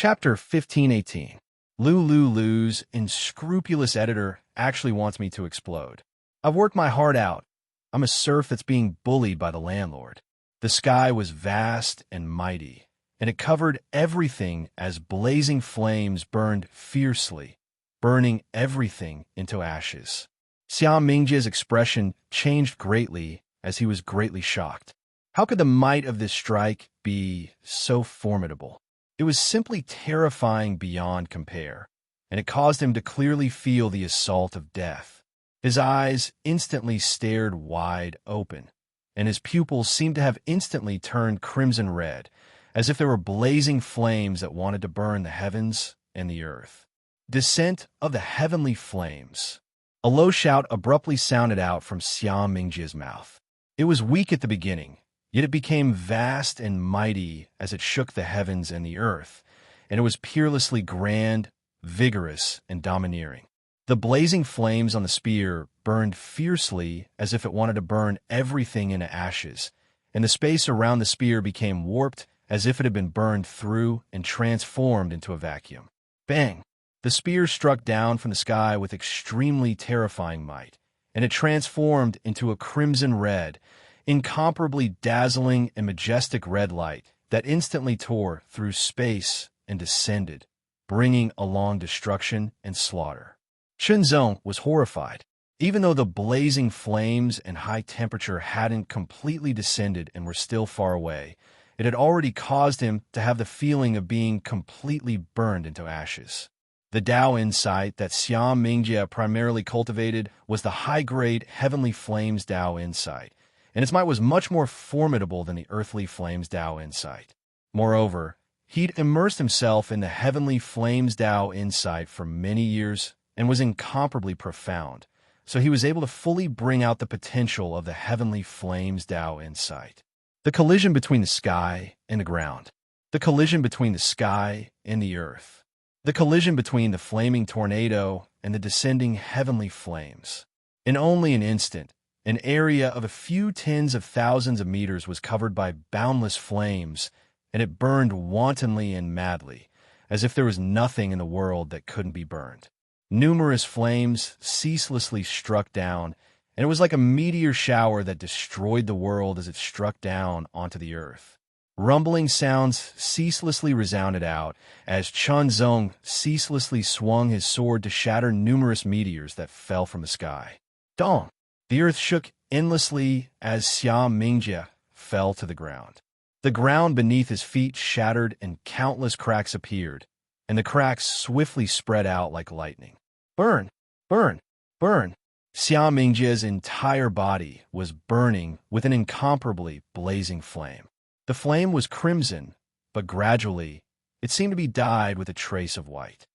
Chapter 1518. Lulu's unscrupulous editor actually wants me to explode. I've worked my heart out. I'm a serf that's being bullied by the landlord. The sky was vast and mighty, and it covered everything as blazing flames burned fiercely, burning everything into ashes. Xiao Mingjia's expression changed greatly as he was greatly shocked. How could the might of this strike be so formidable? It was simply terrifying beyond compare, and it caused him to clearly feel the assault of death. His eyes instantly stared wide open, and his pupils seemed to have instantly turned crimson red, as if there were blazing flames that wanted to burn the heavens and the earth. Descent of the heavenly flames. A low shout abruptly sounded out from Xiao Mingjia's mouth. It was weak at the beginning, yet it became vast and mighty as it shook the heavens and the earth, and it was peerlessly grand, vigorous, and domineering. The blazing flames on the spear burned fiercely as if it wanted to burn everything into ashes, and the space around the spear became warped as if it had been burned through and transformed into a vacuum. Bang! The spear struck down from the sky with extremely terrifying might, and it transformed into a crimson red, incomparably dazzling and majestic red light that instantly tore through space and descended, bringing along destruction and slaughter. Shenzong was horrified. Even though the blazing flames and high temperature hadn't completely descended and were still far away, it had already caused him to have the feeling of being completely burned into ashes. The Tao insight that Xiao Mingjia primarily cultivated was the high-grade Heavenly Flames Tao insight, and its might was much more formidable than the Earthly Flames Tao insight. Moreover, he'd immersed himself in the Heavenly Flames Tao insight for many years and was incomparably profound, so he was able to fully bring out the potential of the Heavenly Flames Tao insight. The collision between the sky and the ground. The collision between the sky and the earth. The collision between the flaming tornado and the descending heavenly flames. In only an instant, an area of a few tens of thousands of meters was covered by boundless flames, and it burned wantonly and madly, as if there was nothing in the world that couldn't be burned. Numerous flames ceaselessly struck down, and it was like a meteor shower that destroyed the world as it struck down onto the earth. Rumbling sounds ceaselessly resounded out as Chunzong ceaselessly swung his sword to shatter numerous meteors that fell from the sky. Dong! The earth shook endlessly as Xiao Mingjia fell to the ground. The ground beneath his feet shattered and countless cracks appeared, and the cracks swiftly spread out like lightning. Burn! Burn! Burn! Xiao Mingjia's entire body was burning with an incomparably blazing flame. The flame was crimson, but gradually it seemed to be dyed with a trace of white.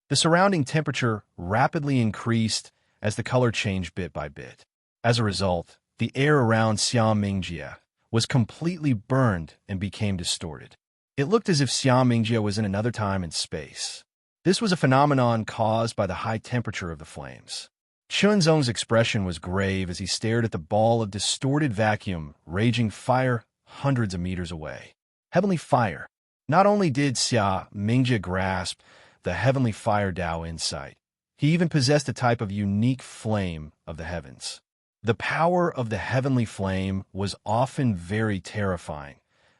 The surrounding temperature rapidly increased as the color changed bit by bit. As a result, the air around Xiao Mingjia was completely burned and became distorted. It looked as if Xiao Mingjia was in another time and space. This was a phenomenon caused by the high temperature of the flames. Chunzong's expression was grave as he stared at the ball of distorted vacuum raging fire hundreds of meters away. Heavenly fire. Not only did Xiao Mingjia grasp the heavenly fire Tao insight, he even possessed a type of unique flame of the heavens. The power of the heavenly flame was often very terrifying,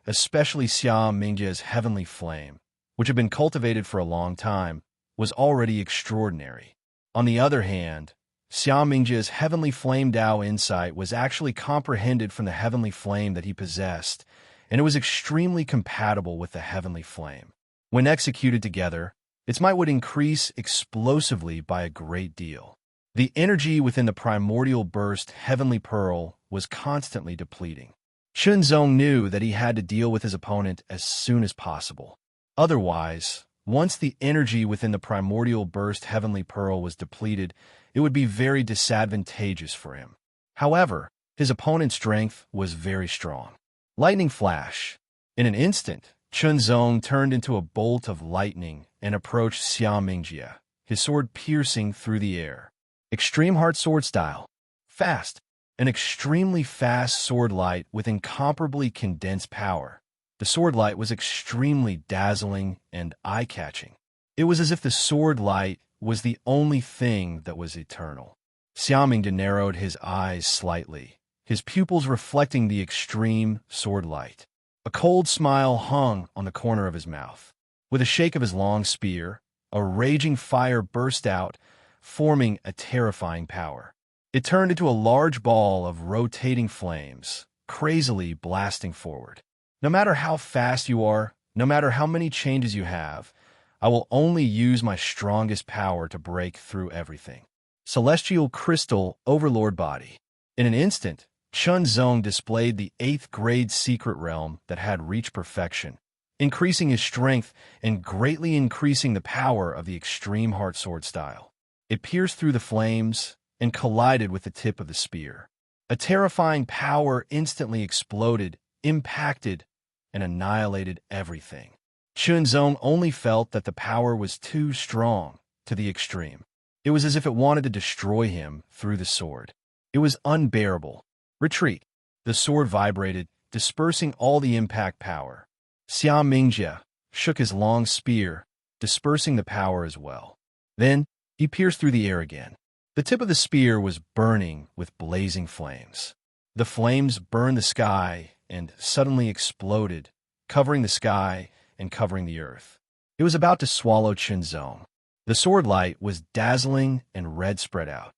especially Xiao Mingjia's heavenly flame, which had been cultivated for a long time, was already extraordinary. On the other hand, Xiao Mingjia's heavenly flame Tao insight was actually comprehended from the heavenly flame that he possessed, and it was extremely compatible with the heavenly flame. When executed together, its might would increase explosively by a great deal. The energy within the primordial burst heavenly pearl was constantly depleting. Chunzong knew that he had to deal with his opponent as soon as possible. Otherwise, once the energy within the primordial burst heavenly pearl was depleted, it would be very disadvantageous for him. However, his opponent's strength was very strong. Lightning flash. In an instant, Chunzong turned into a bolt of lightning and approached Xiao Mingjia, his sword piercing through the air. Extreme Heart Sword style. Fast. An extremely fast sword light with incomparably condensed power. The sword light was extremely dazzling and eye-catching. It was as if the sword light was the only thing that was eternal. Xiaomingde narrowed his eyes slightly, his pupils reflecting the extreme sword light. A cold smile hung on the corner of his mouth. With a shake of his long spear, a raging fire burst out, forming a terrifying power. It turned into a large ball of rotating flames, crazily blasting forward. No matter how fast you are, no matter how many changes you have, I will only use my strongest power to break through everything. Celestial Crystal Overlord Body. In an instant, Chun Zong displayed the 8th grade secret realm that had reached perfection, increasing his strength and greatly increasing the power of the extreme heart sword style. It pierced through the flames and collided with the tip of the spear. A terrifying power instantly exploded, impacted, and annihilated everything. Chun Zong only felt that the power was too strong to the extreme. It was as if it wanted to destroy him through the sword. It was unbearable. Retreat. The sword vibrated, dispersing all the impact power. Xia Mingjie shook his long spear, dispersing the power as well. Then, he pierced through the air again. The tip of the spear was burning with blazing flames. The flames burned the sky and suddenly exploded, covering the sky and covering the earth. It was about to swallow Chun Zong. The sword light was dazzling and red spread out.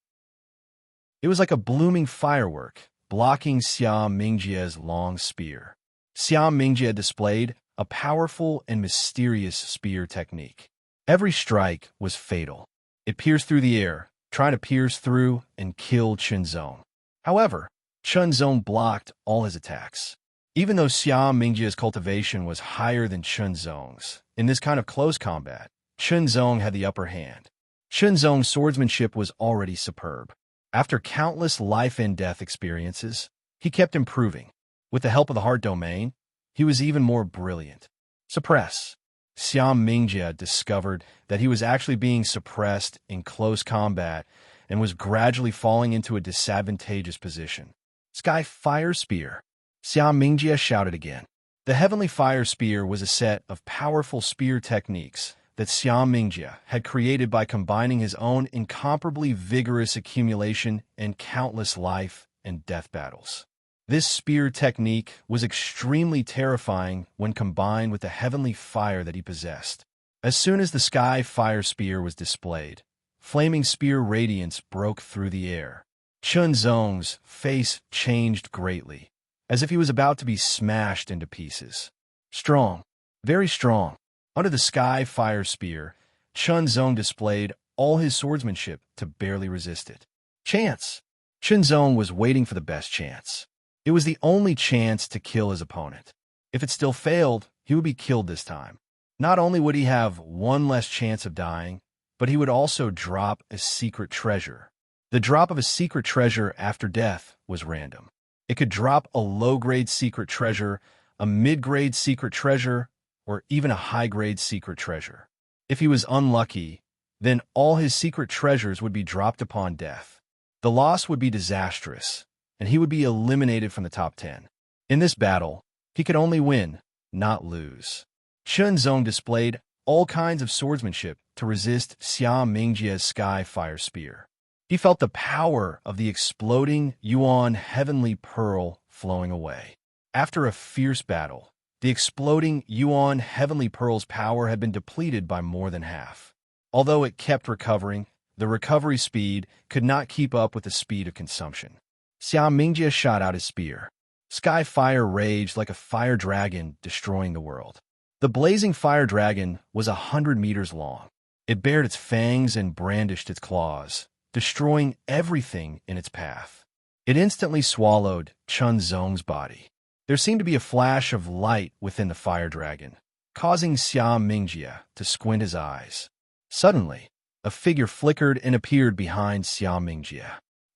It was like a blooming firework, blocking Xia Mingjie's long spear. Xia Mingjie displayed a powerful and mysterious spear technique. Every strike was fatal. It pierced through the air, trying to pierce through and kill Chun Zong. However, Chun Zong blocked all his attacks. Even though Xia Mingjie's cultivation was higher than Chun Zong's, in this kind of close combat, Chun Zong had the upper hand. Chun Zong's swordsmanship was already superb. After countless life and death experiences, he kept improving. With the help of the heart domain, he was even more brilliant. Suppress. Xia Mingjie discovered that he was actually being suppressed in close combat and was gradually falling into a disadvantageous position. Sky Fire Spear. Xia Mingjie shouted again. The Heavenly Fire Spear was a set of powerful spear techniques that Xia Mingjie had created by combining his own incomparably vigorous accumulation and countless life and death battles. This spear technique was extremely terrifying when combined with the heavenly fire that he possessed. As soon as the Sky Fire Spear was displayed, flaming spear radiance broke through the air. Chun Zong's face changed greatly, as if he was about to be smashed into pieces. Strong, very strong. Under the Sky Fire Spear, Chun Zong displayed all his swordsmanship to barely resist it. Chance! Chun Zong was waiting for the best chance. It was the only chance to kill his opponent. If it still failed, he would be killed this time. Not only would he have one less chance of dying, but he would also drop a secret treasure. The drop of a secret treasure after death was random. It could drop a low-grade secret treasure, a mid-grade secret treasure, or even a high-grade secret treasure. If he was unlucky, then all his secret treasures would be dropped upon death. The loss would be disastrous, and he would be eliminated from the top 10. In this battle, he could only win, not lose. Chun Zong displayed all kinds of swordsmanship to resist Xia Mingjie's Sky Fire Spear. He felt the power of the exploding Yuan Heavenly Pearl flowing away. After a fierce battle, the exploding Yuan Heavenly Pearl's power had been depleted by more than half. Although it kept recovering, the recovery speed could not keep up with the speed of consumption. Xia Mingjie shot out his spear. Sky Fire raged like a fire dragon, destroying the world. The blazing fire dragon was 100 meters long. It bared its fangs and brandished its claws, destroying everything in its path. It instantly swallowed Chun Zong's body. There seemed to be a flash of light within the fire dragon, causing Xia Mingjie to squint his eyes. Suddenly, a figure flickered and appeared behind Xia Mingjie.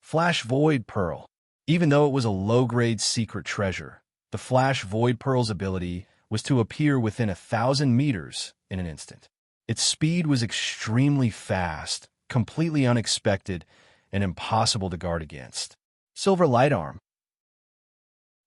Flash Void Pearl. Even though it was a low-grade secret treasure, the Flash Void Pearl's ability was to appear within 1,000 meters in an instant. Its speed was extremely fast, completely unexpected, and impossible to guard against. Silver Light Arm.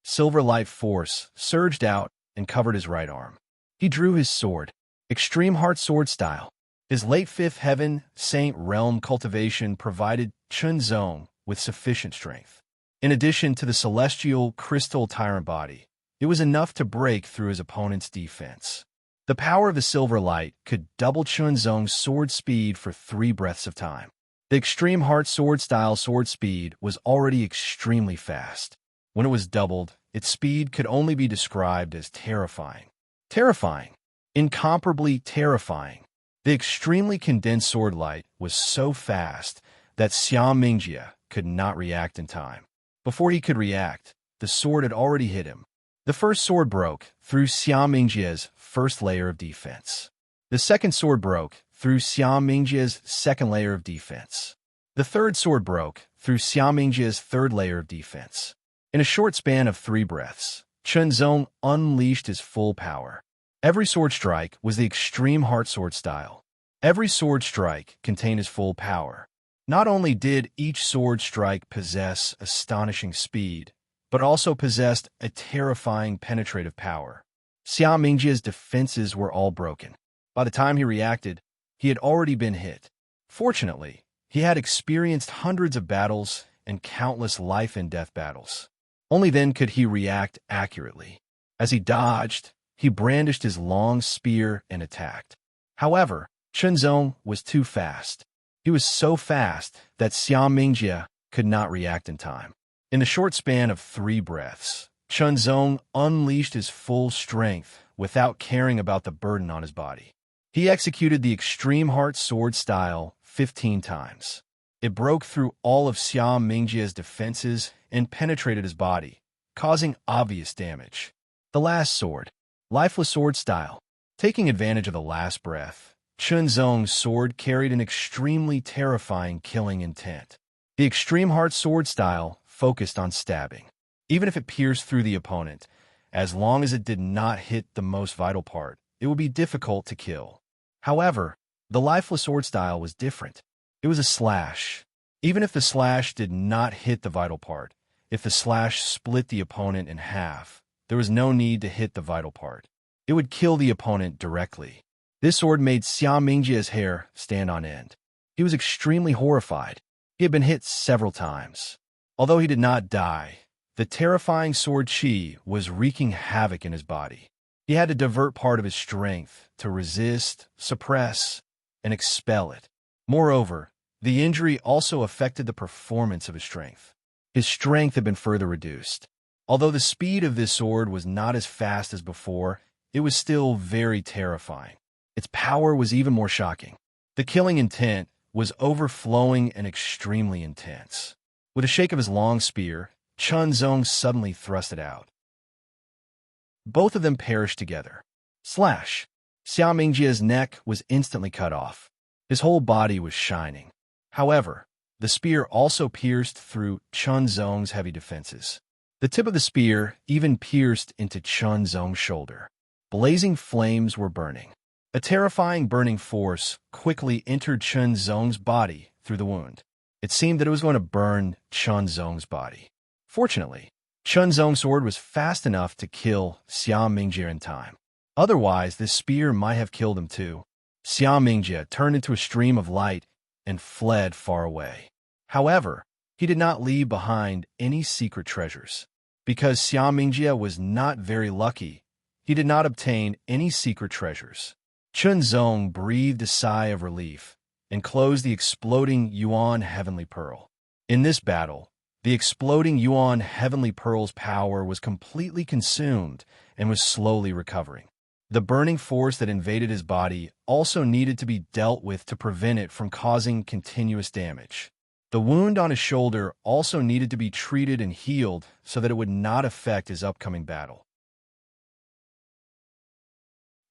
Silver Light Force surged out and covered his right arm. He drew his sword, extreme heart sword style. His late fifth heaven saint realm cultivation provided Chunzong with sufficient strength. In addition to the celestial crystal tyrant body, it was enough to break through his opponent's defense. The power of the silver light could double Chunzong's sword speed for 3 breaths of time. The extreme heart sword style sword speed was already extremely fast. When it was doubled, its speed could only be described as terrifying. Terrifying. Incomparably terrifying. The extremely condensed sword light was so fast that Xiao Mingjie could not react in time. Before he could react, the sword had already hit him. The first sword broke through Xiao Mingjie's first layer of defense. The second sword broke through Xiao Mingjie's second layer of defense. The third sword broke through Xiao Mingjie's third layer of defense. In a short span of 3 breaths, Chunzong unleashed his full power. Every sword strike was the extreme heart sword style. Every sword strike contained his full power. Not only did each sword strike possess astonishing speed, but also possessed a terrifying penetrative power. Xiao Mingjie's defenses were all broken. By the time he reacted, he had already been hit. Fortunately, he had experienced hundreds of battles and countless life-and-death battles. Only then could he react accurately. As he dodged, he brandished his long spear and attacked. However, Chunzong was too fast. He was so fast that Xiao Mingjie could not react in time. In the short span of 3 breaths, Chunzong unleashed his full strength without caring about the burden on his body. He executed the extreme heart sword style 15 times. It broke through all of Xiao Mingjie's defenses and penetrated his body, causing obvious damage. The last sword, lifeless sword style. Taking advantage of the last breath, Chunzong's sword carried an extremely terrifying killing intent. The extreme heart sword style focused on stabbing. Even if it pierced through the opponent, as long as it did not hit the most vital part, it would be difficult to kill. However, the lifeless sword style was different. It was a slash. Even if the slash did not hit the vital part, if the slash split the opponent in half, there was no need to hit the vital part. It would kill the opponent directly. This sword made Xiao Mingjie's hair stand on end. He was extremely horrified. He had been hit several times. Although he did not die, the terrifying sword chi was wreaking havoc in his body. He had to divert part of his strength to resist, suppress, and expel it. Moreover, the injury also affected the performance of his strength. His strength had been further reduced. Although the speed of this sword was not as fast as before, it was still very terrifying. Its power was even more shocking. The killing intent was overflowing and extremely intense. With a shake of his long spear, Chunzong suddenly thrust it out. Both of them perished together. Slash! Xiao Mingjie's neck was instantly cut off. His whole body was shining. However, the spear also pierced through Chunzong's heavy defenses. The tip of the spear even pierced into Chunzong's shoulder. Blazing flames were burning. A terrifying burning force quickly entered Chunzong's body through the wound. It seemed that it was going to burn Chunzong's body. Fortunately, Chunzong's sword was fast enough to kill Xiao Mingjie in time. Otherwise, this spear might have killed him too. Xiao Mingjie turned into a stream of light and fled far away. However, he did not leave behind any secret treasures. Because Xiao Mingjie was not very lucky, he did not obtain any secret treasures. Chunzong breathed a sigh of relief and closed the exploding Yuan Heavenly Pearl. In this battle, the exploding Yuan Heavenly Pearl's power was completely consumed and was slowly recovering. The burning force that invaded his body also needed to be dealt with to prevent it from causing continuous damage. The wound on his shoulder also needed to be treated and healed so that it would not affect his upcoming battle.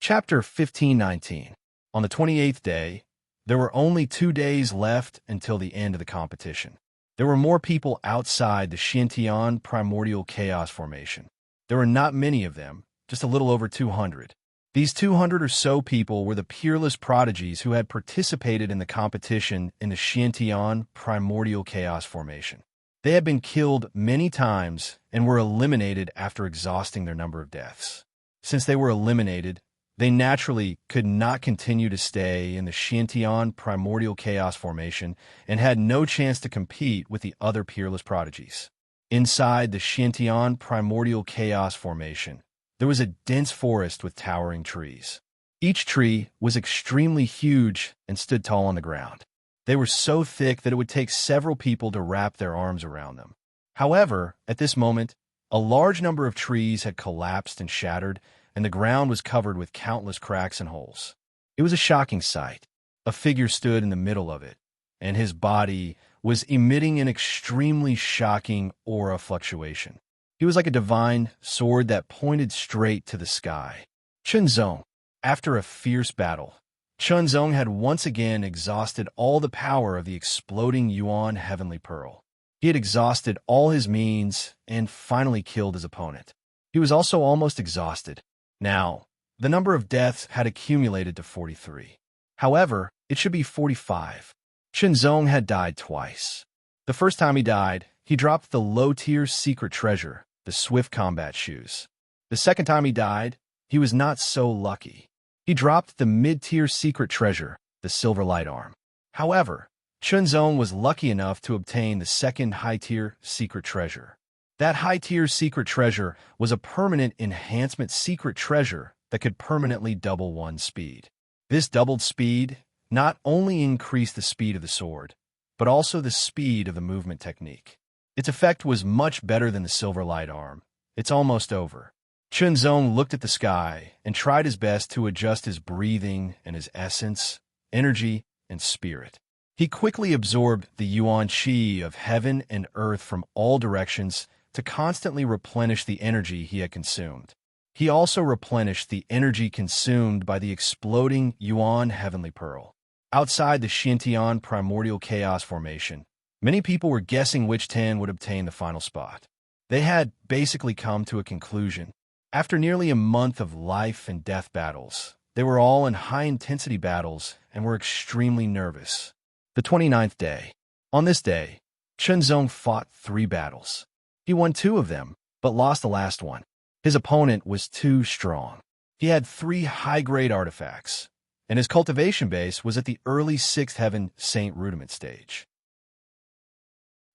Chapter 1519. On the 28th day, there were only 2 days left until the end of the competition. There were more people outside the Xintian primordial chaos formation. There were not many of them, just a little over 200. These 200 or so people were the peerless prodigies who had participated in the competition in the Xintian primordial chaos formation. They had been killed many times and were eliminated after exhausting their number of deaths. Since they were eliminated, they naturally could not continue to stay in the Shantian primordial chaos formation and had no chance to compete with the other peerless prodigies. Inside the Shantian primordial chaos formation, there was a dense forest with towering trees. Each tree was extremely huge and stood tall on the ground. They were so thick that it would take several people to wrap their arms around them. However, at this moment, a large number of trees had collapsed and shattered, and the ground was covered with countless cracks and holes. It was a shocking sight. A figure stood in the middle of it, and his body was emitting an extremely shocking aura fluctuation. He was like a divine sword that pointed straight to the sky. Chunzong. After a fierce battle, Chunzong had once again exhausted all the power of the exploding Yuan Heavenly Pearl. He had exhausted all his means and finally killed his opponent. He was also almost exhausted. Now, the number of deaths had accumulated to 43. However, it should be 45. Chunzong had died twice. The first time he died, he dropped the low-tier secret treasure, the Swift Combat Shoes. The second time he died, he was not so lucky. He dropped the mid-tier secret treasure, the Silver Light Arm. However, Chunzong was lucky enough to obtain the second high-tier secret treasure. That high-tier secret treasure was a permanent enhancement secret treasure that could permanently double one's speed. This doubled speed not only increased the speed of the sword, but also the speed of the movement technique. Its effect was much better than the Silver Light Arm. It's almost over. Chunzong looked at the sky and tried his best to adjust his breathing and his essence, energy, and spirit. He quickly absorbed the Yuan Qi of heaven and earth from all directions to constantly replenish the energy he had consumed. He also replenished the energy consumed by the exploding Yuan Heavenly Pearl. Outside the Shantian primordial chaos formation, many people were guessing which 10 would obtain the final spot. They had basically come to a conclusion. After nearly a month of life and death battles, they were all in high-intensity battles and were extremely nervous. The 29th day. On this day, Chunzong fought 3 battles. He won 2 of them, but lost the last one. His opponent was too strong. He had 3 high-grade artifacts, and his cultivation base was at the early 6th Heaven Saint Rudiment stage.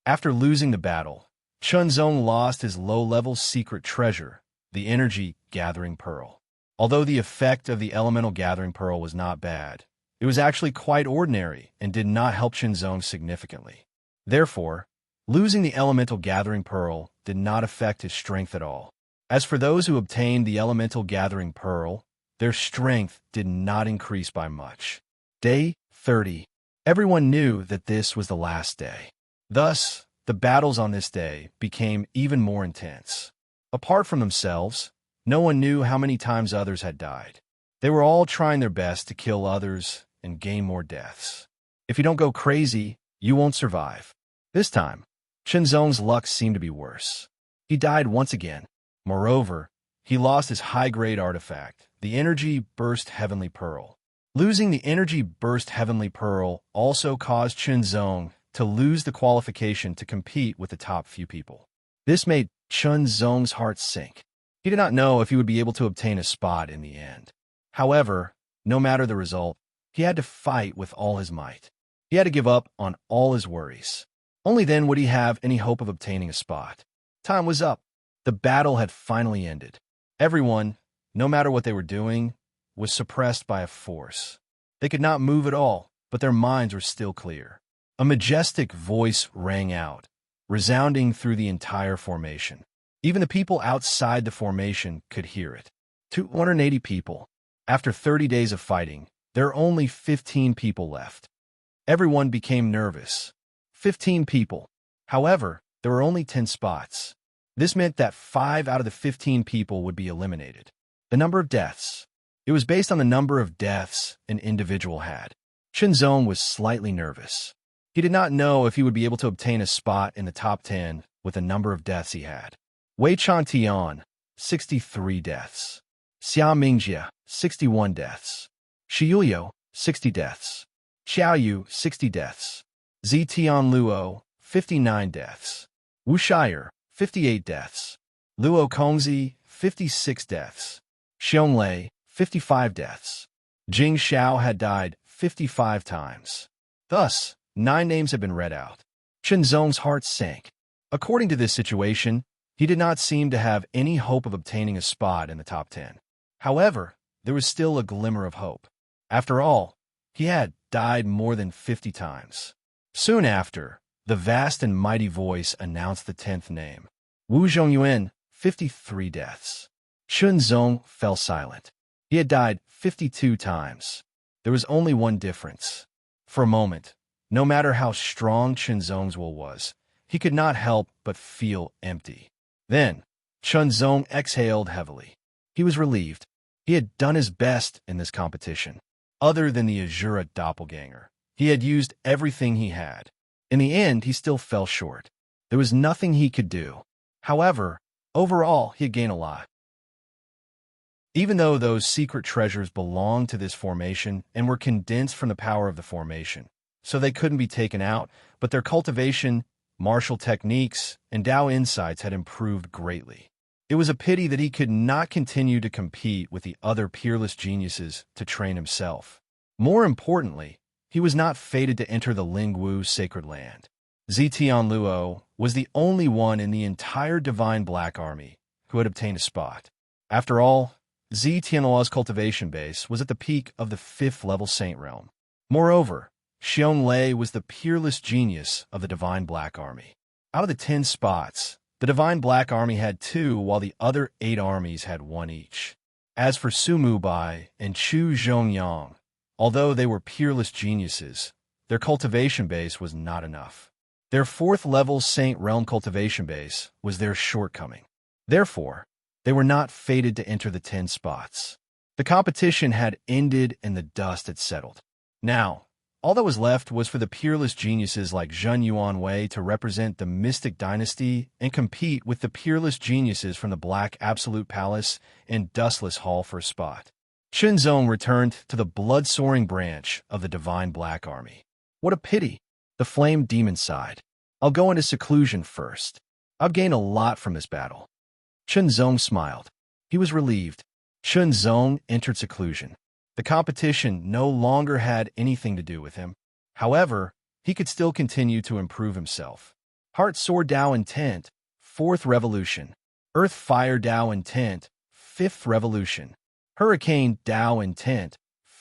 After losing the battle, Chunzong lost his low-level secret treasure, the Energy Gathering Pearl. Although the effect of the Elemental Gathering Pearl was not bad, it was actually quite ordinary and did not help Chunzong significantly. Therefore, losing the Elemental Gathering Pearl did not affect his strength at all. As for those who obtained the Elemental Gathering Pearl, their strength did not increase by much. Day 30. Everyone knew that this was the last day. Thus, the battles on this day became even more intense. Apart from themselves, no one knew how many times others had died. They were all trying their best to kill others and gain more deaths. If you don't go crazy, you won't survive. This time, Chunzong's luck seemed to be worse. He died once again. Moreover, he lost his high-grade artifact, the Energy Burst Heavenly Pearl. Losing the Energy Burst Heavenly Pearl also caused Chunzong to lose the qualification to compete with the top few people. This made Chunzong's heart sink. He did not know if he would be able to obtain a spot in the end. However, no matter the result, he had to fight with all his might. He had to give up on all his worries. Only then would he have any hope of obtaining a spot. Time was up. The battle had finally ended. Everyone, no matter what they were doing, was suppressed by a force. They could not move at all, but their minds were still clear. A majestic voice rang out, resounding through the entire formation. Even the people outside the formation could hear it. 280 people. After 30 days of fighting, there are only 15 people left. Everyone became nervous. 15 people. However, there were only 10 spots. This meant that 5 out of the 15 people would be eliminated. The number of deaths. It was based on the number of deaths an individual had. Chunzong was slightly nervous. He did not know if he would be able to obtain a spot in the top 10 with the number of deaths he had. Wei Chantian, 63 deaths. Xia Mingjie, 61 deaths. Shiyuyo, 60 deaths. Xiaoyu, 60 deaths. Zi Tianluo, 59 deaths. Wu Shire, 58 deaths. Luo Kongzi, 56 deaths. Xiongli, 55 deaths. Jing Xiao had died 55 times. Thus, 9 names had been read out. Shenzong's heart sank. According to this situation, he did not seem to have any hope of obtaining a spot in the top 10. However, there was still a glimmer of hope. After all, he had died more than 50 times. Soon after, the vast and mighty voice announced the 10th name. Wu Zhongyuan, 53 deaths. Shenzong fell silent. He had died 52 times. There was only one difference. For a moment, no matter how strong Shenzong's will was, he could not help but feel empty. Then, Shenzong exhaled heavily. He was relieved. He had done his best in this competition. Other than the Azura doppelganger, he had used everything he had. In the end, he still fell short. There was nothing he could do. However, overall, he had gained a lot. Even though those secret treasures belonged to this formation and were condensed from the power of the formation, so they couldn't be taken out, but their cultivation, martial techniques, and Tao insights had improved greatly. It was a pity that he could not continue to compete with the other peerless geniuses to train himself. More importantly, he was not fated to enter the Lingwu sacred land. Zetian Luo was the only one in the entire Divine Black Army who had obtained a spot. After all, Zetianluo's cultivation base was at the peak of the 5th level Saint Realm. Moreover, Xiongli was the peerless genius of the Divine Black Army. Out of the 10 spots, the Divine Black Army had 2, while the other 8 armies had 1 each. As for Sumu Bai and Chu Zhongyang, although they were peerless geniuses, their cultivation base was not enough. Their 4th level Saint Realm cultivation base was their shortcoming. Therefore, they were not fated to enter the 10 spots. The competition had ended and the dust had settled. Now, all that was left was for the peerless geniuses like Zhen Yuanwei to represent the Mystic Dynasty and compete with the peerless geniuses from the Black Absolute Palace and Dustless Hall for a spot. Shenzong returned to the blood-soaring branch of the Divine Black Army. What a pity! The Flame Demon sighed. I'll go into seclusion first. I've gained a lot from this battle. Shenzong smiled. He was relieved. Shenzong entered seclusion. The competition no longer had anything to do with him. However, he could still continue to improve himself. Heart Sword Tao Intent, 4th Revolution. Earth Fire Tao Intent, 5th Revolution. Hurricane Tao Intent,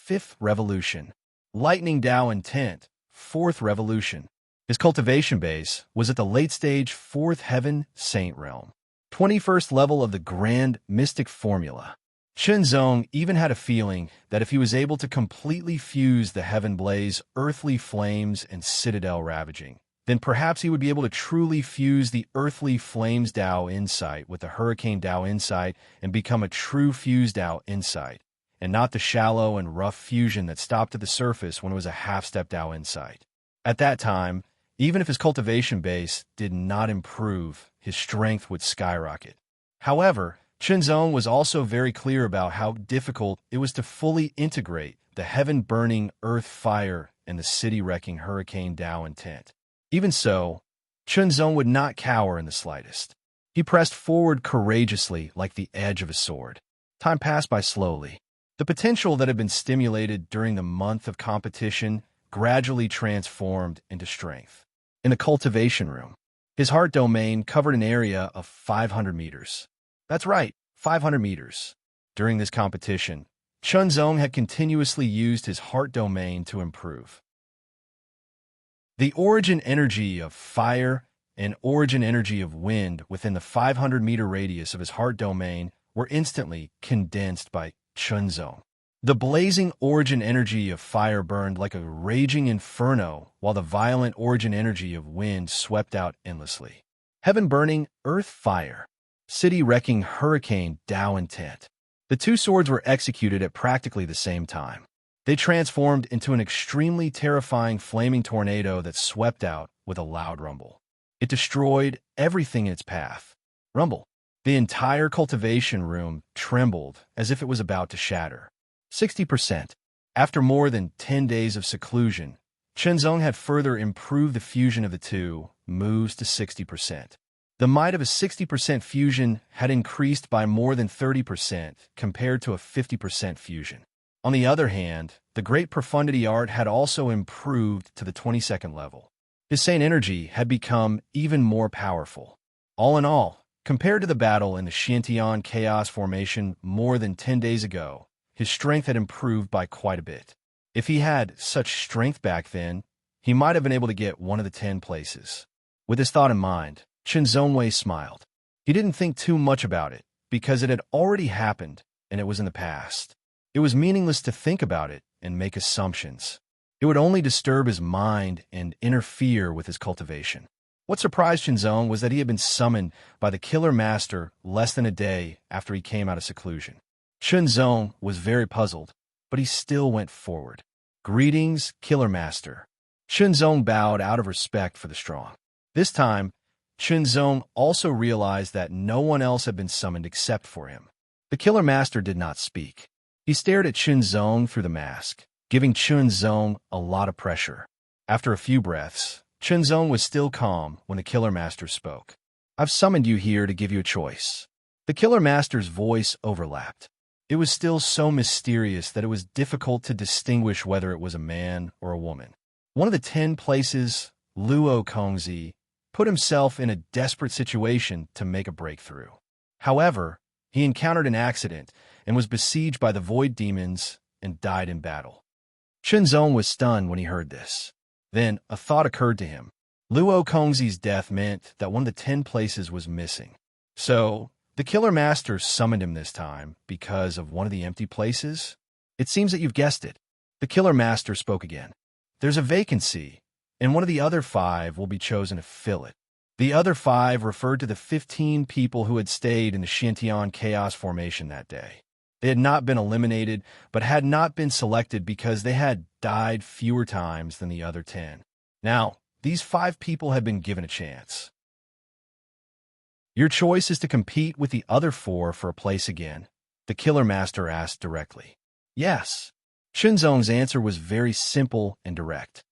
5th Revolution. Lightning Tao Intent, 4th Revolution. His cultivation base was at the late-stage 4th Heaven Saint Realm. 21st level of the Grand Mystic Formula. Shenzong even had a feeling that if he was able to completely fuse the Heaven Blaze, Earthly Flames, and Citadel Ravaging, then perhaps he would be able to truly fuse the Earthly Flames Tao Insight with the Hurricane Tao Insight and become a true Fused Tao Insight, and not the shallow and rough fusion that stopped at the surface when it was a half-step Tao Insight. At that time, even if his cultivation base did not improve, his strength would skyrocket. However, Shenzong was also very clear about how difficult it was to fully integrate the heaven-burning earth fire and the city-wrecking hurricane Tao Intent. Even so, Shenzong would not cower in the slightest. He pressed forward courageously like the edge of a sword. Time passed by slowly. The potential that had been stimulated during the month of competition gradually transformed into strength. In the cultivation room, his heart domain covered an area of 500 meters. That's right, 500 meters. During this competition, Shenzong had continuously used his heart domain to improve. The origin energy of fire and origin energy of wind within the 500-meter radius of his heart domain were instantly condensed by Shenzong. The blazing origin energy of fire burned like a raging inferno, while the violent origin energy of wind swept out endlessly. Heaven-burning earth fire. City-wrecking hurricane Tao Intent. The 2 swords were executed at practically the same time. They transformed into an extremely terrifying flaming tornado that swept out with a loud rumble. It destroyed everything in its path. Rumble. The entire cultivation room trembled as if it was about to shatter. 60%. After more than 10 days of seclusion, Shenzong had further improved the fusion of the 2 moves to 60%. The might of a 60% fusion had increased by more than 30% compared to a 50% fusion. On the other hand, the great profundity art had also improved to the 22nd level. His sane energy had become even more powerful. All in all, compared to the battle in the Shantian Chaos Formation more than 10 days ago, his strength had improved by quite a bit. If he had such strength back then, he might have been able to get one of the 10 places. With this thought in mind, Chen Zhongwei smiled. He didn't think too much about it, because it had already happened, and it was in the past. It was meaningless to think about it and make assumptions. It would only disturb his mind and interfere with his cultivation. What surprised Shinzong was that he had been summoned by the Killer Master less than a day after he came out of seclusion. Shinzong was very puzzled, but he still went forward. "Greetings, Killer Master." Shinzong bowed out of respect for the strong. This time, Shinzong also realized that no one else had been summoned except for him. The Killer Master did not speak. He stared at Shinzong through the mask, giving Shinzong a lot of pressure. After a few breaths, Shinzong was still calm when the Killer Master spoke. "I've summoned you here to give you a choice." The Killer Master's voice overlapped. It was still so mysterious that it was difficult to distinguish whether it was a man or a woman. One of the 10 places, Luo Kongzi, put himself in a desperate situation to make a breakthrough. However, he encountered an accident and was besieged by the void demons and died in battle. Shinzong was stunned when he heard this. Then a thought occurred to him. Luo Kongzi's death meant that one of the 10 places was missing. So, the Killer Master summoned him this time because of one of the empty places? It seems that you've guessed it. The Killer Master spoke again. "There's a vacancy, and one of the other 5 will be chosen to fill it." The other 5 referred to the 15 people who had stayed in the Shantian Chaos Formation that day. They had not been eliminated, but had not been selected because they had died fewer times than the other 10. Now, these 5 people had been given a chance. "Your choice is to compete with the other 4 for a place again?" the Killer Master asked directly. "Yes." Shinzong's answer was very simple and direct.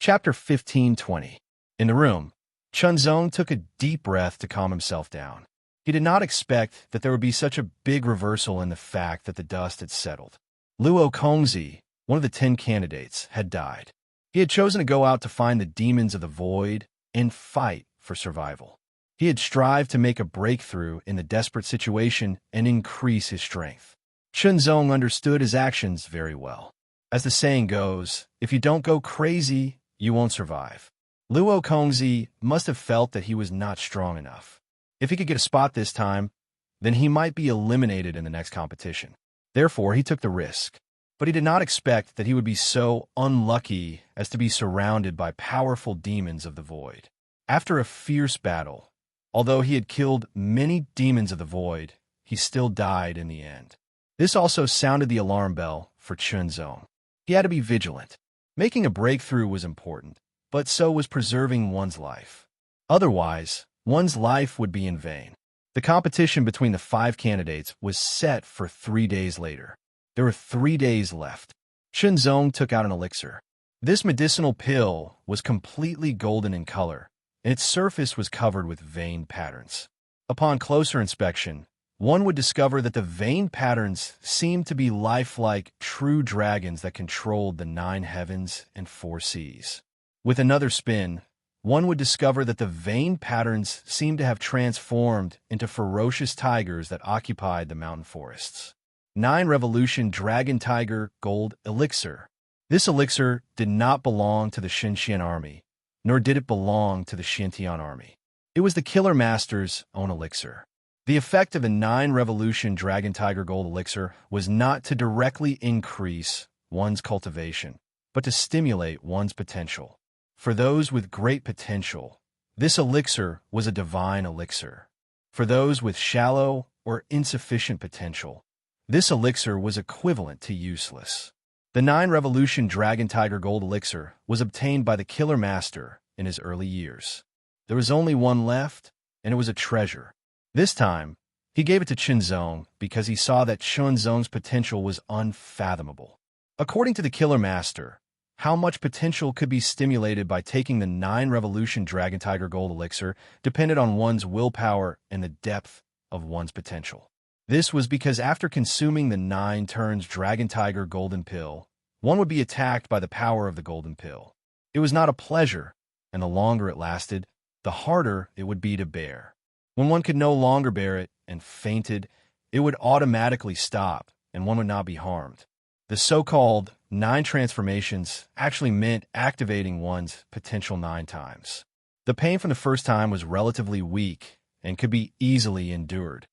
Chapter 15:20. In the room, Chunzong took a deep breath to calm himself down. He did not expect that there would be such a big reversal in the fact that the dust had settled. Luo Kongzi, one of the 10 candidates, had died. He had chosen to go out to find the demons of the void and fight for survival. He had strived to make a breakthrough in the desperate situation and increase his strength. Chunzong understood his actions very well. As the saying goes, if you don't go crazy, you won't survive. Luo Kongzi must have felt that he was not strong enough. If he could get a spot this time, then he might be eliminated in the next competition. Therefore, he took the risk. But he did not expect that he would be so unlucky as to be surrounded by powerful demons of the void. After a fierce battle, although he had killed many demons of the void, he still died in the end. This also sounded the alarm bell for Chunzong. He had to be vigilant. Making a breakthrough was important, but so was preserving one's life. Otherwise, one's life would be in vain. The competition between the 5 candidates was set for 3 days later. There were 3 days left. Chunzong took out an elixir. This medicinal pill was completely golden in color, and its surface was covered with veined patterns. Upon closer inspection, one would discover that the veined patterns seemed to be lifelike true dragons that controlled the 9 heavens and 4 seas. With another spin, one would discover that the veined patterns seemed to have transformed into ferocious tigers that occupied the mountain forests. 9 Revolution Dragon Tiger Gold Elixir. This elixir did not belong to the Xinxian army, nor did it belong to the Shantian army. It was the Killer Master's own elixir. The effect of the 9 Revolution Dragon Tiger Gold Elixir was not to directly increase one's cultivation, but to stimulate one's potential. For those with great potential, this elixir was a divine elixir. For those with shallow or insufficient potential, this elixir was equivalent to useless. The 9 Revolution Dragon Tiger Gold Elixir was obtained by the Killer Master in his early years. There was only one left, and it was a treasure. This time, he gave it to Chunzong because he saw that Chunzong's potential was unfathomable. According to the Killer Master, How much potential could be stimulated by taking the 9 Revolution Dragon Tiger Gold Elixir depended on one's willpower and the depth of one's potential. This was because after consuming the 9 turns Dragon Tiger Golden Pill, one would be attacked by the power of the Golden Pill. It was not a pleasure, and the longer it lasted, the harder it would be to bear. When one could no longer bear it and fainted, it would automatically stop, and one would not be harmed. The so-called 9 transformations actually meant activating one's potential 9 times. The pain from the first time was relatively weak and could be easily endured.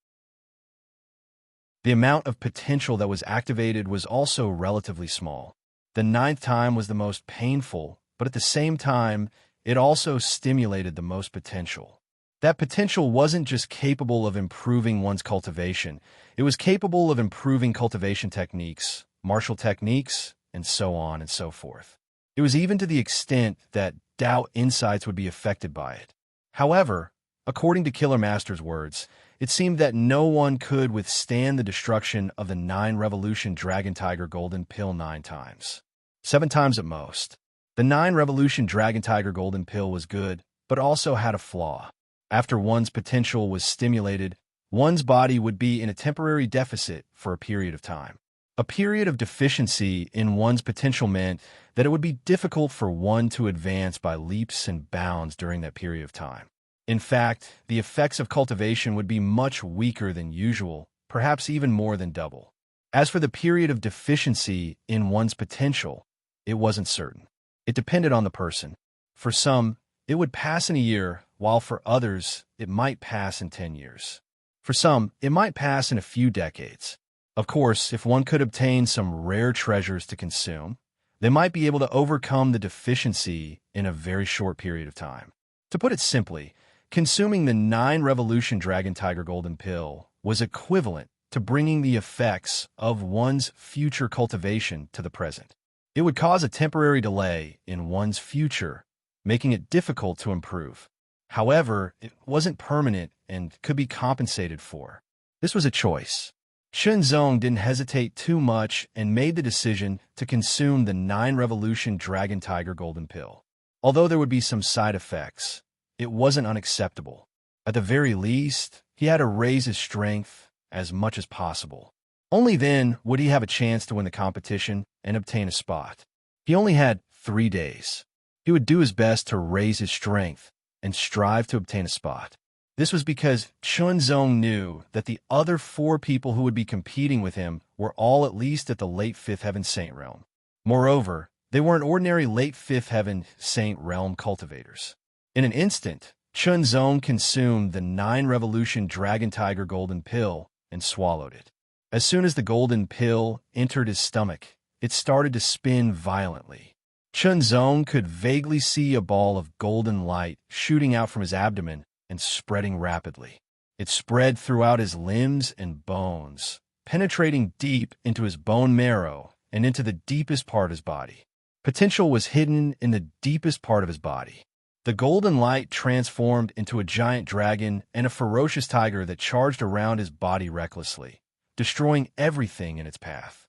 The amount of potential that was activated was also relatively small. The 9th time was the most painful, but at the same time, it also stimulated the most potential. That potential wasn't just capable of improving one's cultivation, it was capable of improving cultivation techniques, martial techniques, and so on and so forth. It was even to the extent that doubt insights would be affected by it. However, according to Killer Master's words, it seemed that no one could withstand the destruction of the 9 Revolution Dragon Tiger Golden Pill 9 times. 7 times at most. The 9 Revolution Dragon Tiger Golden Pill was good, but also had a flaw. After one's potential was stimulated, one's body would be in a temporary deficit for a period of time. A period of deficiency in one's potential meant that it would be difficult for one to advance by leaps and bounds during that period of time. In fact, the effects of cultivation would be much weaker than usual, perhaps even more than double. As for the period of deficiency in one's potential, it wasn't certain. It depended on the person. For some, it would pass in a year, while for others, it might pass in 10 years. For some, it might pass in a few decades. Of course, if one could obtain some rare treasures to consume, they might be able to overcome the deficiency in a very short period of time. To put it simply, consuming the 9 Revolution Dragon Tiger Golden Pill was equivalent to bringing the effects of one's future cultivation to the present. It would cause a temporary delay in one's future, making it difficult to improve. However, it wasn't permanent and could be compensated for. This was a choice. Shenzong didn't hesitate too much and made the decision to consume the 9 Revolution Dragon Tiger Golden Pill. Although there would be some side effects, it wasn't unacceptable. At the very least, he had to raise his strength as much as possible. Only then would he have a chance to win the competition and obtain a spot. He only had 3 days. He would do his best to raise his strength and strive to obtain a spot. This was because Chunzong knew that the other 4 people who would be competing with him were all at least at the late 5th Heaven Saint realm. Moreover, they weren't ordinary late 5th Heaven Saint realm cultivators. In an instant, Chunzong consumed the 9 Revolution Dragon Tiger Golden Pill and swallowed it. As soon as the golden pill entered his stomach, it started to spin violently. Chunzong could vaguely see a ball of golden light shooting out from his abdomen and spreading rapidly. It spread throughout his limbs and bones, penetrating deep into his bone marrow and into the deepest part of his body. Potential was hidden in the deepest part of his body. The golden light transformed into a giant dragon and a ferocious tiger that charged around his body recklessly, destroying everything in its path.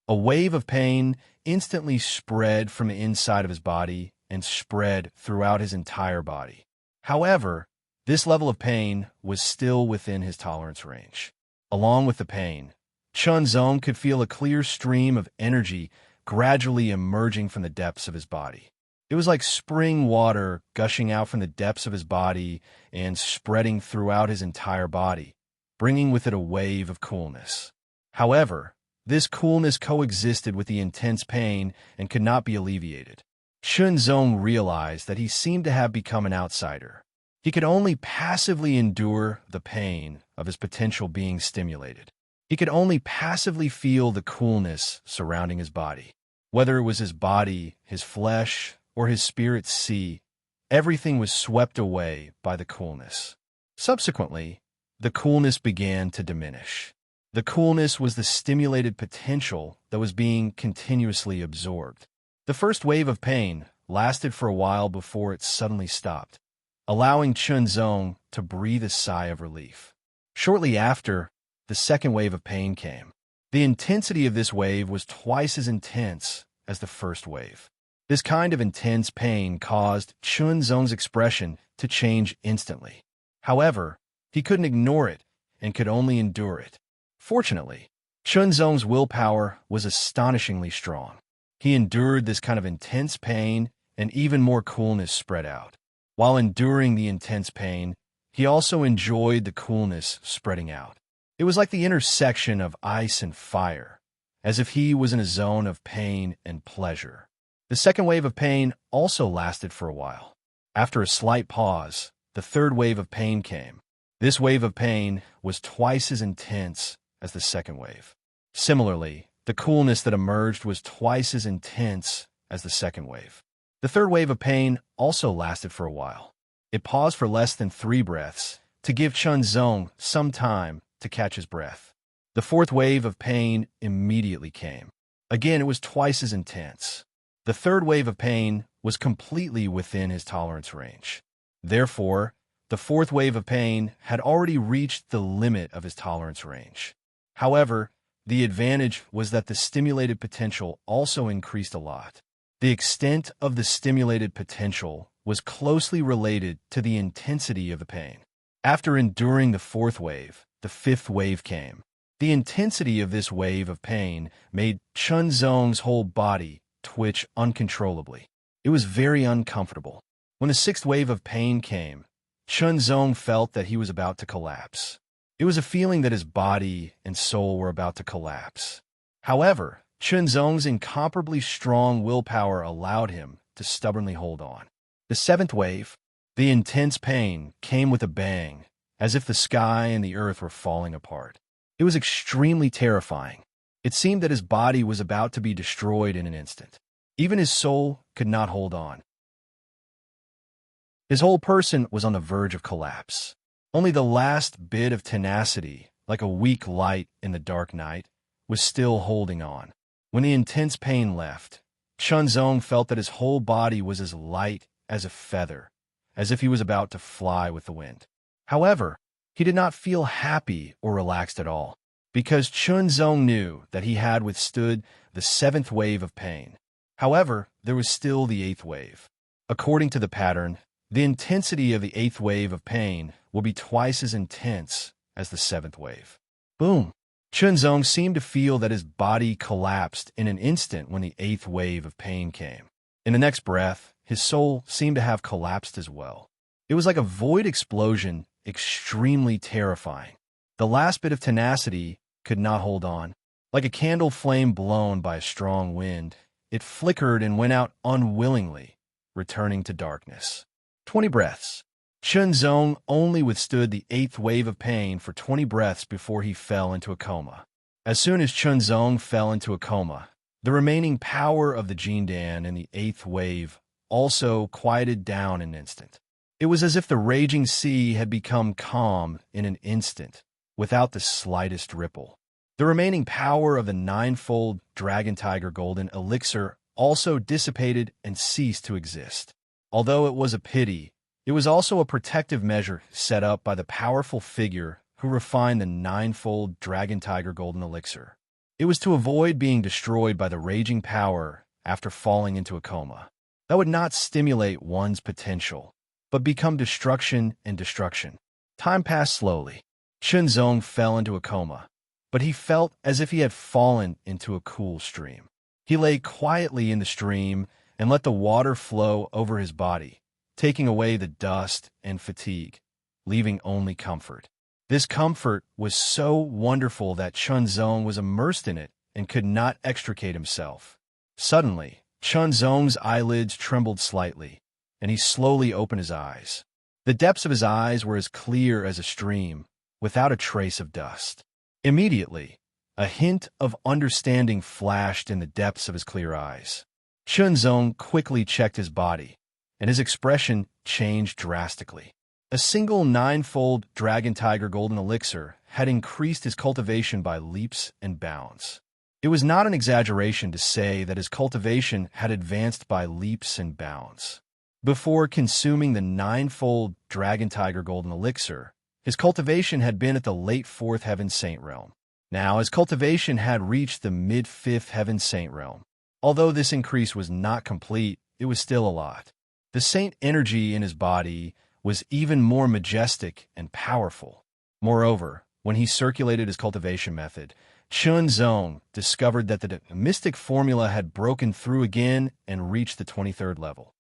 A wave of pain instantly spread from the inside of his body and spread throughout his entire body. However, this level of pain was still within his tolerance range. Along with the pain, Chunzong could feel a clear stream of energy gradually emerging from the depths of his body. It was like spring water gushing out from the depths of his body and spreading throughout his entire body, bringing with it a wave of coolness. However, this coolness coexisted with the intense pain and could not be alleviated. Chunzong realized that he seemed to have become an outsider. He could only passively endure the pain of his potential being stimulated. He could only passively feel the coolness surrounding his body. Whether it was his body, his flesh, or his spirit's sea, everything was swept away by the coolness. Subsequently, the coolness began to diminish. The coolness was the stimulated potential that was being continuously absorbed. The first wave of pain lasted for a while before it suddenly stopped, allowing Chunzong to breathe a sigh of relief. Shortly after, the second wave of pain came. The intensity of this wave was twice as intense as the first wave. This kind of intense pain caused Chunzong's expression to change instantly. However, he couldn't ignore it and could only endure it. Fortunately, Chunzong's willpower was astonishingly strong. He endured this kind of intense pain, and even more coolness spread out. While enduring the intense pain, he also enjoyed the coolness spreading out. It was like the intersection of ice and fire, as if he was in a zone of pain and pleasure. The second wave of pain also lasted for a while. After a slight pause, the third wave of pain came. This wave of pain was twice as intense as the second wave. Similarly, the coolness that emerged was twice as intense as the second wave. The third wave of pain also lasted for a while. It paused for less than 3 breaths to give Chunzong some time to catch his breath. The fourth wave of pain immediately came. Again, it was twice as intense. The third wave of pain was completely within his tolerance range. Therefore, the fourth wave of pain had already reached the limit of his tolerance range. However, the advantage was that the stimulated potential also increased a lot. The extent of the stimulated potential was closely related to the intensity of the pain. After enduring the fourth wave, the fifth wave came. The intensity of this wave of pain made Chunzong's whole body twitch uncontrollably. It was very uncomfortable. When the sixth wave of pain came, Chunzong felt that he was about to collapse. It was a feeling that his body and soul were about to collapse. However, Chunzong's incomparably strong willpower allowed him to stubbornly hold on. The seventh wave, the intense pain, came with a bang, as if the sky and the earth were falling apart. It was extremely terrifying. It seemed that his body was about to be destroyed in an instant. Even his soul could not hold on. His whole person was on the verge of collapse. Only the last bit of tenacity, like a weak light in the dark night, was still holding on. When the intense pain left, Chunzong felt that his whole body was as light as a feather, as if he was about to fly with the wind. However, he did not feel happy or relaxed at all, because Chunzong knew that he had withstood the seventh wave of pain. However, there was still the eighth wave. According to the pattern, the intensity of the eighth wave of pain will be twice as intense as the seventh wave. Boom! Chunzong seemed to feel that his body collapsed in an instant when the eighth wave of pain came. In the next breath, his soul seemed to have collapsed as well. It was like a void explosion, extremely terrifying. The last bit of tenacity could not hold on. Like a candle flame blown by a strong wind, it flickered and went out unwillingly, returning to darkness. 20 breaths. Chunzong only withstood the eighth wave of pain for 20 breaths before he fell into a coma. As soon as Chunzong fell into a coma, the remaining power of the Jindan in the eighth wave also quieted down in an instant. It was as if the raging sea had become calm in an instant, without the slightest ripple. The remaining power of the ninefold Dragon Tiger Golden Elixir also dissipated and ceased to exist. Although it was a pity, it was also a protective measure set up by the powerful figure who refined the ninefold Dragon Tiger Golden Elixir. It was to avoid being destroyed by the raging power after falling into a coma. That would not stimulate one's potential, but become destruction and destruction. Time passed slowly. Chunzong fell into a coma, but he felt as if he had fallen into a cool stream. He lay quietly in the stream and let the water flow over his body, taking away the dust and fatigue, leaving only comfort. This comfort was so wonderful that Chunzong was immersed in it and could not extricate himself. Suddenly, Chunzong's eyelids trembled slightly, and he slowly opened his eyes. The depths of his eyes were as clear as a stream, without a trace of dust. Immediately, a hint of understanding flashed in the depths of his clear eyes. Chunzong quickly checked his body, and his expression changed drastically. A single ninefold Dragon Tiger Golden Elixir had increased his cultivation by leaps and bounds. It was not an exaggeration to say that his cultivation had advanced by leaps and bounds. Before consuming the ninefold Dragon Tiger Golden Elixir, his cultivation had been at the late fourth heaven saint realm. Now his cultivation had reached the mid-fifth heaven saint realm. Although this increase was not complete, it was still a lot. The saint energy in his body was even more majestic and powerful. Moreover, when he circulated his cultivation method, Chun Zong discovered that the mystic formula had broken through again and reached the 23rd level.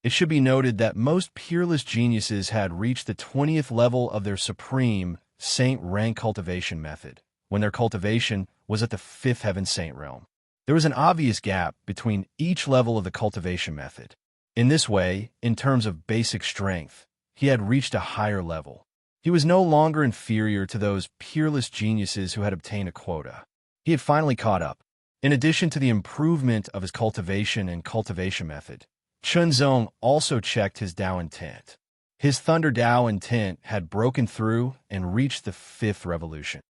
It should be noted that most peerless geniuses had reached the 20th level of their supreme saint rank cultivation method, when their cultivation was at the 5th heaven saint realm. There was an obvious gap between each level of the cultivation method. In this way, in terms of basic strength, he had reached a higher level. He was no longer inferior to those peerless geniuses who had obtained a quota. He had finally caught up. In addition to the improvement of his cultivation and cultivation method, Chun Zong also checked his Dao intent. His Thunder Dao intent had broken through and reached the 5th revolution.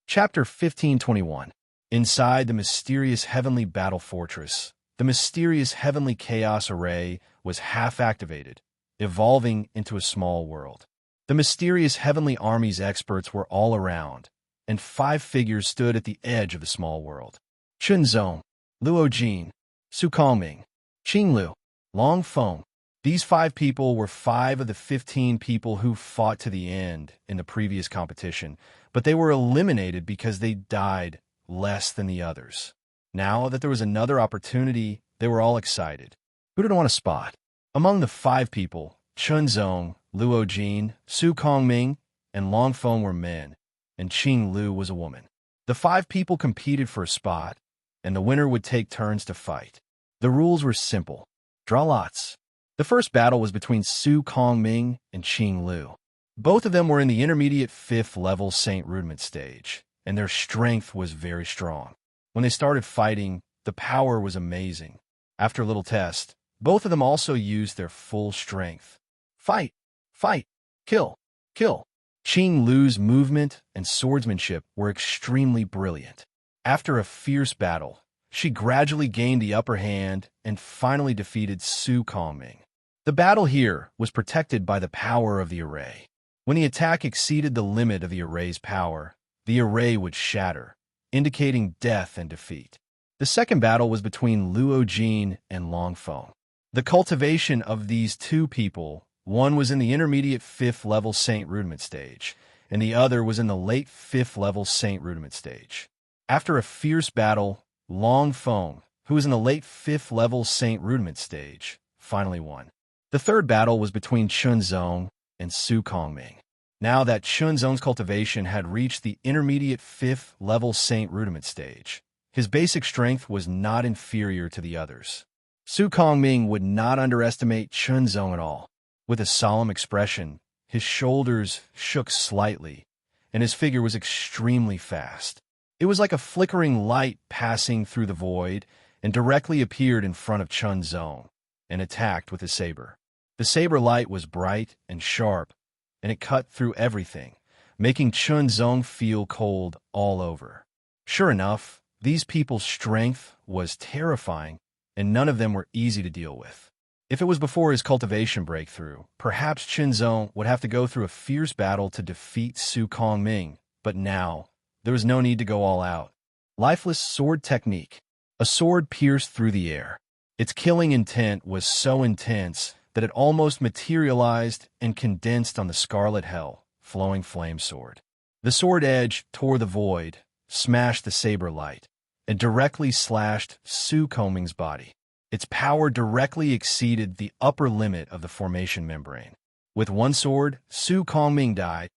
Chapter 1521. Inside the mysterious heavenly battle fortress, the mysterious heavenly chaos array was half-activated, evolving into a small world. The mysterious heavenly army's experts were all around, and 5 figures stood at the edge of the small world. Chun Zong, Luo Jin, Su Kongming, Qing Lu, Long Feng. These 5 people were 5 of the 15 people who fought to the end in the previous competition, but they were eliminated because they died less than the others. Now that there was another opportunity, they were all excited. Who did I want to spot? Among the 5 people, Chun Zong, Luo Jin, Su Kongming, and Long Feng were men, and Qing Lu was a woman. The 5 people competed for a spot, and the winner would take turns to fight. The rules were simple. Draw lots. The first battle was between Su Kongming and Qing Lu. Both of them were in the intermediate 5th level Saint Rudiment stage, and their strength was very strong. When they started fighting, the power was amazing. After a little test, both of them also used their full strength. Fight, fight, kill, kill. Qing Lu's movement and swordsmanship were extremely brilliant. After a fierce battle, she gradually gained the upper hand and finally defeated Su Kongming. The battle here was protected by the power of the array. When the attack exceeded the limit of the array's power, the array would shatter, indicating death and defeat. The second battle was between Luo Jin and Long Feng. The cultivation of these 2 people, one was in the intermediate 5th level Saint Rudiment stage, and the other was in the late 5th level Saint Rudiment stage. After a fierce battle, Long Feng, who was in the late 5th level Saint Rudiment stage, finally won. The third battle was between Chun Zong and Su Kongming. Now that Chun Zong's cultivation had reached the intermediate 5th level Saint Rudiment stage, his basic strength was not inferior to the others. Su Kongming would not underestimate Chun Zong at all. With a solemn expression, his shoulders shook slightly, and his figure was extremely fast. It was like a flickering light passing through the void and directly appeared in front of Chun Zong and attacked with his saber. The saber light was bright and sharp, and it cut through everything, making Chun Zong feel cold all over. Sure enough, these people's strength was terrifying, and none of them were easy to deal with. If it was before his cultivation breakthrough, perhaps Chun Zong would have to go through a fierce battle to defeat Su Kongming, but now, there was no need to go all out. Lifeless sword technique. A sword pierced through the air. Its killing intent was so intense that it almost materialized and condensed on the scarlet hell, flowing flame sword. The sword edge tore the void, smashed the saber light, and directly slashed Su Kongming's body. Its power directly exceeded the upper limit of the formation membrane. With one sword, Su Kongming died.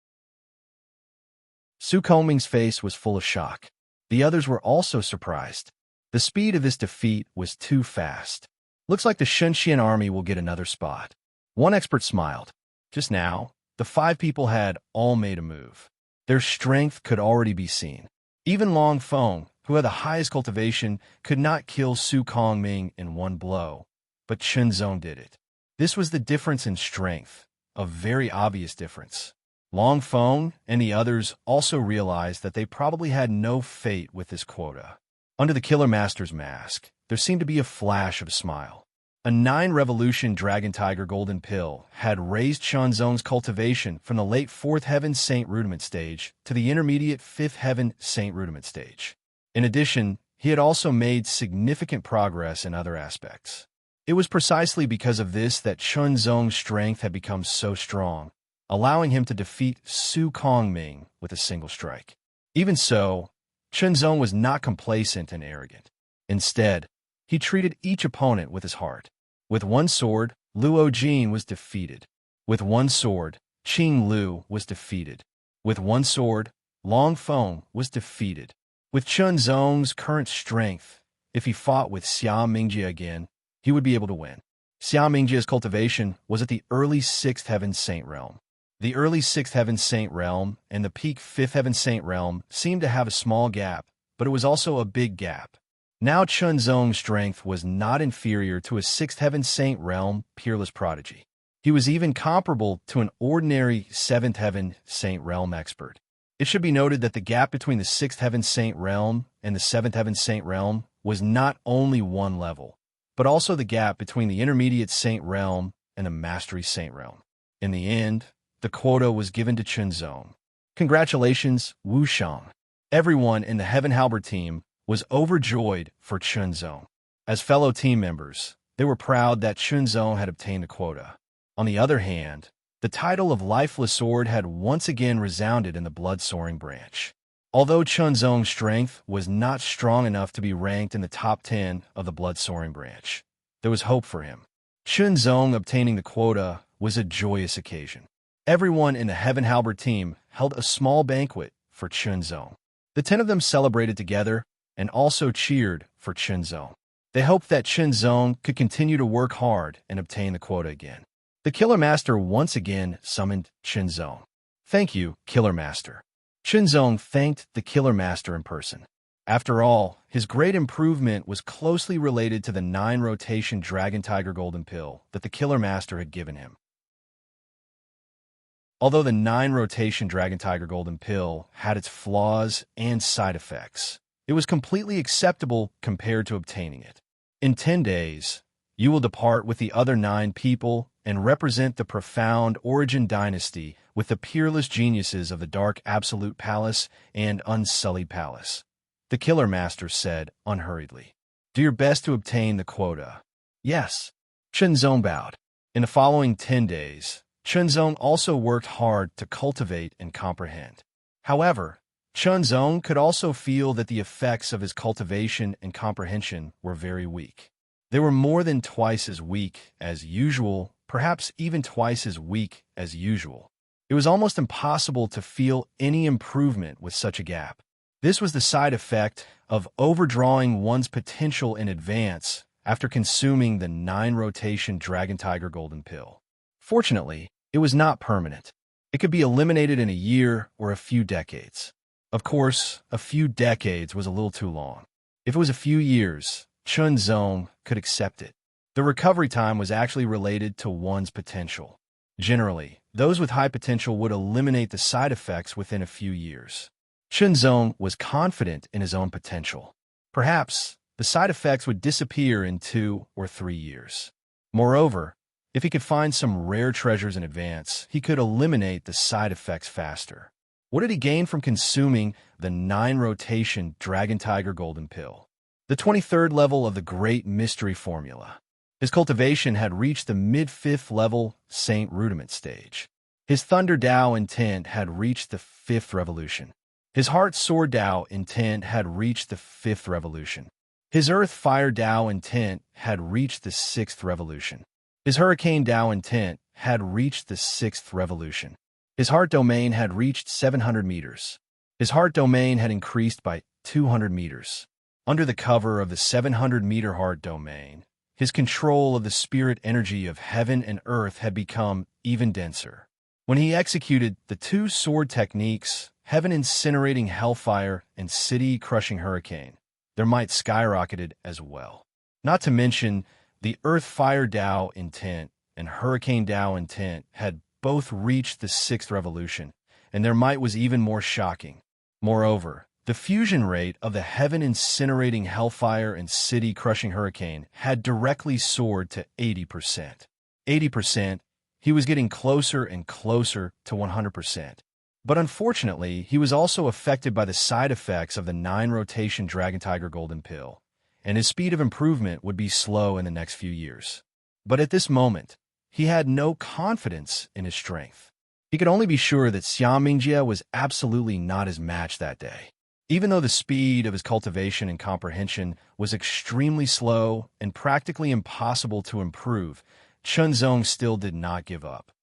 Su Kongming's face was full of shock. The others were also surprised. The speed of this defeat was too fast. Looks like the Shunxian army will get another spot. One expert smiled. Just now, the 5 people had all made a move. Their strength could already be seen. Even Long Feng, who had the highest cultivation, could not kill Su Kongming in one blow, but Chun Zong did it. This was the difference in strength, a very obvious difference. Long Feng and the others also realized that they probably had no fate with this quota. Under the Killer Master's mask, there seemed to be a flash of a smile. A 9-revolution Dragon Tiger Golden Pill had raised Chunzong's cultivation from the late 4th Heaven Saint Rudiment stage to the intermediate 5th Heaven Saint Rudiment stage. In addition, he had also made significant progress in other aspects. It was precisely because of this that Chunzong's strength had become so strong, allowing him to defeat Su Kongming with a single strike. Even so, Chunzong was not complacent and arrogant. Instead, he treated each opponent with his heart. With one sword, Luo Jin was defeated. With one sword, Qing Lu was defeated. With one sword, Long Feng was defeated. With Chunzong's current strength, if he fought with Xia Mingjie again, he would be able to win. Xia Mingjie's cultivation was at the early 6th Heaven Saint Realm. The early 6th Heaven Saint Realm and the peak 5th Heaven Saint Realm seemed to have a small gap, but it was also a big gap. Now Chunzong's strength was not inferior to a 6th Heaven Saint Realm peerless prodigy. He was even comparable to an ordinary 7th Heaven Saint Realm expert. It should be noted that the gap between the 6th Heaven Saint Realm and the 7th Heaven Saint Realm was not only one level, but also the gap between the intermediate Saint Realm and the Mastery Saint Realm. In the end, the quota was given to Chunzong. Congratulations, Wu Shang. Everyone in the Heaven Halberd team was overjoyed for Chunzong. As fellow team members, they were proud that Chunzong had obtained the quota. On the other hand, the title of Lifeless Sword had once again resounded in the Blood-Soaring branch. Although Chunzong's strength was not strong enough to be ranked in the top 10 of the Blood-Soaring branch, there was hope for him. Chunzong obtaining the quota was a joyous occasion. Everyone in the Heaven Halberd team held a small banquet for Chunzong. The 10 of them celebrated together and also cheered for Chunzong. They hoped that Chunzong could continue to work hard and obtain the quota again. The Killer Master once again summoned Chunzong. Thank you, Killer Master. Chunzong thanked the Killer Master in person. After all, his great improvement was closely related to the 9-rotation Dragon Tiger Golden Pill that the Killer Master had given him. Although the 9-rotation Dragon Tiger Golden Pill had its flaws and side effects, it was completely acceptable compared to obtaining it. In 10 days, you will depart with the other 9 people and represent the profound Origin Dynasty with the peerless geniuses of the Dark Absolute Palace and Unsullied Palace. The Killer Master said unhurriedly. Do your best to obtain the quota. Yes. Chunzong bowed. In the following 10 days, Chunzong also worked hard to cultivate and comprehend. However, Chunzong could also feel that the effects of his cultivation and comprehension were very weak. They were more than twice as weak as usual, perhaps even twice as weak as usual. It was almost impossible to feel any improvement with such a gap. This was the side effect of overdrawing one's potential in advance after consuming the 9-rotation Dragon Tiger Golden Pill. Fortunately, it was not permanent. It could be eliminated in a year or a few decades. Of course, a few decades was a little too long. If it was a few years, Chunzong could accept it. The recovery time was actually related to one's potential. Generally, those with high potential would eliminate the side effects within a few years. Chunzong was confident in his own potential. Perhaps the side effects would disappear in 2 or 3 years. Moreover, if he could find some rare treasures in advance, he could eliminate the side effects faster. What did he gain from consuming the 9-rotation Dragon Tiger Golden Pill? The 23rd level of the Great Mystery Formula. His cultivation had reached the mid-5th level Saint Rudiment stage. His Thunder Dao intent had reached the 5th revolution. His Heart Sword Dao intent had reached the 5th revolution. His Earth Fire Dao intent had reached the 6th revolution. His Hurricane Dao intent had reached the 6th revolution. His Heart Domain had reached 700 meters. His Heart Domain had increased by 200 meters. Under the cover of the 700-meter Heart Domain, his control of the spirit energy of heaven and earth had become even denser. When he executed the 2 sword techniques, Heaven Incinerating Hellfire and City Crushing Hurricane, their might skyrocketed as well. Not to mention, the Earth Fire Dao intent and Hurricane Dao intent had both reached the 6th revolution, and their might was even more shocking. Moreover, The fusion rate of the heaven-incinerating hellfire and city-crushing hurricane had directly soared to 80%. 80%, he was getting closer and closer to 100%. But unfortunately, he was also affected by the side effects of the 9-rotation Dragon Tiger Golden Pill, and his speed of improvement would be slow in the next few years. But at this moment, he had no confidence in his strength. He could only be sure that Xiaomingjie was absolutely not his match that day. Even though the speed of his cultivation and comprehension was extremely slow and practically impossible to improve, Chunzong still did not give up.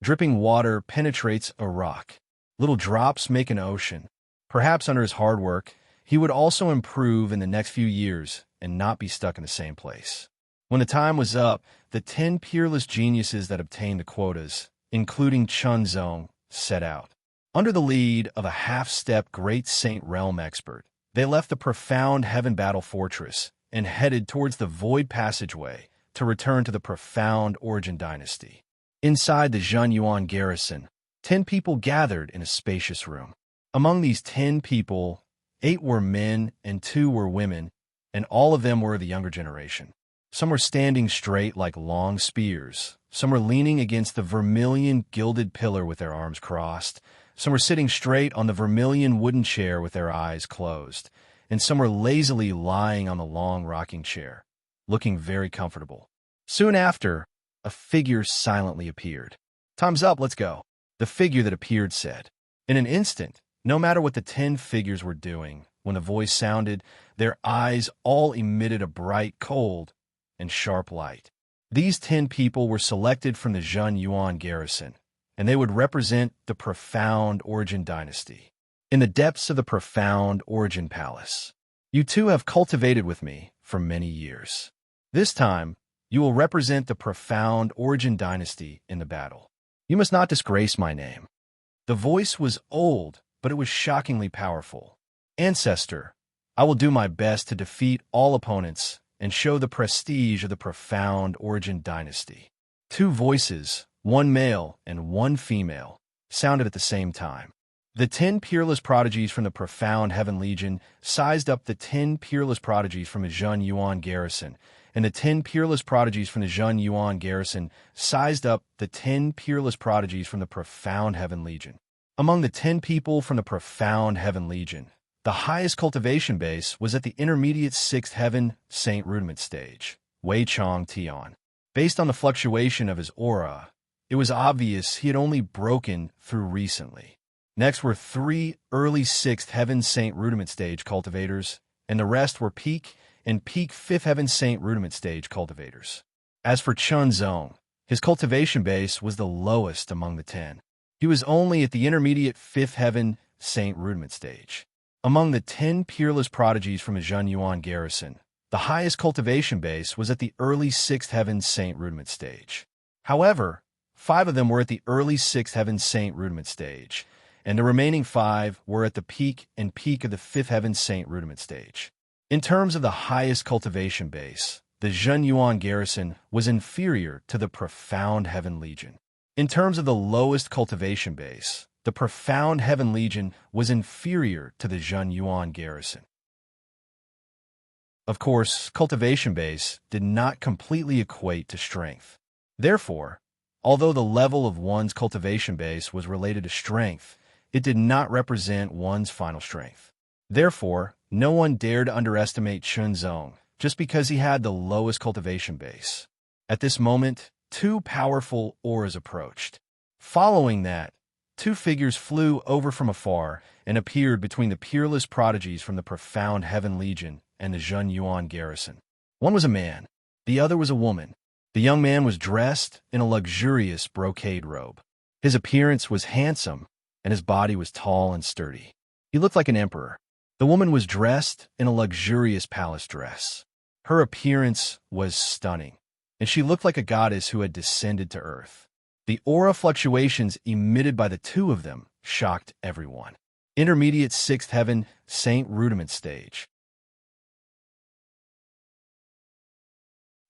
Dripping water penetrates a rock. Little drops make an ocean. Perhaps under his hard work, he would also improve in the next few years and not be stuck in the same place. When the time was up, the 10 peerless geniuses that obtained the quotas, including Chunzong, set out. Under the lead of a half-step Great Saint Realm expert, they left the profound Heaven Battle Fortress and headed towards the Void Passageway to return to the profound Origin Dynasty. Inside the Zhenyuan garrison, 10 people gathered in a spacious room. Among these 10 people, 8 were men and 2 were women, and all of them were the younger generation. Some were standing straight like long spears. Some were leaning against the vermilion gilded pillar with their arms crossed. Some were sitting straight on the vermilion wooden chair with their eyes closed. And some were lazily lying on the long rocking chair, looking very comfortable. Soon after, a figure silently appeared. "Time's up, let's go," the figure that appeared said. In an instant, no matter what the 10 figures were doing, when the voice sounded, their eyes all emitted a bright, cold, and sharp light. These 10 people were selected from the Zhenyuan garrison, and they would represent the profound Origin Dynasty. In the depths of the profound Origin Palace, you two have cultivated with me for many years. This time, you will represent the profound Origin Dynasty in the battle. You must not disgrace my name. The voice was old, but it was shockingly powerful. Ancestor, I will do my best to defeat all opponents and show the prestige of the profound Origin Dynasty. 2 voices, 1 male and 1 female, sounded at the same time. The 10 peerless prodigies from the profound Heaven Legion sized up the 10 peerless prodigies from the Zhenyuan garrison, and the 10 peerless prodigies from the Zhenyuan garrison sized up the 10 peerless prodigies from the profound Heaven Legion. Among the 10 people from the profound Heaven Legion, the highest cultivation base was at the intermediate 6th Heaven Saint Rudiment stage, Wei Chong Tian. Based on the fluctuation of his aura, it was obvious he had only broken through recently. Next were 3 early 6th Heaven Saint Rudiment stage cultivators, and the rest were peak and peak 5th Heaven Saint Rudiment stage cultivators. As for Chunzong, his cultivation base was the lowest among the 10. He was only at the intermediate 5th Heaven Saint Rudiment stage. Among the 10 peerless prodigies from the Zhenyuan garrison, the highest cultivation base was at the early 6th Heaven Saint Rudiment stage. However, 5 of them were at the early 6th Heaven Saint Rudiment stage, and the remaining 5 were at the peak and peak of the 5th Heaven Saint Rudiment stage. In terms of the highest cultivation base, the Zhenyuan garrison was inferior to the profound Heaven Legion. In terms of the lowest cultivation base, the profound Heaven Legion was inferior to the Zhenyuan garrison. Of course, cultivation base did not completely equate to strength. Therefore, although the level of one's cultivation base was related to strength, it did not represent one's final strength. Therefore, no one dared to underestimate Chunzong just because he had the lowest cultivation base. At this moment, 2 powerful auras approached. Following that, 2 figures flew over from afar and appeared between the peerless prodigies from the profound Heaven Legion and the Zhenyuan garrison. One was a man, the other was a woman. The young man was dressed in a luxurious brocade robe. His appearance was handsome, and his body was tall and sturdy. He looked like an emperor. The woman was dressed in a luxurious palace dress. Her appearance was stunning, and she looked like a goddess who had descended to earth. The aura fluctuations emitted by the 2 of them shocked everyone. Intermediate 6th Heaven Saint Rudiment stage.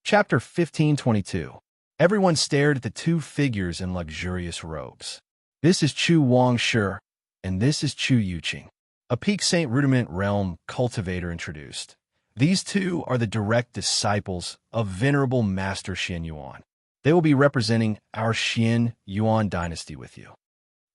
Chapter 1522. Everyone stared at the 2 figures in luxurious robes. "This is Chu Wang Shi," and this is Chu Yuqing, a peak Saint Rudiment realm cultivator introduced. These two are the direct disciples of venerable Master Xian Yuan. They will be representing our Xian Yuan dynasty with you.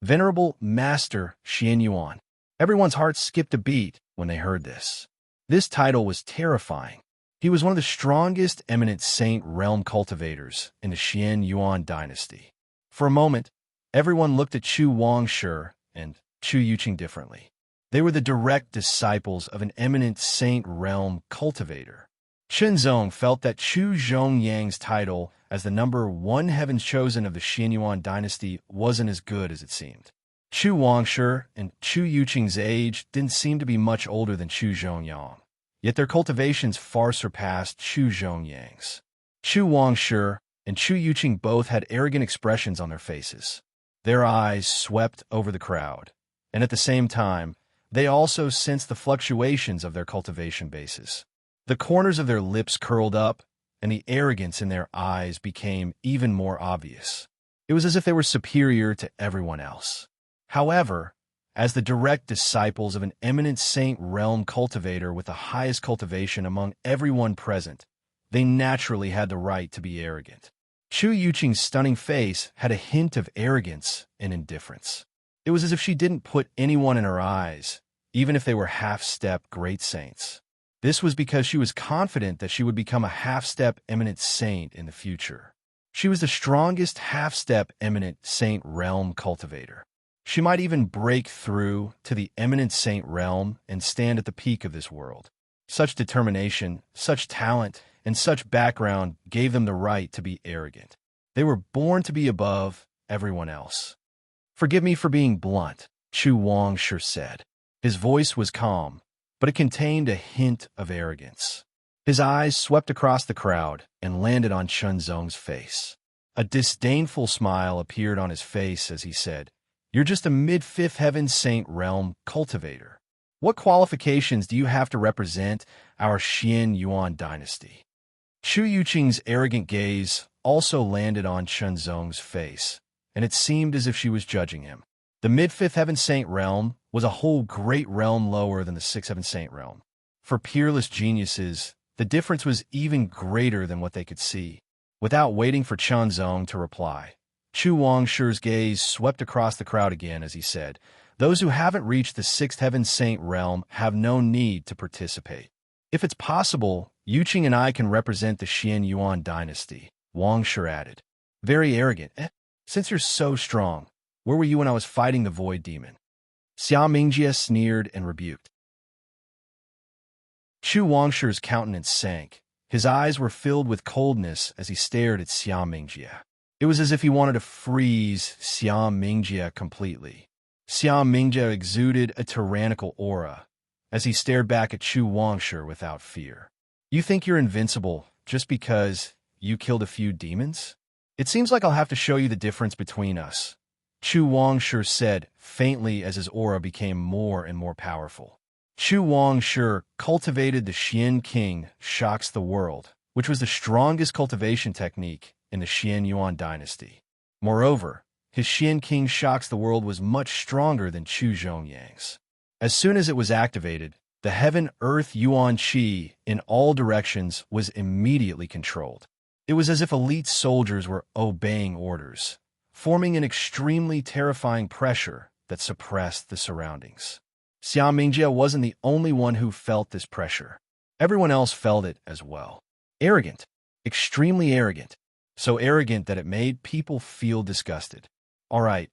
Venerable Master Xian Yuan. Everyone's heart skipped a beat when they heard this. This title was terrifying. He was one of the strongest eminent saint realm cultivators in the Xian Yuan dynasty. For a moment, everyone looked at Chu Wangshi and Chu Yuqing differently. They were the direct disciples of an eminent saint realm cultivator. Chen Zong felt that Chu Zhongyang's title as the #1 heaven's chosen of the Xian Yuan dynasty wasn't as good as it seemed. Chu Wangshi and Chu Yuqing's age didn't seem to be much older than Chu Zhongyang, yet their cultivations far surpassed Chu Zhongyang's. Chu Wangshi and Chu Yuqing both had arrogant expressions on their faces. Their eyes swept over the crowd, and at the same time, they also sensed the fluctuations of their cultivation bases. The corners of their lips curled up, and the arrogance in their eyes became even more obvious. It was as if they were superior to everyone else. However, as the direct disciples of an eminent saint realm cultivator with the highest cultivation among everyone present, they naturally had the right to be arrogant. Chu Yuqing's stunning face had a hint of arrogance and indifference. It was as if she didn't put anyone in her eyes, even if they were half-step great saints. This was because she was confident that she would become a half-step eminent saint in the future. She was the strongest half-step eminent saint realm cultivator. She might even break through to the eminent saint realm and stand at the peak of this world. Such determination, such talent, and such background gave them the right to be arrogant. They were born to be above everyone else. "Forgive me for being blunt," Chu Wangshi said. His voice was calm, but it contained a hint of arrogance. His eyes swept across the crowd and landed on Chen Zong's face. A disdainful smile appeared on his face as he said, "You're just a mid-fifth heaven saint realm cultivator. What qualifications do you have to represent our Xian Yuan dynasty?" Chu Yuqing's arrogant gaze also landed on Chen Zong's face, and it seemed as if she was judging him. The mid-fifth heaven saint realm was a whole great realm lower than the sixth heaven saint realm. For peerless geniuses, the difference was even greater than what they could see. Without waiting for Chen Zong to reply, Chu Wangshi's gaze swept across the crowd again as he said, "Those who haven't reached the sixth heaven saint realm have no need to participate. If it's possible, Yuqing and I can represent the Xian Yuan dynasty," Wangshi added. "Very arrogant. Since you're so strong, where were you when I was fighting the void demon?" Xia Mingjie sneered and rebuked. Chu Wangshi's countenance sank. His eyes were filled with coldness as he stared at Xia Mingjie. It was as if he wanted to freeze Xia Mingjie completely. Xia Mingjie exuded a tyrannical aura as he stared back at Chu Wangshi without fear. "You think you're invincible just because you killed a few demons? It seems like I'll have to show you the difference between us," Chu Wangshi said faintly as his aura became more and more powerful. Chu Wangshi cultivated the Xian King Shocks the World, which was the strongest cultivation technique in the Xian Yuan dynasty. Moreover, his Xian King Shocks the World was much stronger than Chu Zhongyang's. As soon as it was activated, the heaven-earth Yuan Qi in all directions was immediately controlled. It was as if elite soldiers were obeying orders, forming an extremely terrifying pressure that suppressed the surroundings. Xia Mingjie wasn't the only one who felt this pressure. Everyone else felt it as well. Arrogant. Extremely arrogant. So arrogant that it made people feel disgusted. All right,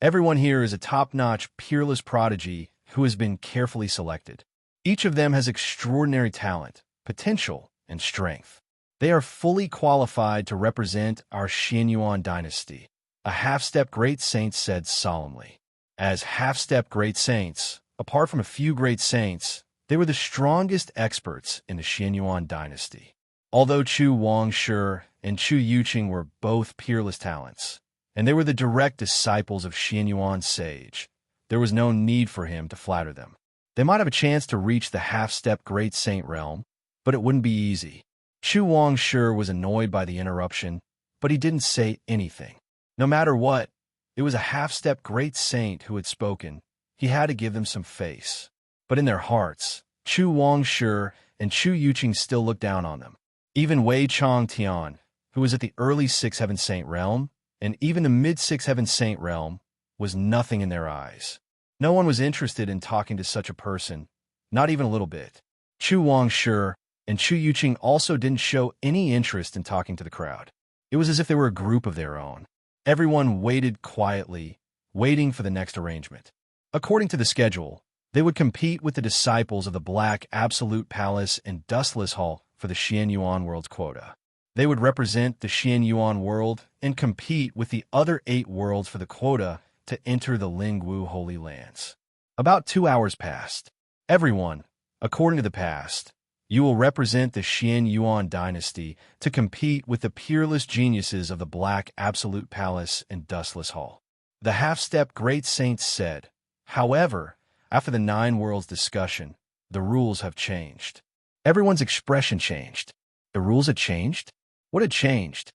everyone here is a top-notch, peerless prodigy who has been carefully selected. Each of them has extraordinary talent, potential, and strength. They are fully qualified to represent our Xian Yuan dynasty, a half-step great saint said solemnly. As half-step great saints, apart from a few great saints, they were the strongest experts in the Xian Yuan dynasty. Although Chu Wangshi and Chu Yuqing were both peerless talents, and they were the direct disciples of Xian Yuan's sage, there was no need for him to flatter them. They might have a chance to reach the half-step great saint realm, but it wouldn't be easy. Chu Wangshi was annoyed by the interruption, but he didn't say anything. No matter what, it was a half-step great saint who had spoken, he had to give them some face. But in their hearts, Chu Wangshi and Chu Yuqing still looked down on them. Even Wei Changtian, who was at the early Six Heaven Saint realm, and even the mid-Six Heaven Saint realm, was nothing in their eyes. No one was interested in talking to such a person, not even a little bit. Chu Wangshi and Chu Yuqing also didn't show any interest in talking to the crowd. It was as if they were a group of their own. Everyone waited quietly, waiting for the next arrangement. According to the schedule, they would compete with the disciples of the Black Absolute Palace and Dustless Hall for the Xian Yuan World's quota. They would represent the Xian Yuan world and compete with the other 8 worlds for the quota to enter the Lingwu Holy Lands. About 2 hours passed. Everyone, according to the past, you will represent the Xian Yuan dynasty to compete with the peerless geniuses of the Black Absolute Palace and Dustless Hall. The half-step great saints said. However, after the 9 worlds discussion, the rules have changed. Everyone's expression changed. The rules had changed? What had changed?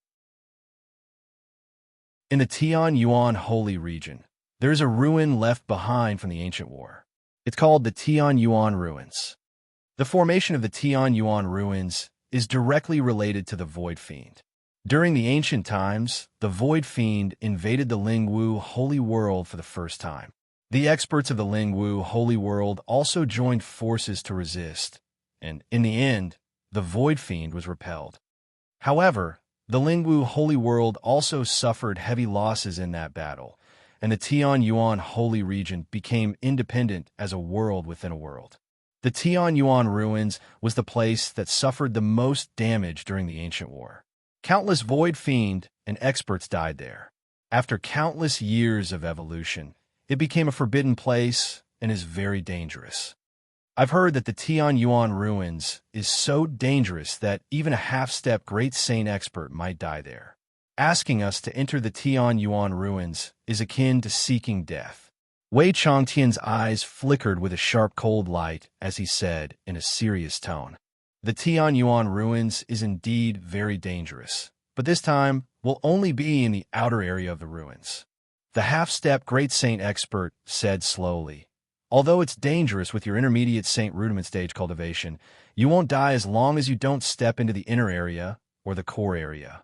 In the Tian Yuan Holy Region, there is a ruin left behind from the ancient war. It's called the Tian Yuan Ruins. The formation of the Tian Yuan Ruins is directly related to the Void Fiend. During the ancient times, the Void Fiend invaded the Lingwu Holy World for the first time. The experts of the Lingwu Holy World also joined forces to resist, and in the end, the Void Fiend was repelled. However, the Lingwu Holy World also suffered heavy losses in that battle, and the Tian Yuan Holy Region became independent as a world within a world. The Tian Yuan Ruins was the place that suffered the most damage during the ancient war. Countless Void Fiend and experts died there. After countless years of evolution, it became a forbidden place and is very dangerous. I've heard that the Tian Yuan Ruins is so dangerous that even a half-step great saint expert might die there. Asking us to enter the Tian Yuan Ruins is akin to seeking death. Wei Changtian's eyes flickered with a sharp cold light as he said in a serious tone, "The Tian Yuan Ruins is indeed very dangerous, but this time we'll only be in the outer area of the ruins." The half-step great saint expert said slowly, "Although it's dangerous with your intermediate saint rudiment stage cultivation, you won't die as long as you don't step into the inner area or the core area.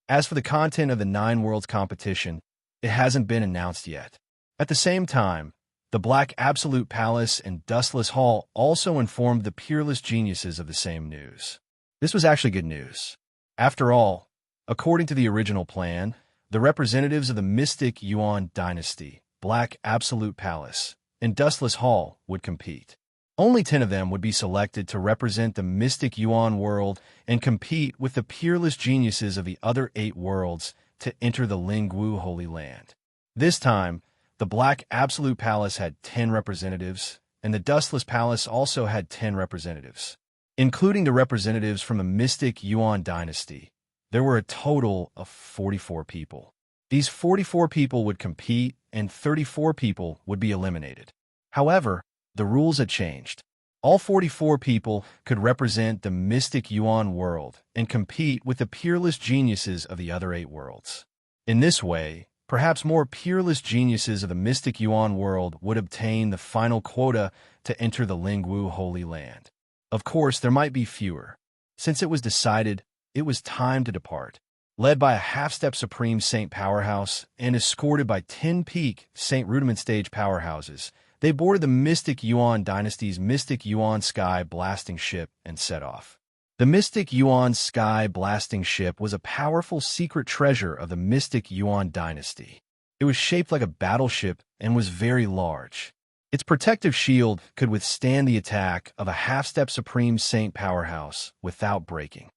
As for the content of the 9 Worlds competition, it hasn't been announced yet." At the same time, the Black Absolute Palace and Dustless Hall also informed the peerless geniuses of the same news. This was actually good news. After all, according to the original plan, the representatives of the Mystic Yuan Dynasty, Black Absolute Palace, and Dustless Hall would compete. Only 10 of them would be selected to represent the Mystic Yuan world and compete with the peerless geniuses of the other 8 worlds to enter the Lingwu Holy Land. This time, the Black Absolute Palace had 10 representatives, and the Dustless Palace also had 10 representatives. Including the representatives from the Mystic Yuan Dynasty, there were a total of 44 people. These 44 people would compete, and 34 people would be eliminated. However, the rules had changed. All 44 people could represent the Mystic Yuan world and compete with the peerless geniuses of the other 8 worlds. In this way, perhaps more peerless geniuses of the Mystic Yuan world would obtain the final quota to enter the Lingwu Holy Land. Of course, there might be fewer. Since it was decided, it was time to depart. Led by a half-step Supreme Saint powerhouse and escorted by 10 peak Saint Rudiment Stage powerhouses, they boarded the Mystic Yuan Dynasty's Mystic Yuan Sky Blasting Ship and set off. The Mystic Yuan Sky Blasting Ship was a powerful secret treasure of the Mystic Yuan Dynasty. It was shaped like a battleship and was very large. Its protective shield could withstand the attack of a half-step Supreme Saint powerhouse without breaking.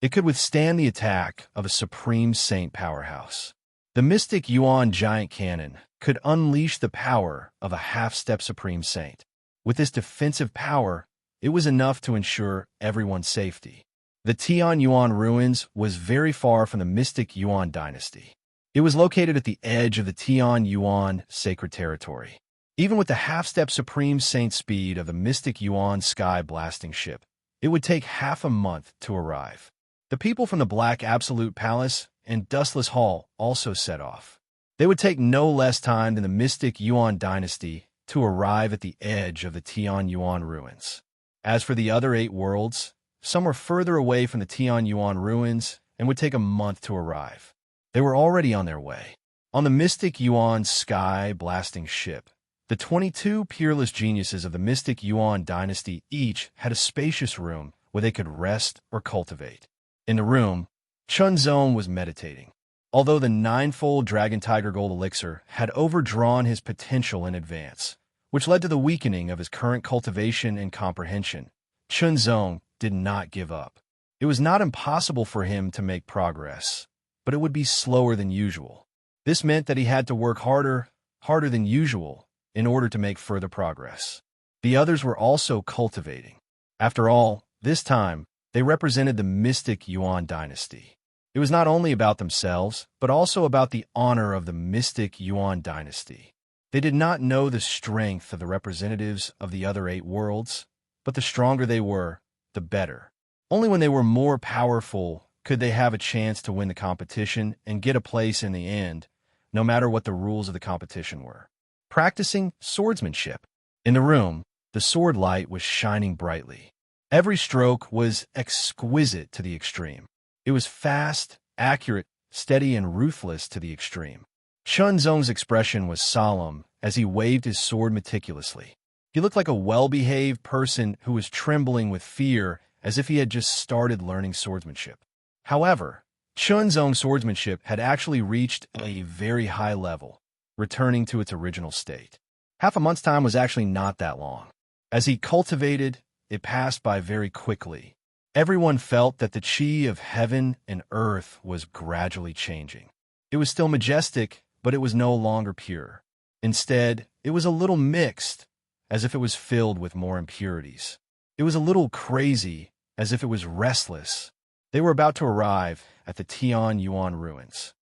It could withstand the attack of a Supreme Saint powerhouse. The Mystic Yuan Giant Cannon could unleash the power of a half-step Supreme Saint. With this defensive power, it was enough to ensure everyone's safety. The Tian Yuan Ruins was very far from the Mystic Yuan Dynasty. It was located at the edge of the Tian Yuan Sacred Territory. Even with the half-step Supreme Saint speed of the Mystic Yuan Sky Blasting Ship, it would take half a month to arrive. The people from the Black Absolute Palace and Dustless Hall also set off. They would take no less time than the mystic Yuan dynasty to arrive at the edge of the Tianyuan ruins. As for the other 8 worlds, some were further away from the Tianyuan ruins and would take a month to arrive. They were already on their way. On the mystic Yuan sky-blasting ship, the 22 peerless geniuses of the mystic Yuan dynasty each had a spacious room where they could rest or cultivate. In the room, Chunzong was meditating. Although the 9-fold Dragon Tiger Gold Elixir had overdrawn his potential in advance, which led to the weakening of his current cultivation and comprehension, Chunzong did not give up. It was not impossible for him to make progress, but it would be slower than usual. This meant that he had to work harder than usual, in order to make further progress. The others were also cultivating. After all, this time, they represented the mystic Yuan dynasty. It was not only about themselves, but also about the honor of the mystic Yuan dynasty. They did not know the strength of the representatives of the other 8 worlds, but the stronger they were, the better. Only when they were more powerful could they have a chance to win the competition and get a place in the end, no matter what the rules of the competition were. Practicing swordsmanship. In the room, the sword light was shining brightly. Every stroke was exquisite to the extreme. It was fast, accurate, steady, and ruthless to the extreme. Chunzong's expression was solemn as he waved his sword meticulously. He looked like a well-behaved person who was trembling with fear as if he had just started learning swordsmanship. However, Chunzong's swordsmanship had actually reached a very high level, returning to its original state. Half a month's time was actually not that long. As he cultivated, it passed by very quickly. Everyone felt that the chi of heaven and earth was gradually changing. It was still majestic, but it was no longer pure. Instead, it was a little mixed, as if it was filled with more impurities. It was a little crazy, as if it was restless. They were about to arrive at the Tianyuan ruins.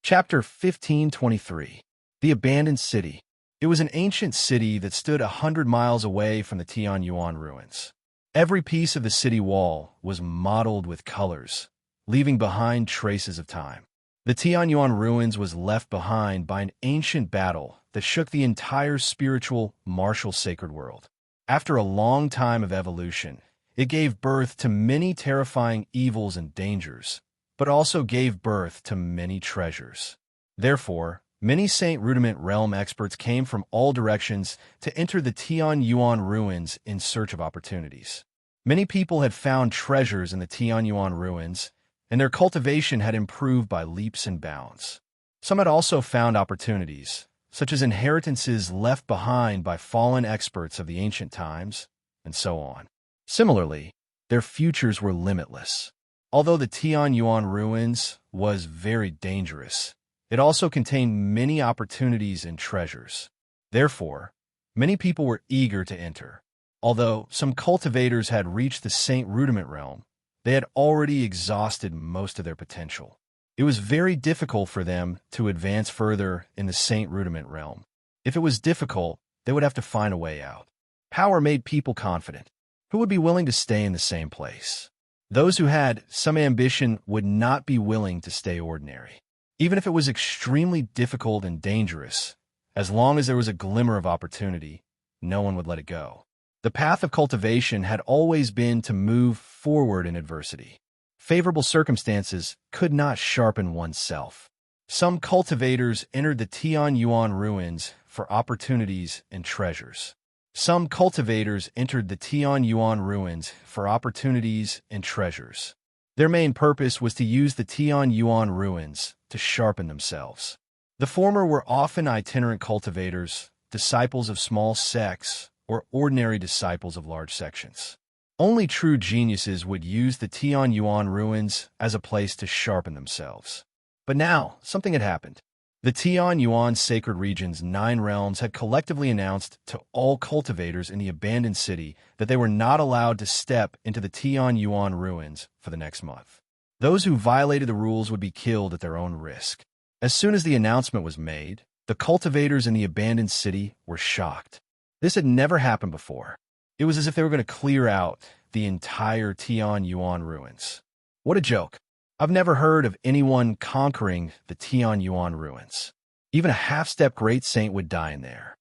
Chapter 1523. The Abandoned City. It was an ancient city that stood 100 miles away from the Tianyuan ruins. Every piece of the city wall was mottled with colors, leaving behind traces of time. The Tianyuan ruins was left behind by an ancient battle that shook the entire spiritual, martial sacred world. After a long time of evolution, it gave birth to many terrifying evils and dangers, but also gave birth to many treasures. Therefore, many Saint Rudiment realm experts came from all directions to enter the Tianyuan ruins in search of opportunities. Many people had found treasures in the Tianyuan ruins, and their cultivation had improved by leaps and bounds. Some had also found opportunities, such as inheritances left behind by fallen experts of the ancient times, and so on. Similarly, their futures were limitless. Although the Tianyuan ruins was very dangerous, it also contained many opportunities and treasures. Therefore, many people were eager to enter. Although some cultivators had reached the Saint Rudiment realm, they had already exhausted most of their potential. It was very difficult for them to advance further in the Saint Rudiment realm. If it was difficult, they would have to find a way out. Power made people confident. Who would be willing to stay in the same place? Those who had some ambition would not be willing to stay ordinary. Even if it was extremely difficult and dangerous, as long as there was a glimmer of opportunity, no one would let it go. The path of cultivation had always been to move forward in adversity. Favorable circumstances could not sharpen oneself. Some cultivators entered the Tianyuan ruins for opportunities and treasures. Some cultivators entered the Tianyuan ruins for opportunities and treasures. Their main purpose was to use the Tianyuan ruins to sharpen themselves. The former were often itinerant cultivators, disciples of small sects, or ordinary disciples of large sections. Only true geniuses would use the Tianyuan ruins as a place to sharpen themselves. But now, something had happened. The Tianyuan sacred region's 9 realms had collectively announced to all cultivators in the abandoned city that they were not allowed to step into the Tianyuan ruins for the next month. Those who violated the rules would be killed at their own risk. As soon as the announcement was made, the cultivators in the abandoned city were shocked. This had never happened before. It was as if they were going to clear out the entire Tianyuan ruins. What a joke. I've never heard of anyone conquering the Tianyuan ruins. Even a half-step great saint would die in there.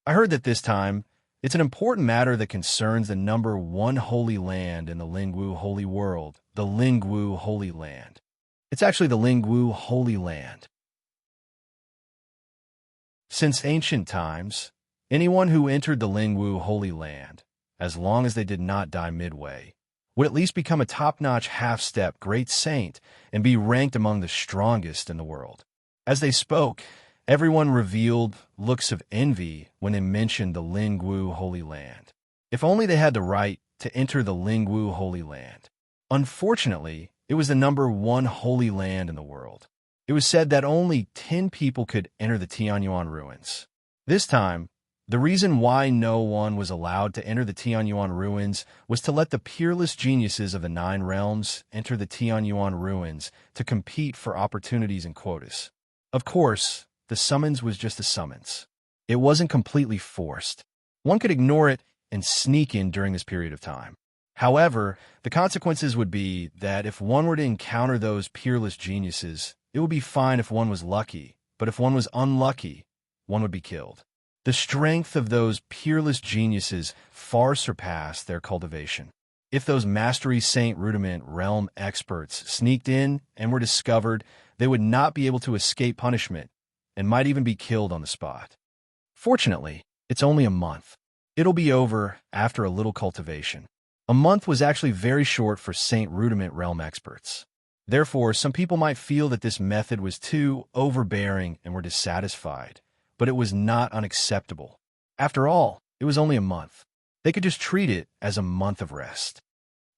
I heard that this time, it's an important matter that concerns the number one holy land in the Lingwu Holy World, the Lingwu Holy Land. It's actually the Lingwu Holy Land. Since ancient times, anyone who entered the Lingwu Holy Land, as long as they did not die midway, would at least become a top-notch half-step great saint and be ranked among the strongest in the world. As they spoke, everyone revealed looks of envy when they mentioned the Lingwu Holy Land. If only they had the right to enter the Lingwu Holy Land. Unfortunately, it was the number one holy land in the world. It was said that only 10 people could enter the Tianyuan ruins. This time, the reason why no one was allowed to enter the Tianyuan ruins was to let the peerless geniuses of the 9 realms enter the Tianyuan ruins to compete for opportunities and quotas. Of course, the summons was just a summons. It wasn't completely forced. One could ignore it and sneak in during this period of time. However, the consequences would be that if one were to encounter those peerless geniuses, it would be fine if one was lucky, but if one was unlucky, one would be killed. The strength of those peerless geniuses far surpassed their cultivation. If those Mastery Saint Rudiment realm experts sneaked in and were discovered, they would not be able to escape punishment and might even be killed on the spot. Fortunately, it's only a month. It'll be over after a little cultivation. A month was actually very short for Saint Rudiment realm experts. Therefore, some people might feel that this method was too overbearing and were dissatisfied, but it was not unacceptable. After all, it was only a month. They could just treat it as a month of rest.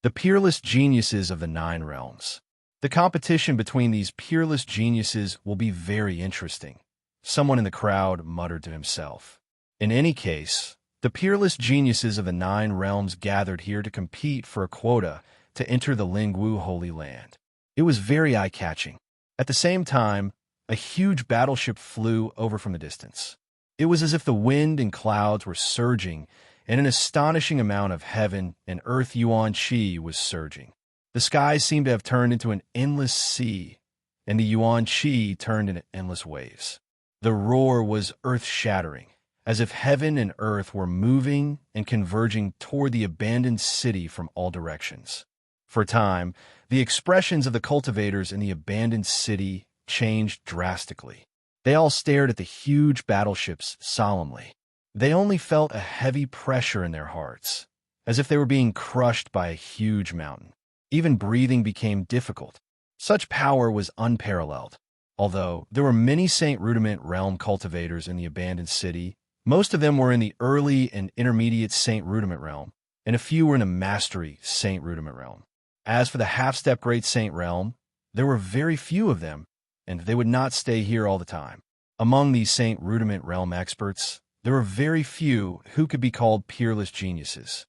The peerless geniuses of the 9 realms. The competition between these peerless geniuses will be very interesting, someone in the crowd muttered to himself. In any case, the peerless geniuses of the 9 realms gathered here to compete for a quota to enter the Lingwu Holy Land. It was very eye-catching. At the same time, a huge battleship flew over from the distance. It was as if the wind and clouds were surging, and an astonishing amount of heaven and earth yuan qi was surging. The skies seemed to have turned into an endless sea, and the yuan qi turned into endless waves. The roar was earth-shattering, as if heaven and earth were moving and converging toward the abandoned city from all directions. For a time, the expressions of the cultivators in the abandoned city changed drastically. They all stared at the huge battleships solemnly. They only felt a heavy pressure in their hearts, as if they were being crushed by a huge mountain. Even breathing became difficult. Such power was unparalleled. Although there were many Saint Rudiment realm cultivators in the abandoned city, most of them were in the early and intermediate Saint Rudiment realm, and a few were in the Mastery Saint Rudiment realm. As for the half-step Great Saint realm, there were very few of them, and they would not stay here all the time. Among these Saint Rudiment realm experts, there were very few who could be called peerless geniuses.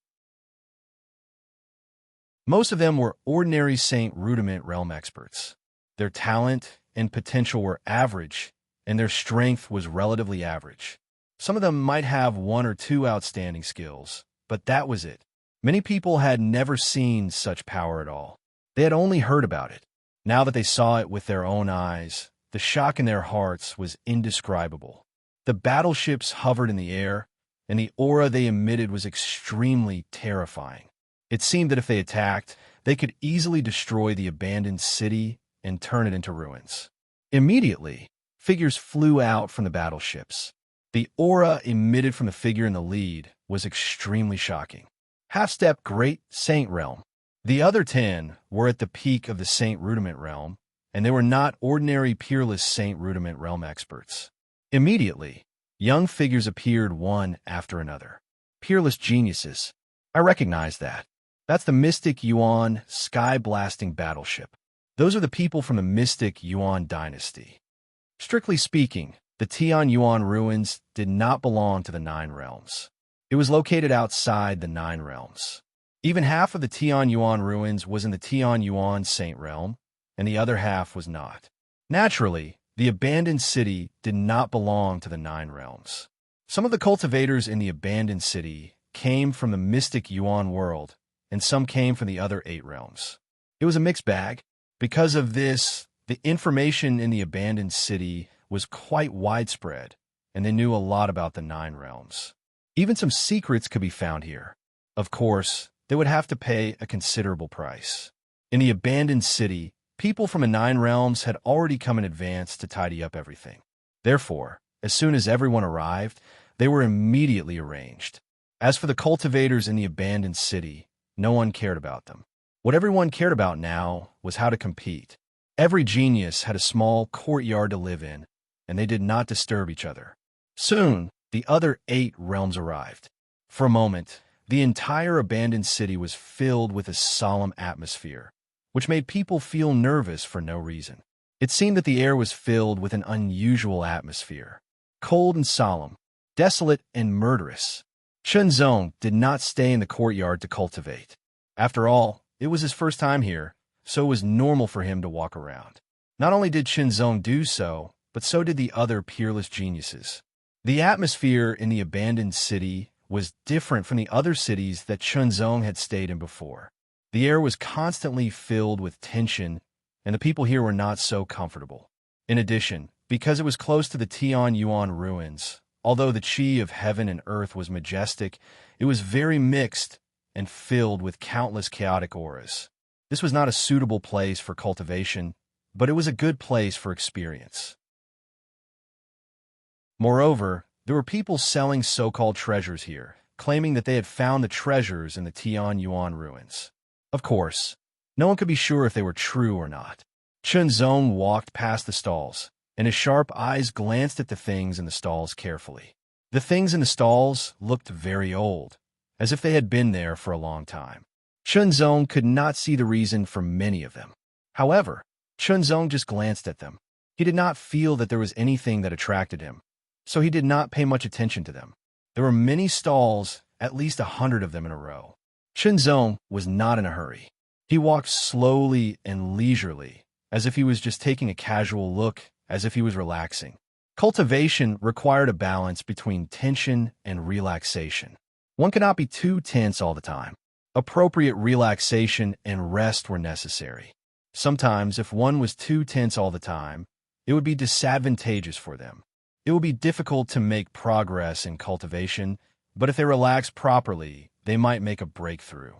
Most of them were ordinary Saint Rudiment realm experts. Their talent and potential were average, and their strength was relatively average. Some of them might have 1 or 2 outstanding skills, but that was it. Many people had never seen such power at all. They had only heard about it. Now that they saw it with their own eyes, the shock in their hearts was indescribable. The battleships hovered in the air, and the aura they emitted was extremely terrifying. It seemed that if they attacked, they could easily destroy the abandoned city and turn it into ruins. Immediately, figures flew out from the battleships. The aura emitted from the figure in the lead was extremely shocking. Half-step Great Saint realm. The other 10 were at the peak of the Saint Rudiment realm, and they were not ordinary peerless Saint Rudiment realm experts. Immediately, young figures appeared one after another. Peerless geniuses. I recognize that. That's the Mystic Yuan sky-blasting battleship. Those are the people from the Mystic Yuan dynasty. Strictly speaking, the Tianyuan ruins did not belong to the 9 realms. It was located outside the 9 realms. Even half of the Tianyuan ruins was in the Tianyuan Saint realm, and the other half was not. Naturally, the abandoned city did not belong to the 9 realms. Some of the cultivators in the abandoned city came from the Mystic Yuan world, and some came from the other 8 realms. It was a mixed bag. Because of this, the information in the abandoned city was quite widespread, and they knew a lot about the Nine Realms. Even some secrets could be found here. Of course, they would have to pay a considerable price. In the abandoned city, people from the Nine Realms had already come in advance to tidy up everything. Therefore, as soon as everyone arrived, they were immediately arranged. As for the cultivators in the abandoned city, no one cared about them. What everyone cared about now was how to compete. Every genius had a small courtyard to live in, and they did not disturb each other. Soon, the other 8 realms arrived. For a moment, the entire abandoned city was filled with a solemn atmosphere, which made people feel nervous for no reason. It seemed that the air was filled with an unusual atmosphere, cold and solemn, desolate and murderous. Chunzong did not stay in the courtyard to cultivate. After all, it was his first time here, so it was normal for him to walk around. Not only did Chunzong do so, but so did the other peerless geniuses. The atmosphere in the abandoned city was different from the other cities that Chunzong had stayed in before. The air was constantly filled with tension, and the people here were not so comfortable. In addition, because it was close to the Tianyuan ruins, although the qi of heaven and earth was majestic, it was very mixed and filled with countless chaotic auras. This was not a suitable place for cultivation, but it was a good place for experience. Moreover, there were people selling so-called treasures here, claiming that they had found the treasures in the Tianyuan ruins. Of course, no one could be sure if they were true or not. Chunzong walked past the stalls, and his sharp eyes glanced at the things in the stalls carefully. The things in the stalls looked very old, as if they had been there for a long time. Chunzong could not see the reason for many of them. However, Chunzong just glanced at them. He did not feel that there was anything that attracted him, so he did not pay much attention to them. There were many stalls, at least 100 of them in a row. Chunzong was not in a hurry. He walked slowly and leisurely, as if he was just taking a casual look, as if he was relaxing. Cultivation required a balance between tension and relaxation. One cannot be too tense all the time. Appropriate relaxation and rest were necessary. Sometimes, if one was too tense all the time, it would be disadvantageous for them. It would be difficult to make progress in cultivation, but if they relaxed properly, they might make a breakthrough.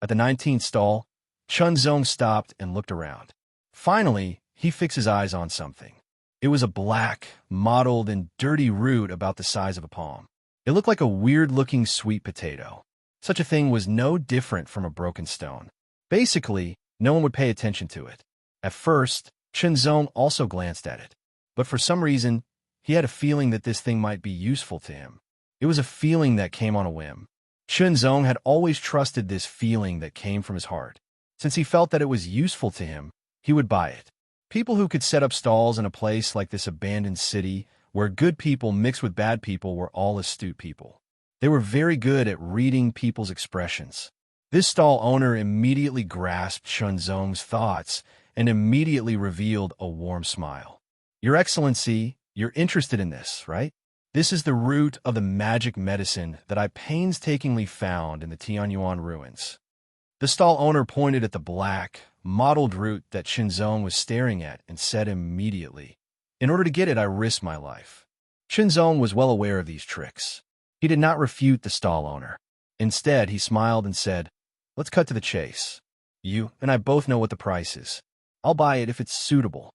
At the 19th stall, Chunzong stopped and looked around. Finally, he fixed his eyes on something. It was a black, mottled, and dirty root about the size of a palm. It looked like a weird-looking sweet potato. Such a thing was no different from a broken stone. Basically, no one would pay attention to it. At first, Chunzong also glanced at it, but for some reason, he had a feeling that this thing might be useful to him. It was a feeling that came on a whim. Chunzong had always trusted this feeling that came from his heart. Since he felt that it was useful to him, he would buy it. People who could set up stalls in a place like this abandoned city, where good people mixed with bad people, were all astute people. They were very good at reading people's expressions. This stall owner immediately grasped Chunzong's thoughts and immediately revealed a warm smile. "Your Excellency, you're interested in this, right? This is the root of the magic medicine that I painstakingly found in the Tianyuan ruins." The stall owner pointed at the black, mottled root that Chunzong was staring at and said immediately, "In order to get it, I risked my life." Chunzong was well aware of these tricks. He did not refute the stall owner. Instead, he smiled and said, "Let's cut to the chase. You and I both know what the price is. I'll buy it if it's suitable."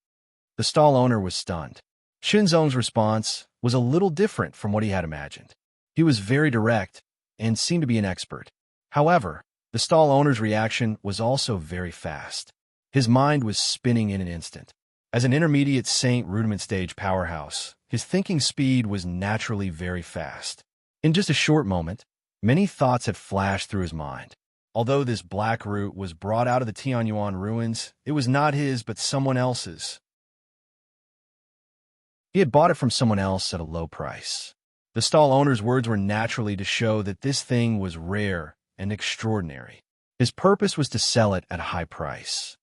The stall owner was stunned. Chunzong's response was a little different from what he had imagined. He was very direct and seemed to be an expert. However, the stall owner's reaction was also very fast. His mind was spinning in an instant. As an intermediate Saint rudiment stage powerhouse, his thinking speed was naturally very fast. In just a short moment, many thoughts had flashed through his mind. Although this black root was brought out of the Tianyuan ruins, it was not his but someone else's. He had bought it from someone else at a low price. The stall owner's words were naturally to show that this thing was rare and extraordinary. His purpose was to sell it at a high price.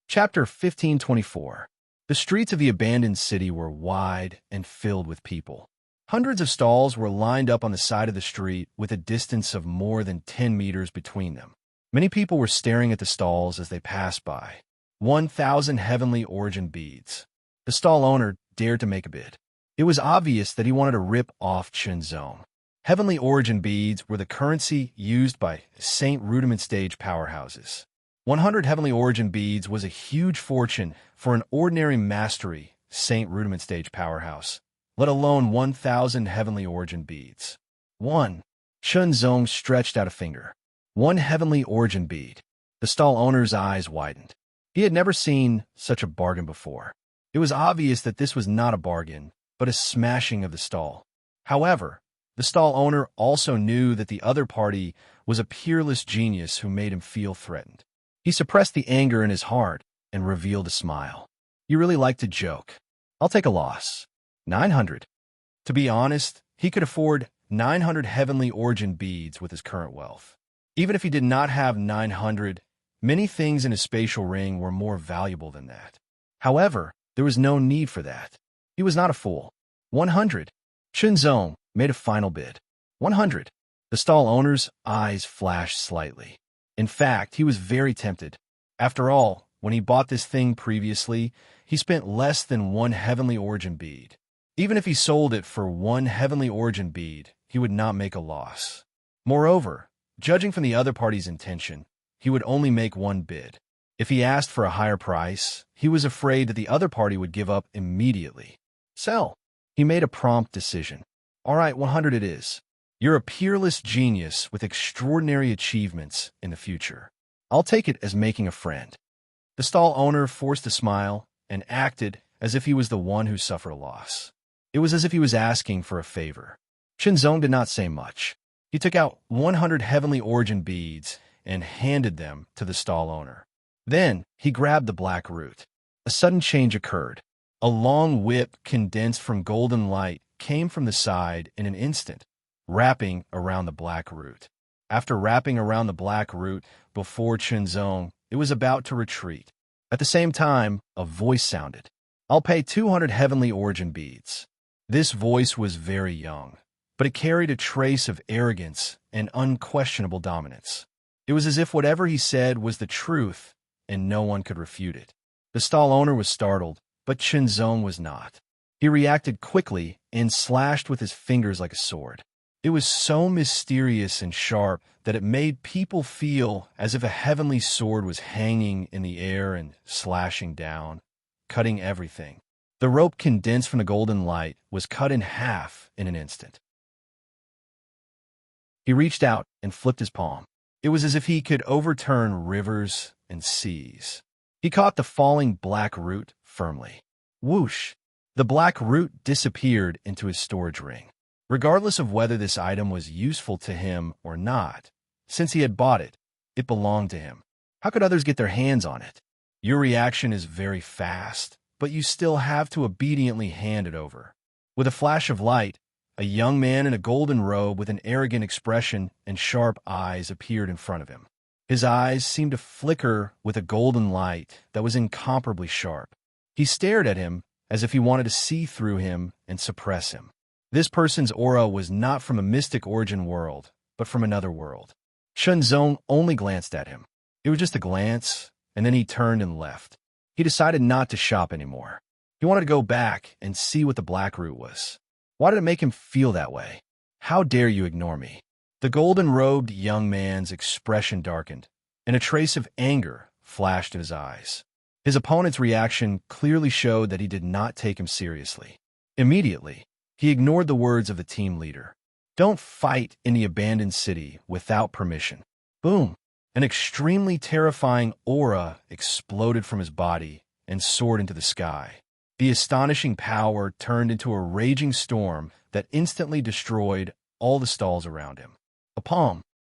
Chapter 1524. The streets of the abandoned city were wide and filled with people. Hundreds of stalls were lined up on the side of the street with a distance of more than 10 meters between them. Many people were staring at the stalls as they passed by. 1,000 heavenly origin beads. The stall owner dared to make a bid. It was obvious that he wanted to rip off Chenzong. Heavenly origin beads were the currency used by Saint Rudiment stage powerhouses. 100 heavenly origin beads was a huge fortune for an ordinary mastery Saint Rudiment stage powerhouse, let alone 1,000 heavenly origin beads. 1. Chenzong stretched out a finger. 1 heavenly origin bead. The stall owner's eyes widened. He had never seen such a bargain before. It was obvious that this was not a bargain, but a smashing of the stall. However, the stall owner also knew that the other party was a peerless genius who made him feel threatened. He suppressed the anger in his heart and revealed a smile. You really like to joke. I'll take a loss. 900. To be honest, he could afford 900 heavenly origin beads with his current wealth. Even if he did not have 900, many things in his spatial ring were more valuable than that. However, there was no need for that. He was not a fool. 100. Chenzong made a final bid. 100. The stall owner's eyes flashed slightly. In fact, he was very tempted. After all, when he bought this thing previously, he spent less than 1 heavenly origin bead. Even if he sold it for 1 heavenly origin bead, he would not make a loss. Moreover, judging from the other party's intention, he would only make 1 bid. If he asked for a higher price, he was afraid that the other party would give up immediately. Sell. He made a prompt decision. All right, 100 it is. You're a peerless genius with extraordinary achievements in the future. I'll take it as making a friend. The stall owner forced a smile and acted as if he was the one who suffered a loss. It was as if he was asking for a favor. Chenzong did not say much. He took out 100 heavenly origin beads and handed them to the stall owner. Then he grabbed the black root. A sudden change occurred. A long whip condensed from golden light came from the side in an instant, wrapping around the black root. After wrapping around the black root before Chenzong, it was about to retreat. At the same time, a voice sounded. I'll pay 200 heavenly origin beads. This voice was very young, but it carried a trace of arrogance and unquestionable dominance. It was as if whatever he said was the truth, and no one could refute it. The stall owner was startled, but Chenzong was not. He reacted quickly and slashed with his fingers like a sword. It was so mysterious and sharp that it made people feel as if a heavenly sword was hanging in the air and slashing down, cutting everything. The rope condensed from the golden light was cut in half in an instant. He reached out and flipped his palm. It was as if he could overturn rivers and seas. He caught the falling black root firmly. Whoosh! The black root disappeared into his storage ring. Regardless of whether this item was useful to him or not, since he had bought it, it belonged to him. How could others get their hands on it? Your reaction is very fast, but you still have to obediently hand it over. With a flash of light, a young man in a golden robe with an arrogant expression and sharp eyes appeared in front of him. His eyes seemed to flicker with a golden light that was incomparably sharp. He stared at him as if he wanted to see through him and suppress him. This person's aura was not from a mystic origin world, but from another world. Chenzong only glanced at him. It was just a glance, and then he turned and left. He decided not to shop anymore. He wanted to go back and see what the black root was. Why did it make him feel that way? How dare you ignore me? The golden-robed young man's expression darkened, and a trace of anger flashed in his eyes. His opponent's reaction clearly showed that he did not take him seriously. Immediately, he ignored the words of the team leader. Don't fight in the abandoned city without permission. Boom! An extremely terrifying aura exploded from his body and soared into the sky. The astonishing power turned into a raging storm that instantly destroyed all the stalls around him.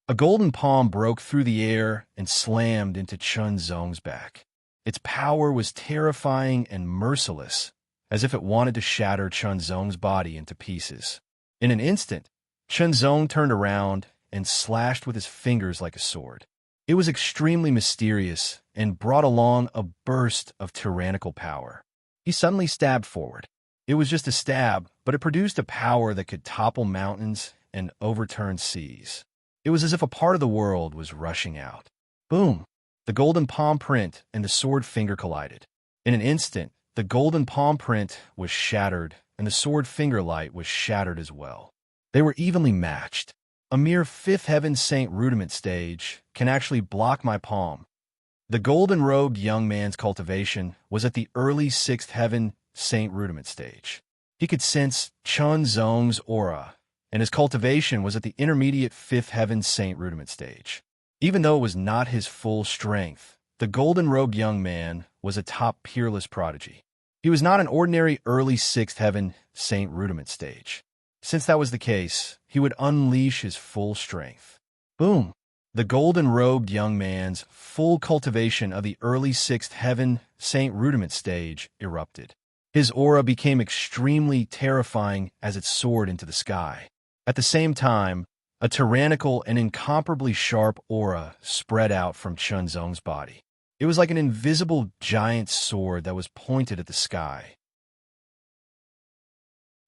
A golden palm broke through the air and slammed into Chenzong's back. Its power was terrifying and merciless, as if it wanted to shatter Chenzong's body into pieces. In an instant, Chenzong turned around and slashed with his fingers like a sword. It was extremely mysterious and brought along a burst of tyrannical power. He suddenly stabbed forward. It was just a stab, but it produced a power that could topple mountains and overturn seas. It was as if a part of the world was rushing out. Boom! The golden palm print and the sword finger collided. In an instant, the golden palm print was shattered, and the sword finger light was shattered as well. They were evenly matched. A mere fifth heaven saint rudiment stage can actually block my palm. The golden-robed young man's cultivation was at the early sixth heaven saint rudiment stage. He could sense Chun Zong's aura, and his cultivation was at the intermediate fifth heaven saint rudiment stage. Even though it was not his full strength, the golden-robed young man was a top peerless prodigy. He was not an ordinary early sixth heaven saint rudiment stage. Since that was the case, he would unleash his full strength. Boom! The golden-robed young man's full cultivation of the early sixth heaven saint rudiment stage erupted. His aura became extremely terrifying as it soared into the sky. At the same time, a tyrannical and incomparably sharp aura spread out from Chun Zong's body. It was like an invisible giant sword that was pointed at the sky.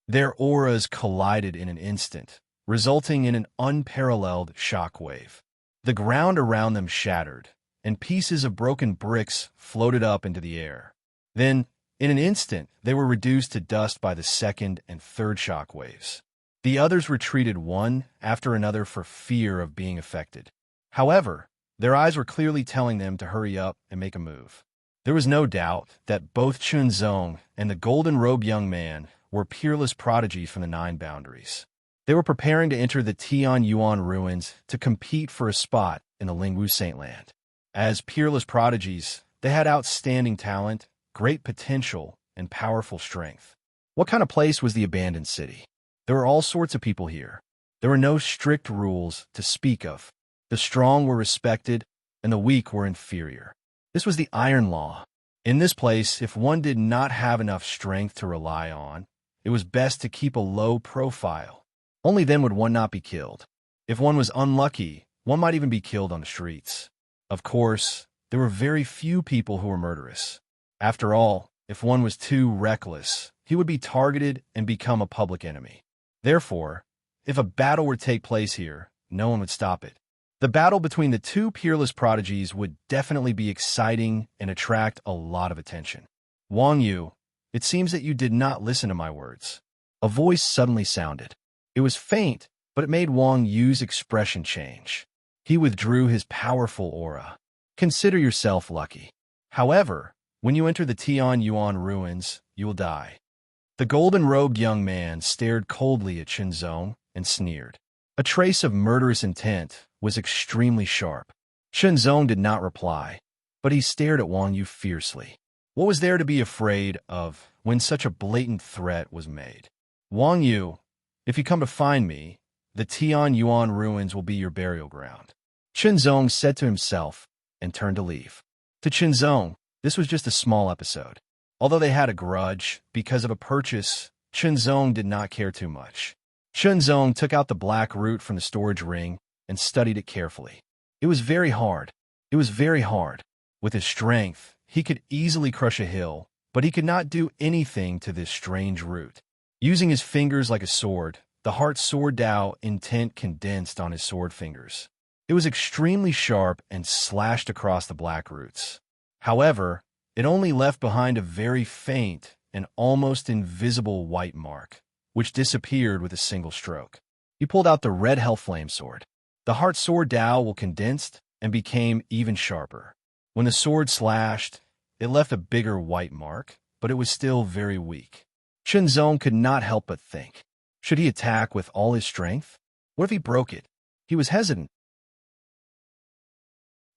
Their auras collided in an instant, resulting in an unparalleled shockwave. The ground around them shattered, and pieces of broken bricks floated up into the air. Then, in an instant, they were reduced to dust by the second and third shockwaves. The others retreated one after another for fear of being affected. However, their eyes were clearly telling them to hurry up and make a move. There was no doubt that both Chun Zong and the golden-robed young man were peerless prodigies from the Nine Boundaries. They were preparing to enter the Tian Yuan ruins to compete for a spot in the Lingwu Saintland. As peerless prodigies, they had outstanding talent, great potential, and powerful strength. What kind of place was the abandoned city? There were all sorts of people here. There were no strict rules to speak of. The strong were respected, and the weak were inferior. This was the Iron Law. In this place, if one did not have enough strength to rely on, it was best to keep a low profile. Only then would one not be killed. If one was unlucky, one might even be killed on the streets. Of course, there were very few people who were murderous. After all, if one was too reckless, he would be targeted and become a public enemy. Therefore, if a battle were to take place here, no one would stop it. The battle between the two peerless prodigies would definitely be exciting and attract a lot of attention. Wang Yu, it seems that you did not listen to my words. A voice suddenly sounded. It was faint, but it made Wang Yu's expression change. He withdrew his powerful aura. Consider yourself lucky. However, when you enter the Tian Yuan ruins, you will die. The golden-robed young man stared coldly at Chun Zong and sneered. A trace of murderous intent was extremely sharp. Chun Zong did not reply, but he stared at Wang Yu fiercely. What was there to be afraid of when such a blatant threat was made? Wang Yu, if you come to find me, the Tian Yuan ruins will be your burial ground. Chun Zong said to himself and turned to leave. To Chun Zong, this was just a small episode. Although they had a grudge because of a purchase, Chun Zong did not care too much. Chun Zong took out the black root from the storage ring and studied it carefully. It was very hard. It was very hard. With his strength, he could easily crush a hill, but he could not do anything to this strange root. Using his fingers like a sword, the heart sword Dao intent condensed on his sword fingers. It was extremely sharp and slashed across the black roots. However, it only left behind a very faint and almost invisible white mark, which disappeared with a single stroke. He pulled out the red Hellflame sword. The heart sword Dao will condensed and became even sharper. When the sword slashed, it left a bigger white mark, but it was still very weak. Chun Zong could not help but think. Should he attack with all his strength? What if he broke it? He was hesitant.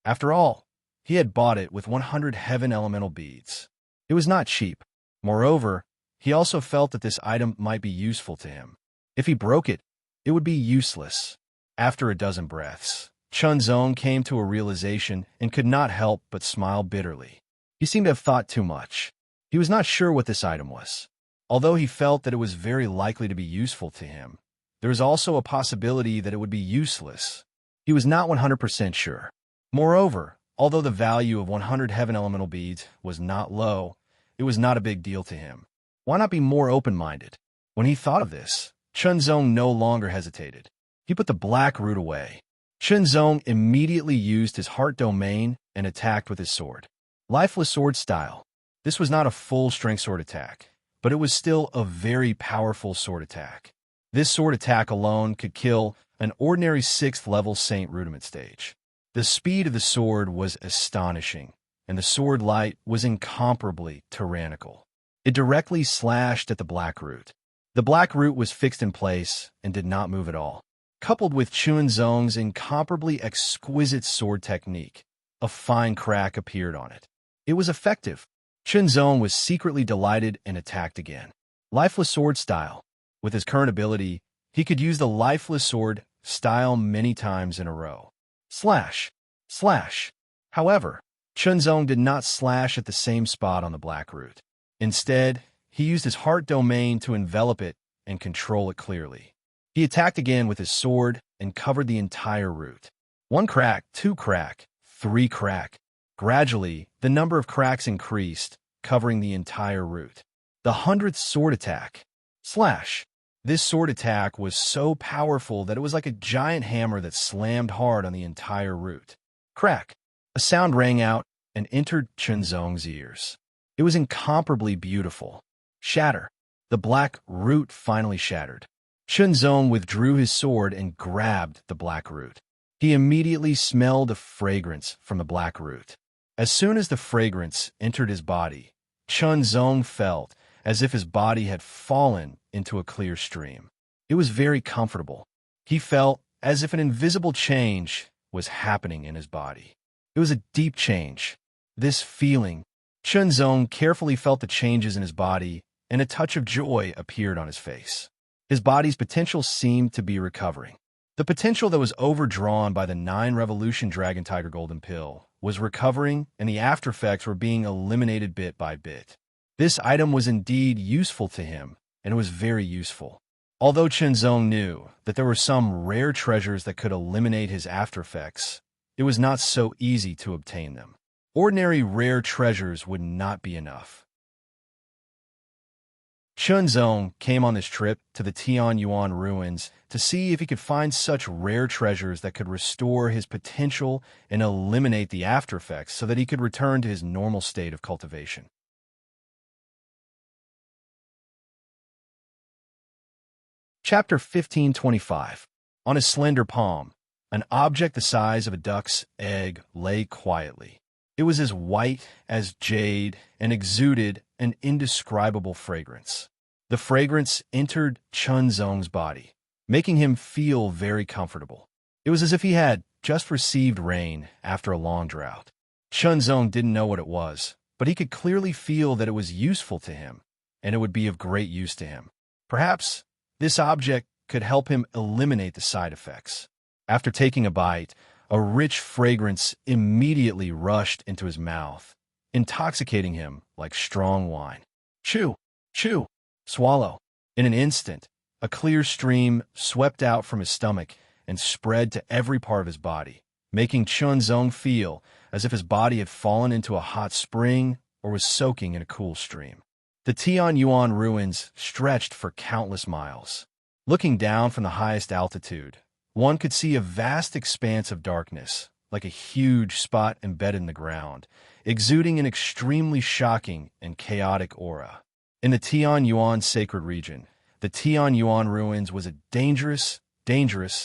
After all, he had bought it with 100 heaven elemental beads. It was not cheap. Moreover, he also felt that this item might be useful to him. If he broke it, it would be useless. After a dozen breaths, Chun Zong came to a realization and could not help but smile bitterly. He seemed to have thought too much. He was not sure what this item was. Although he felt that it was very likely to be useful to him, there was also a possibility that it would be useless. He was not 100% sure. Moreover, although the value of 100 heaven elemental beads was not low, it was not a big deal to him. Why not be more open-minded? When he thought of this, Chunzong no longer hesitated. He put the black root away. Chunzong immediately used his heart domain and attacked with his sword. Lifeless sword style. This was not a full-strength sword attack, but it was still a very powerful sword attack. This sword attack alone could kill an ordinary 6th-level Saint Rudiment stage. The speed of the sword was astonishing, and the sword light was incomparably tyrannical. It directly slashed at the black root. The black root was fixed in place and did not move at all. Coupled with Chunzong's incomparably exquisite sword technique, a fine crack appeared on it. It was effective. Chunzong was secretly delighted and attacked again. Lifeless sword style. With his current ability, he could use the lifeless sword style many times in a row. Slash. Slash. However, Chunzong did not slash at the same spot on the black root. Instead, he used his heart domain to envelop it and control it clearly. He attacked again with his sword and covered the entire root. 1 crack, 2 crack, 3 crack. Gradually, the number of cracks increased, covering the entire root. The 100th sword attack. Slash. This sword attack was so powerful that it was like a giant hammer that slammed hard on the entire root. Crack. A sound rang out and entered Chunzong's ears. It was incomparably beautiful. Shatter. The black root finally shattered. Chunzong withdrew his sword and grabbed the black root. He immediately smelled a fragrance from the black root. As soon as the fragrance entered his body, Chunzong felt as if his body had fallen into a clear stream. It was very comfortable. He felt as if an invisible change was happening in his body. It was a deep change. This feeling, Chunzong carefully felt the changes in his body, and a touch of joy appeared on his face. His body's potential seemed to be recovering. The potential that was overdrawn by the 9 Revolution Dragon Tiger Golden Pill was recovering, and the aftereffects were being eliminated bit by bit. This item was indeed useful to him, and it was very useful. Although Chunzong knew that there were some rare treasures that could eliminate his aftereffects, it was not so easy to obtain them. Ordinary rare treasures would not be enough. Chunzong came on this trip to the Tianyuan ruins to see if he could find such rare treasures that could restore his potential and eliminate the aftereffects so that he could return to his normal state of cultivation. Chapter 1525. On his slender palm, an object the size of a duck's egg lay quietly. It was as white as jade and exuded an indescribable fragrance. The fragrance entered Chunzong's body, making him feel very comfortable. It was as if he had just received rain after a long drought. Chunzong didn't know what it was, but he could clearly feel that it was useful to him, and it would be of great use to him. Perhaps this object could help him eliminate the side effects. After taking a bite, a rich fragrance immediately rushed into his mouth, intoxicating him like strong wine. Chew, chew, swallow. In an instant, a clear stream swept out from his stomach and spread to every part of his body, making Chunzong feel as if his body had fallen into a hot spring or was soaking in a cool stream. The Tianyuan ruins stretched for countless miles. Looking down from the highest altitude, one could see a vast expanse of darkness, like a huge spot embedded in the ground, exuding an extremely shocking and chaotic aura. In the Tianyuan sacred region, the Tianyuan ruins was a dangerous,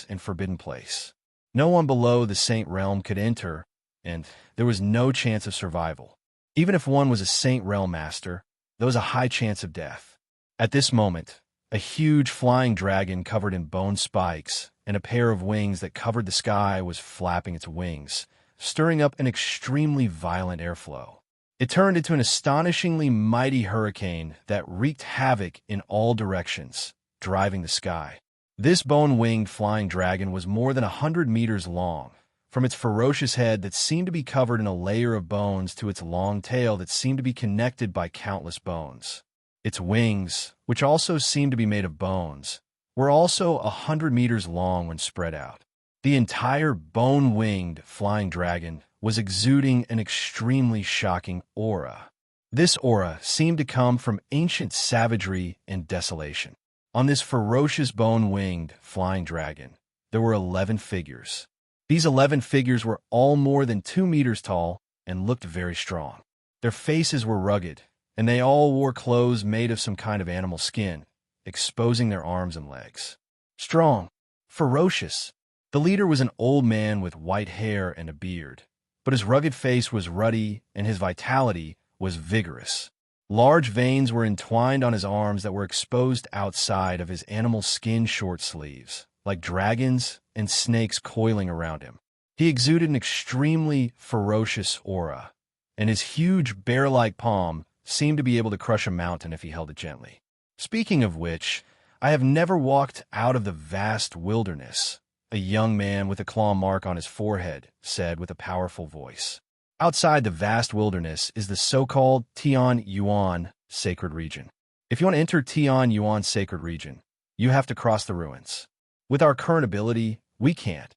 and forbidden place. No one below the Saint Realm could enter, and there was no chance of survival. Even if one was a Saint Realm master, there was a high chance of death. At this moment, a huge flying dragon covered in bone spikes and a pair of wings that covered the sky was flapping its wings, stirring up an extremely violent airflow. It turned into an astonishingly mighty hurricane that wreaked havoc in all directions, driving the sky. This bone-winged flying dragon was more than 100 meters long, from its ferocious head that seemed to be covered in a layer of bones to its long tail that seemed to be connected by countless bones. Its wings, which also seemed to be made of bones, were also 100 meters long when spread out. The entire bone-winged flying dragon was exuding an extremely shocking aura. This aura seemed to come from ancient savagery and desolation. On this ferocious bone-winged flying dragon, there were 11 figures. These 11 figures were all more than 2 meters tall and looked very strong. Their faces were rugged, and they all wore clothes made of some kind of animal skin, exposing their arms and legs. Strong, ferocious. The leader was an old man with white hair and a beard, but his rugged face was ruddy and his vitality was vigorous. Large veins were entwined on his arms that were exposed outside of his animal skin short sleeves, like dragons and snakes coiling around him. He exuded an extremely ferocious aura, and his huge bear-like palm seemed to be able to crush a mountain if he held it gently. Speaking of which, I have never walked out of the vast wilderness, a young man with a claw mark on his forehead said with a powerful voice. Outside the vast wilderness is the so-called Tian Yuan sacred region. If you want to enter Tian Yuan sacred region, you have to cross the ruins. With our current ability, we can't.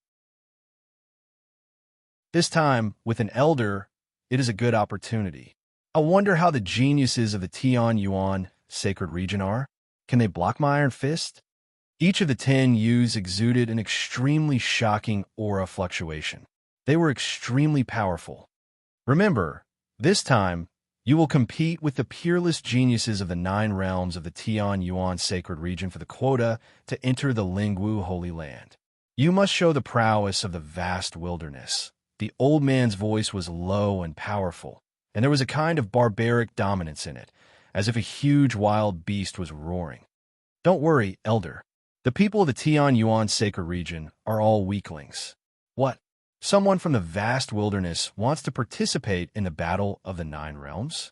This time, with an elder, it is a good opportunity. I wonder how the geniuses of the Tian Yuan sacred region are. Can they block my iron fist? Each of the 10 Yus exuded an extremely shocking aura fluctuation. They were extremely powerful. Remember, this time, you will compete with the peerless geniuses of the 9 realms of the Tian Yuan sacred region for the quota to enter the Lingwu Holy Land. You must show the prowess of the vast wilderness. The old man's voice was low and powerful, and there was a kind of barbaric dominance in it, as if a huge wild beast was roaring. Don't worry, Elder. The people of the Tian Yuan sacred region are all weaklings. What? Someone from the vast wilderness wants to participate in the battle of the 9 realms?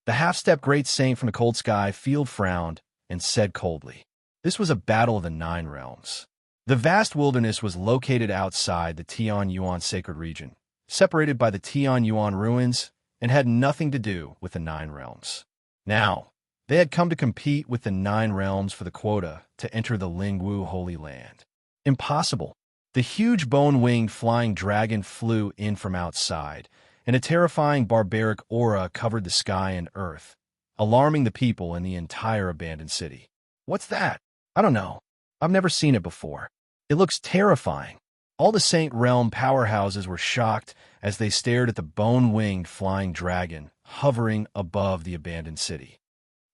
The half-step great saint from the cold sky field frowned and said coldly, this was a battle of the 9 realms. The vast wilderness was located outside the Tian Yuan sacred region, separated by the Tian Yuan ruins, and had nothing to do with the 9 realms. Now, they had come to compete with the 9 realms for the quota to enter the Lingwu Holy Land. Impossible. The huge bone-winged flying dragon flew in from outside, and a terrifying barbaric aura covered the sky and earth, alarming the people in the entire abandoned city. What's that? I don't know. I've never seen it before. It looks terrifying. All the Saint Realm powerhouses were shocked as they stared at the bone-winged flying dragon hovering above the abandoned city.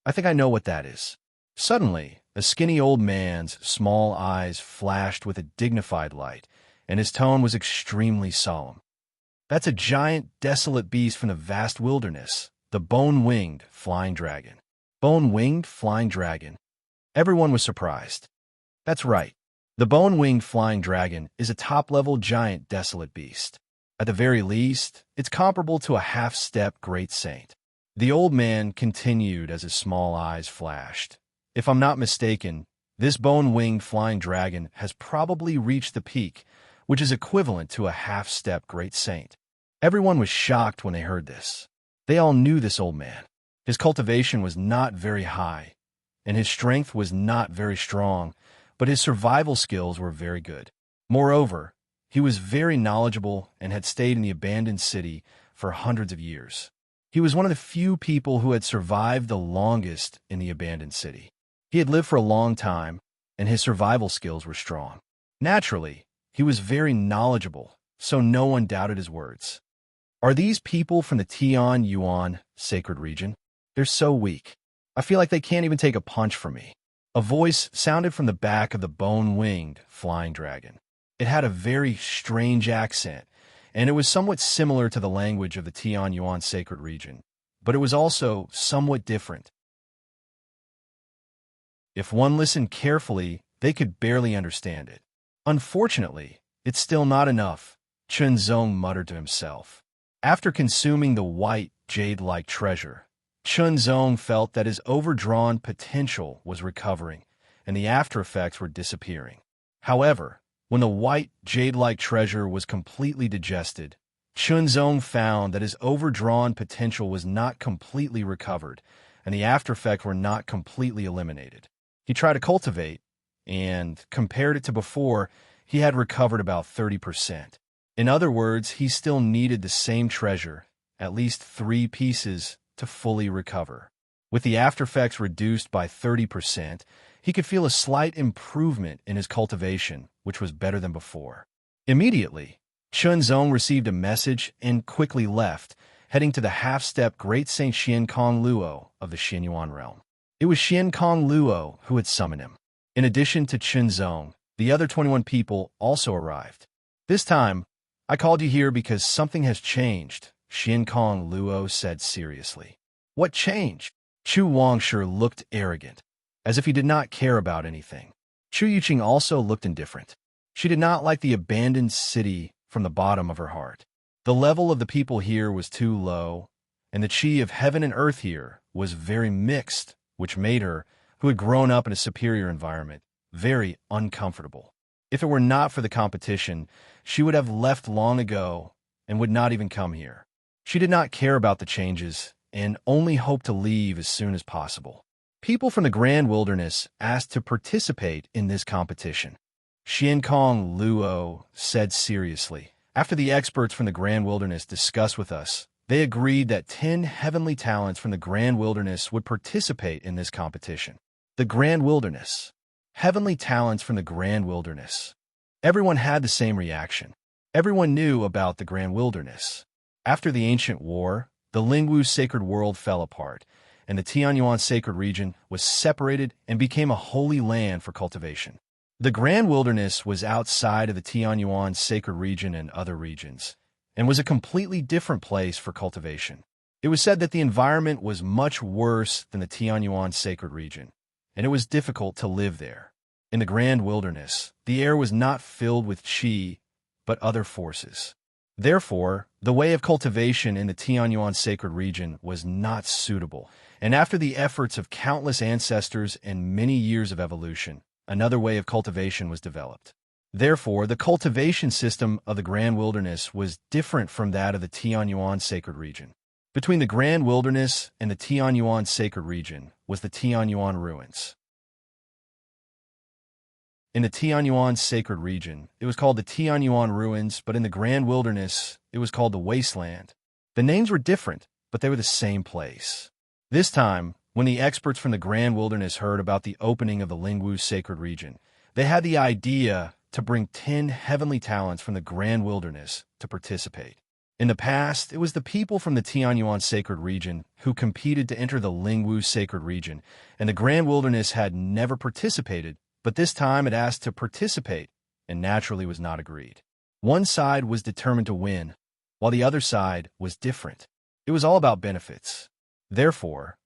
I think I know what that is. Suddenly, a skinny old man's small eyes flashed with a dignified light, and his tone was extremely solemn. That's a giant, desolate beast from the vast wilderness, the bone-winged flying dragon. Bone-winged flying dragon. Everyone was surprised. That's right. The bone-winged flying dragon is a top-level giant desolate beast. At the very least, it's comparable to a half-step great saint. The old man continued as his small eyes flashed. If I'm not mistaken, this bone-winged flying dragon has probably reached the peak, which is equivalent to a half-step great saint. Everyone was shocked when they heard this. They all knew this old man. His cultivation was not very high, and his strength was not very strong, but his survival skills were very good. Moreover, he was very knowledgeable and had stayed in the abandoned city for hundreds of years. He was one of the few people who had survived the longest in the abandoned city. He had lived for a long time, and his survival skills were strong. Naturally, he was very knowledgeable, so no one doubted his words. Are these people from the Tian Yuan sacred region? They're so weak. I feel like they can't even take a punch from me. A voice sounded from the back of the bone-winged flying dragon. It had a very strange accent, and it was somewhat similar to the language of the Tian Yuan sacred region, but it was also somewhat different. If one listened carefully, they could barely understand it. Unfortunately, it's still not enough, Chun Zong muttered to himself. After consuming the white, jade-like treasure, Chun Zong felt that his overdrawn potential was recovering, and the after-effects were disappearing. However, when the white, jade-like treasure was completely digested, Chun Zong found that his overdrawn potential was not completely recovered, and the after-effects were not completely eliminated. He tried to cultivate, and, compared it to before, he had recovered about 30%. In other words, he still needed the same treasure, at least 3 pieces, to fully recover. With the aftereffects reduced by 30%, he could feel a slight improvement in his cultivation, which was better than before. Immediately, Chunzong received a message and quickly left, heading to the half-step Great Saint Xian Kong Luo of the Xianyuan realm. It was Xian Kong Luo who had summoned him. In addition to Chunzong, the other 21 people also arrived. This time, I called you here because something has changed, Xian Kong Luo said seriously. What changed? Chu Wangshe looked arrogant, as if he did not care about anything. Chu Yuqing also looked indifferent. She did not like the abandoned city from the bottom of her heart. The level of the people here was too low, and the chi of heaven and earth here was very mixed, which made her, who had grown up in a superior environment, very uncomfortable. If it were not for the competition, she would have left long ago and would not even come here. She did not care about the changes and only hoped to leave as soon as possible. People from the Grand Wilderness asked to participate in this competition. Xian Kong Luo said seriously. After the experts from the Grand Wilderness discussed with us, they agreed that 10 heavenly talents from the Grand Wilderness would participate in this competition. The Grand Wilderness. Heavenly talents from the Grand Wilderness. Everyone had the same reaction. Everyone knew about the Grand Wilderness. After the ancient war, the Lingwu sacred world fell apart, and the Tianyuan sacred region was separated and became a holy land for cultivation. The Grand Wilderness was outside of the Tianyuan sacred region and other regions, and was a completely different place for cultivation. It was said that the environment was much worse than the Tianyuan sacred region, and it was difficult to live there. In the Grand Wilderness, the air was not filled with qi, but other forces. Therefore, the way of cultivation in the Tianyuan sacred region was not suitable, and after the efforts of countless ancestors and many years of evolution, another way of cultivation was developed. Therefore, the cultivation system of the Grand Wilderness was different from that of the Tianyuan sacred region. Between the Grand Wilderness and the Tianyuan sacred region was the Tianyuan ruins. In the Tianyuan sacred region, it was called the Tianyuan ruins, but in the Grand Wilderness, it was called the wasteland. The names were different, but they were the same place. This time, when the experts from the Grand Wilderness heard about the opening of the Lingwu sacred region, they had the idea to bring 10 heavenly talents from the Grand Wilderness to participate. In the past, it was the people from the Tianyuan sacred region who competed to enter the Lingwu sacred region, and the Grand Wilderness had never participated, but this time it asked to participate, and naturally was not agreed. One side was determined to win, while the other side was different. It was all about benefits. Therefore,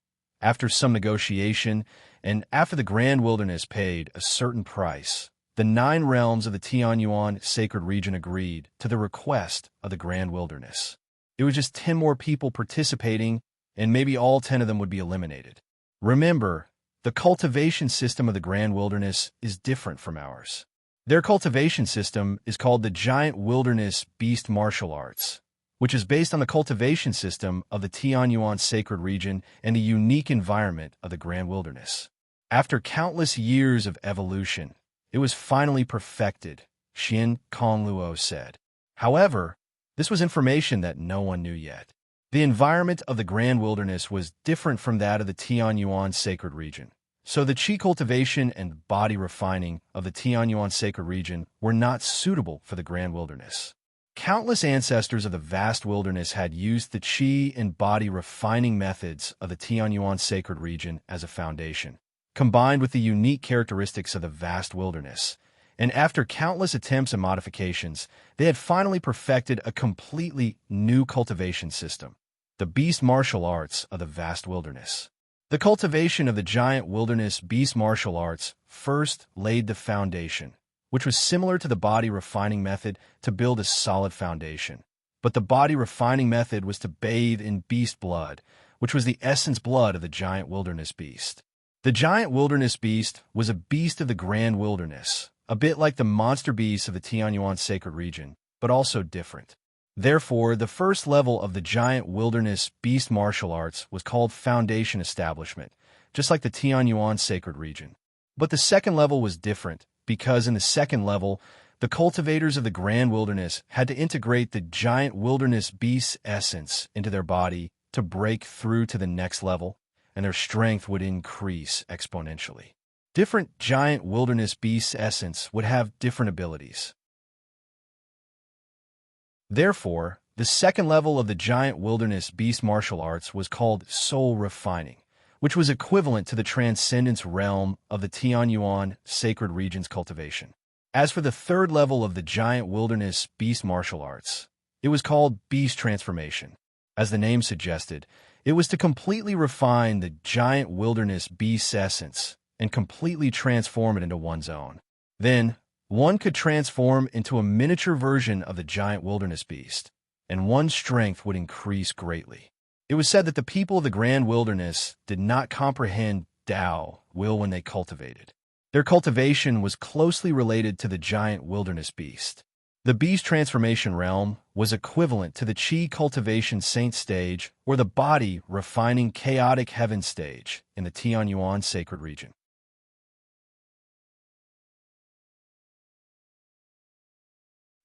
after some negotiation, and after the Grand Wilderness paid a certain price, the 9 realms of the Tianyuan sacred region agreed to the request of the Grand Wilderness. It was just 10 more people participating, and maybe all 10 of them would be eliminated. Remember, the cultivation system of the Grand Wilderness is different from ours. Their cultivation system is called the Giant Wilderness Beast Martial Arts, which is based on the cultivation system of the Tianyuan sacred region and the unique environment of the Grand Wilderness. After countless years of evolution, it was finally perfected, Xian Kong Luo said. However, this was information that no one knew yet. The environment of the Grand Wilderness was different from that of the Tianyuan sacred region, so the qi cultivation and body refining of the Tianyuan sacred region were not suitable for the Grand Wilderness. Countless ancestors of the vast wilderness had used the qi and body refining methods of the Tianyuan sacred region as a foundation, combined with the unique characteristics of the vast wilderness. And after countless attempts and modifications, they had finally perfected a completely new cultivation system, the beast martial arts of the vast wilderness. The cultivation of the giant wilderness beast martial arts first laid the foundation, which was similar to the body refining method to build a solid foundation. But the body refining method was to bathe in beast blood, which was the essence blood of the giant wilderness beast. The giant wilderness beast was a beast of the Grand Wilderness, a bit like the monster beasts of the Tianyuan sacred region, but also different. Therefore, the first level of the giant wilderness beast martial arts was called foundation establishment, just like the Tianyuan sacred region. But the second level was different, because in the second level, the cultivators of the Grand Wilderness had to integrate the giant wilderness beast's essence into their body to break through to the next level, and their strength would increase exponentially. Different giant wilderness beasts' essence would have different abilities. Therefore, the second level of the giant wilderness beast martial arts was called soul refining, which was equivalent to the transcendence realm of the Tianyuan sacred region's cultivation. As for the third level of the giant wilderness beast martial arts, it was called beast transformation. As the name suggested, it was to completely refine the giant wilderness beast's essence and completely transform it into one's own. Then, one could transform into a miniature version of the giant wilderness beast, and one's strength would increase greatly. It was said that the people of the grand wilderness did not comprehend Tao, will, when they cultivated. Their cultivation was closely related to the giant wilderness beast. The beast transformation realm was equivalent to the Qi cultivation saint stage or the body refining chaotic heaven stage in the Tianyuan sacred region.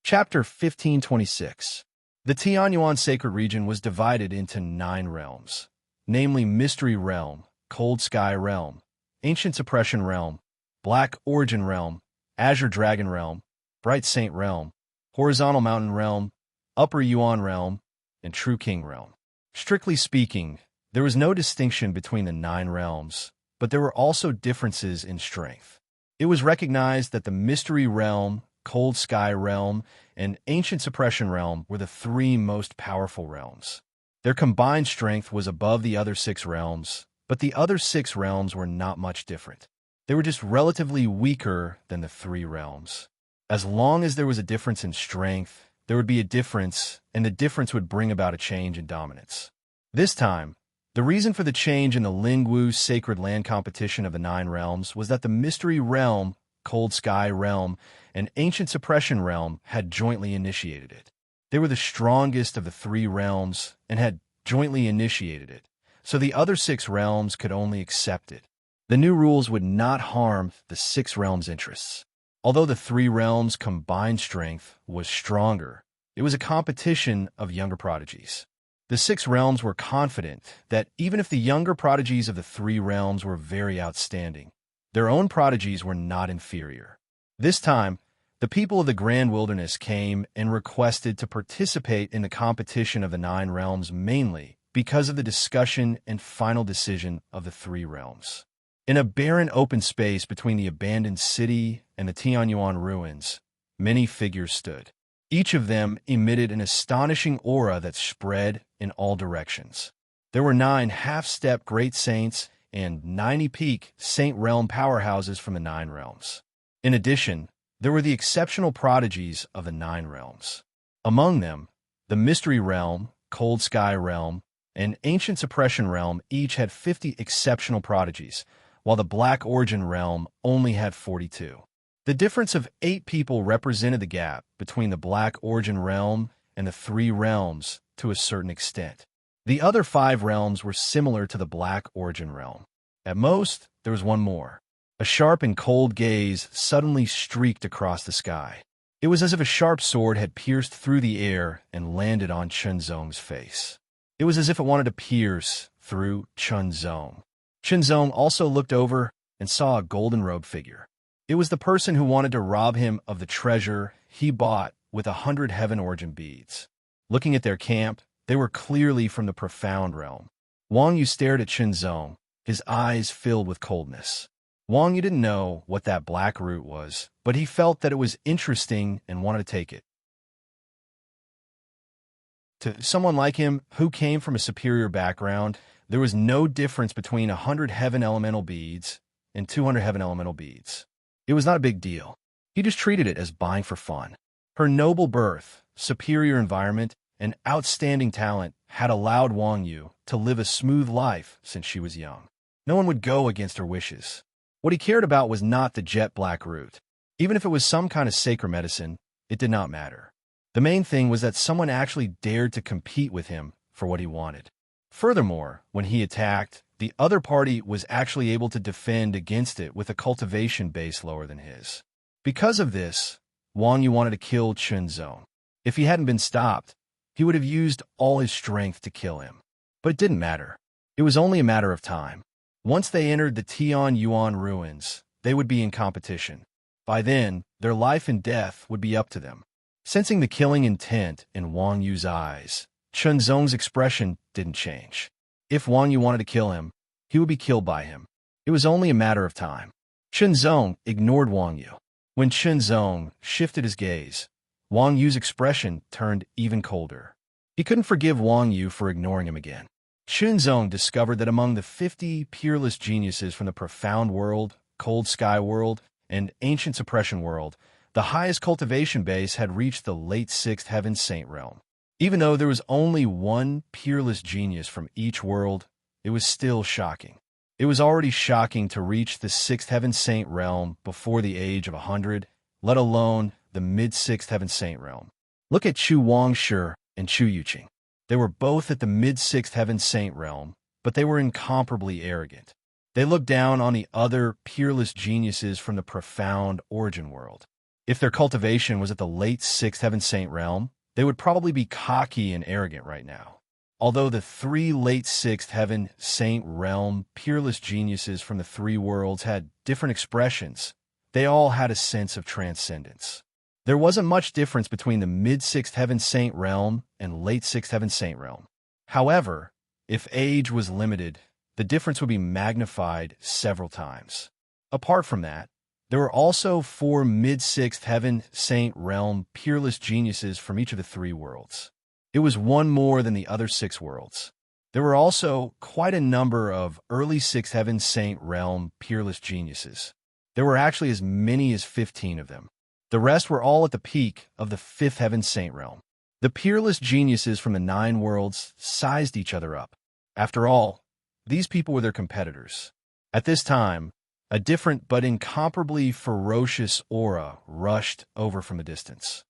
Chapter 1526. The Tianyuan sacred region was divided into 9 realms, namely Mystery Realm, Cold Sky Realm, Ancient Suppression Realm, Black Origin Realm, Azure Dragon Realm, Bright Saint Realm, Horizontal Mountain Realm, Upper Yuan Realm, and True King Realm. Strictly speaking, there was no distinction between the 9 realms, but there were also differences in strength. It was recognized that the Mystery Realm, Cold Sky Realm, and Ancient Suppression Realm were the 3 most powerful realms. Their combined strength was above the other 6 realms, but the other 6 realms were not much different. They were just relatively weaker than the 3 realms. As long as there was a difference in strength, there would be a difference, and the difference would bring about a change in dominance. This time, the reason for the change in the Lingwu sacred land competition of the 9 realms was that the Mystery Realm, Cold Sky Realm, and Ancient Suppression Realm had jointly initiated it. They were the strongest of the 3 realms and had jointly initiated it, so the other 6 realms could only accept it. The new rules would not harm the 6 realms' interests. Although the 3 realms' combined strength was stronger, it was a competition of younger prodigies. The 6 realms were confident that even if the younger prodigies of the 3 realms were very outstanding, their own prodigies were not inferior. This time, the people of the Grand Wilderness came and requested to participate in the competition of the 9 realms mainly because of the discussion and final decision of the 3 realms. In a barren open space between the abandoned city and the Tianyuan ruins, many figures stood. Each of them emitted an astonishing aura that spread in all directions. There were 9 half-step great saints and 90 peak saint realm powerhouses from the 9 realms. In addition, there were the exceptional prodigies of the 9 realms. Among them, the Mystery Realm, Cold Sky Realm, and Ancient Suppression Realm each had 50 exceptional prodigies, while the Black Origin Realm only had 42. The difference of 8 people represented the gap between the Black Origin Realm and the 3 realms to a certain extent. The other 5 realms were similar to the Black Origin Realm. At most, there was one more. A sharp and cold gaze suddenly streaked across the sky. It was as if a sharp sword had pierced through the air and landed on Chunzong's face. It was as if it wanted to pierce through Chunzong. Chunzong also looked over and saw a golden-robed figure. It was the person who wanted to rob him of the treasure he bought with 100 heaven origin beads. Looking at their camp, they were clearly from the profound realm. Wang Yu stared at Chunzong, his eyes filled with coldness. Wang Yu didn't know what that black root was, but he felt that it was interesting and wanted to take it. To someone like him, who came from a superior background, there was no difference between 100 heaven elemental beads and 200 heaven elemental beads. It was not a big deal. He just treated it as buying for fun. Her noble birth, superior environment, and outstanding talent had allowed Wang Yu to live a smooth life since she was young. No one would go against her wishes. What he cared about was not the jet black root. Even if it was some kind of sacred medicine, it did not matter. The main thing was that someone actually dared to compete with him for what he wanted. Furthermore, when he attacked, the other party was actually able to defend against it with a cultivation base lower than his. Because of this, Wang Yu wanted to kill Chunzong. If he hadn't been stopped, he would have used all his strength to kill him. But it didn't matter. It was only a matter of time. Once they entered the Tian Yuan ruins, they would be in competition. By then, their life and death would be up to them. Sensing the killing intent in Wang Yu's eyes, Chen Zong's expression didn't change. If Wang Yu wanted to kill him, he would be killed by him. It was only a matter of time. Chen Zong ignored Wang Yu. When Chen Zong shifted his gaze, Wang Yu's expression turned even colder. He couldn't forgive Wang Yu for ignoring him again. Chen Zong discovered that among the 50 peerless geniuses from the Profound World, Cold Sky World, and Ancient Suppression World, the highest cultivation base had reached the late Sixth Heaven Saint realm. Even though there was only one peerless genius from each world, it was still shocking. It was already shocking to reach the Sixth Heaven Saint realm before the age of 100, let alone the mid-Sixth Heaven Saint realm. Look at Chu Wangshi and Chu Yuqing. They were both at the mid-Sixth Heaven Saint realm, but they were incomparably arrogant. They looked down on the other peerless geniuses from the Profound Origin world. If their cultivation was at the late Sixth Heaven Saint realm, they would probably be cocky and arrogant right now. Although the three late Sixth Heaven Saint realm peerless geniuses from the three worlds had different expressions, they all had a sense of transcendence. There wasn't much difference between the mid-Sixth Heaven Saint realm and late Sixth Heaven Saint realm. However, if age was limited, the difference would be magnified several times. Apart from that, there were also 4 mid-Sixth Heaven Saint realm peerless geniuses from each of the three worlds. It was one more than the other 6 worlds. There were also quite a number of early Sixth Heaven Saint realm peerless geniuses. There were actually as many as 15 of them. The rest were all at the peak of the Fifth Heaven Saint realm. The peerless geniuses from the 9 worlds sized each other up. After all, these people were their competitors. At this time, a different but incomparably ferocious aura rushed over from a distance.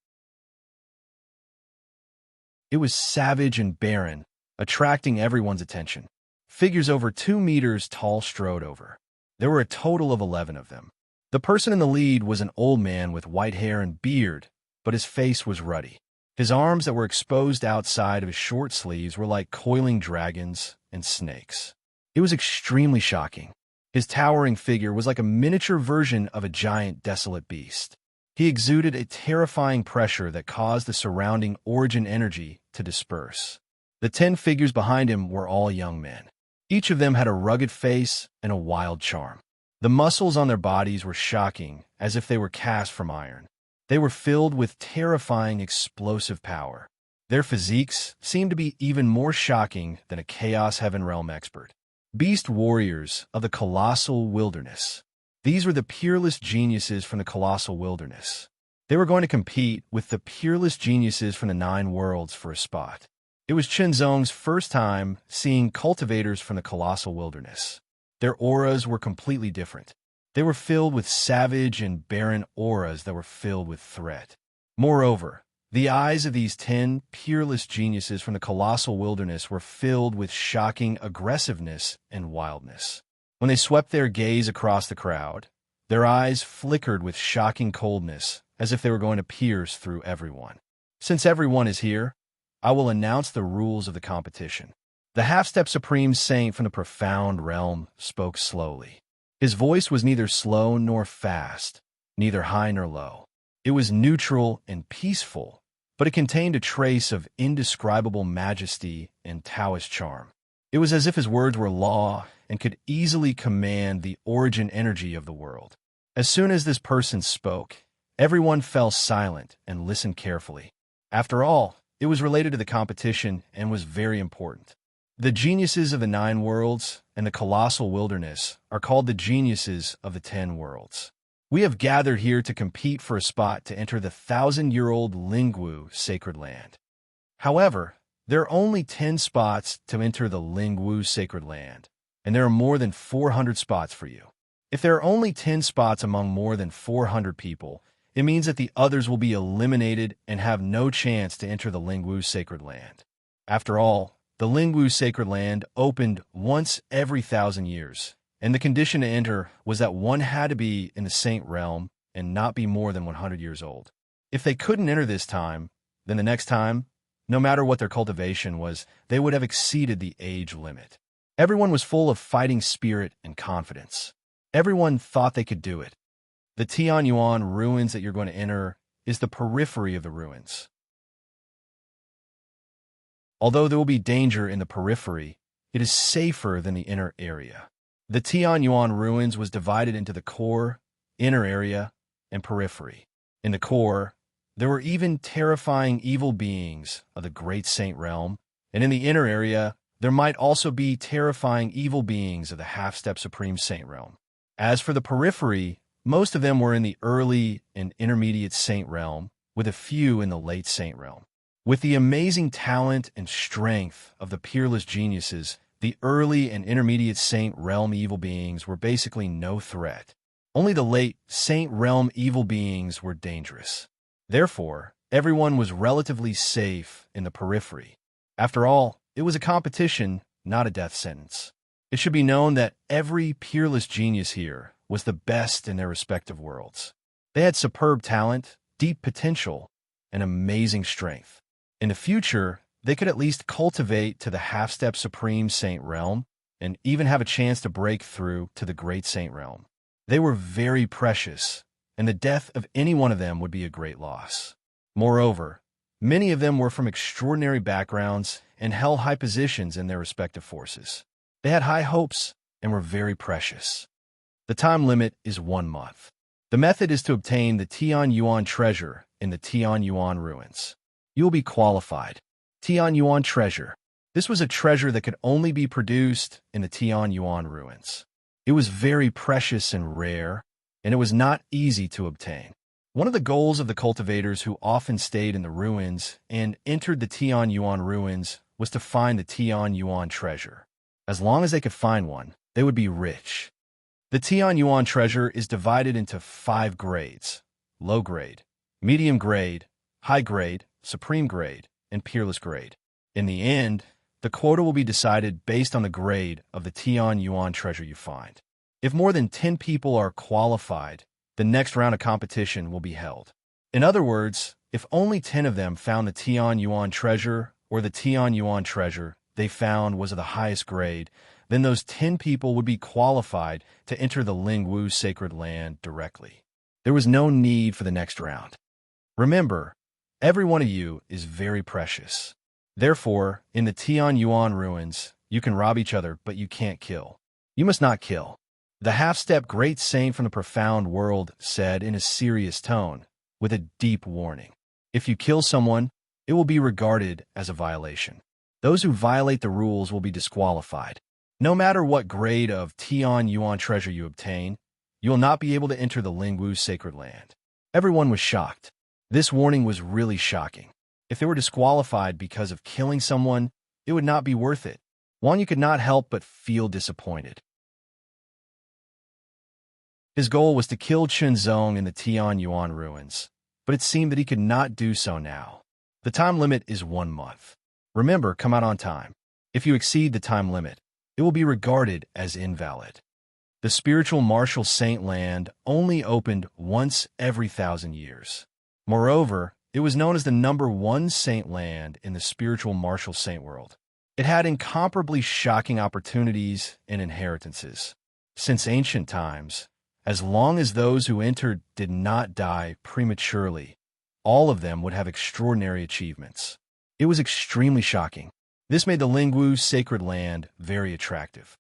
It was savage and barren, attracting everyone's attention. Figures over 2 meters tall strode over. There were a total of 11 of them. The person in the lead was an old man with white hair and beard, but his face was ruddy. His arms that were exposed outside of his short sleeves were like coiling dragons and snakes. It was extremely shocking. His towering figure was like a miniature version of a giant desolate beast. He exuded a terrifying pressure that caused the surrounding origin energy to disperse. The 10 figures behind him were all young men. Each of them had a rugged face and a wild charm. The muscles on their bodies were shocking, as if they were cast from iron. They were filled with terrifying explosive power. Their physiques seemed to be even more shocking than a Chaos Heaven Realm expert. Beast warriors of the colossal wilderness. These were the peerless geniuses from the colossal wilderness. They were going to compete with the peerless geniuses from the 9 worlds for a spot. It was Chen Zong's first time seeing cultivators from the colossal wilderness. Their auras were completely different. They were filled with savage and barren auras that were filled with threat. Moreover, the eyes of these 10 peerless geniuses from the colossal wilderness were filled with shocking aggressiveness and wildness. When they swept their gaze across the crowd, their eyes flickered with shocking coldness, as if they were going to pierce through everyone. Since everyone is here, I will announce the rules of the competition. The half-step Supreme Saint from the Profound Realm spoke slowly. His voice was neither slow nor fast, neither high nor low. It was neutral and peaceful, but it contained a trace of indescribable majesty and Taoist charm. It was as if his words were law and could easily command the origin energy of the world. As soon as this person spoke, everyone fell silent and listened carefully. After all, it was related to the competition and was very important. The geniuses of the 9 worlds and the colossal wilderness are called the geniuses of the 10 worlds. We have gathered here to compete for a spot to enter the 1,000-year-old Lingwu sacred land. However, there are only 10 spots to enter the Lingwu sacred land, and there are more than 400 spots for you. If there are only 10 spots among more than 400 people, it means that the others will be eliminated and have no chance to enter the Lingwu sacred land. After all, the Lingwu sacred land opened once every 1,000 years, and the condition to enter was that one had to be in the Saint realm and not be more than 100 years old. If they couldn't enter this time, then the next time, no matter what their cultivation was, they would have exceeded the age limit. Everyone was full of fighting spirit and confidence. Everyone thought they could do it. The Tianyuan ruins that you're going to enter is the periphery of the ruins. Although there will be danger in the periphery, it is safer than the inner area. The Tianyuan ruins was divided into the core, inner area, and periphery. In the core, there were even terrifying evil beings of the Great Saint Realm, and in the inner area, there might also be terrifying evil beings of the Half-Step Supreme Saint Realm. As for the periphery, most of them were in the early and intermediate Saint Realm, with a few in the late Saint Realm. With the amazing talent and strength of the peerless geniuses, the early and intermediate Saint Realm evil beings were basically no threat. Only the late Saint Realm evil beings were dangerous. Therefore, everyone was relatively safe in the periphery. After all, it was a competition, not a death sentence. It should be known that every peerless genius here was the best in their respective worlds. They had superb talent, deep potential, and amazing strength. In the future, they could at least cultivate to the Half-Step Supreme Saint Realm and even have a chance to break through to the Great Saint Realm. They were very precious, and the death of any one of them would be a great loss. Moreover, many of them were from extraordinary backgrounds and held high positions in their respective forces. They had high hopes and were very precious. The time limit is 1 month. The method is to obtain the Tianyuan treasure in the Tianyuan ruins. You will be qualified. Tianyuan treasure. This was a treasure that could only be produced in the Tianyuan ruins. It was very precious and rare, and it was not easy to obtain. One of the goals of the cultivators who often stayed in the ruins and entered the Tianyuan ruins was to find the Tianyuan treasure. As long as they could find one, they would be rich. The Tianyuan treasure is divided into 5 grades: low grade, medium grade, high grade, supreme grade, and peerless grade. In the end, the quota will be decided based on the grade of the Tianyuan treasure you find. If more than 10 people are qualified, the next round of competition will be held. In other words, if only 10 of them found the Tianyuan treasure or the Tianyuan treasure they found was of the highest grade, then those 10 people would be qualified to enter the Lingwu sacred land directly. There was no need for the next round. Remember, every one of you is very precious. Therefore, in the Tianyuan ruins, you can rob each other, but you can't kill. You must not kill. The half-step great saint from the profound world said in a serious tone, with a deep warning. If you kill someone, it will be regarded as a violation. Those who violate the rules will be disqualified. No matter what grade of Tianyuan treasure you obtain, you will not be able to enter the Lingwu sacred land. Everyone was shocked. This warning was really shocking. If they were disqualified because of killing someone, it would not be worth it. Wang Yu could not help but feel disappointed. His goal was to kill Chunzong in the Tianyuan ruins, but it seemed that he could not do so now. The time limit is 1 month. Remember, come out on time. If you exceed the time limit, it will be regarded as invalid. The spiritual martial saint land only opened once every 1,000 years. Moreover, it was known as the #1 saint land in the spiritual martial saint world. It had incomparably shocking opportunities and inheritances. Since ancient times, as long as those who entered did not die prematurely, all of them would have extraordinary achievements. It was extremely shocking. This made the Lingwu sacred land very attractive.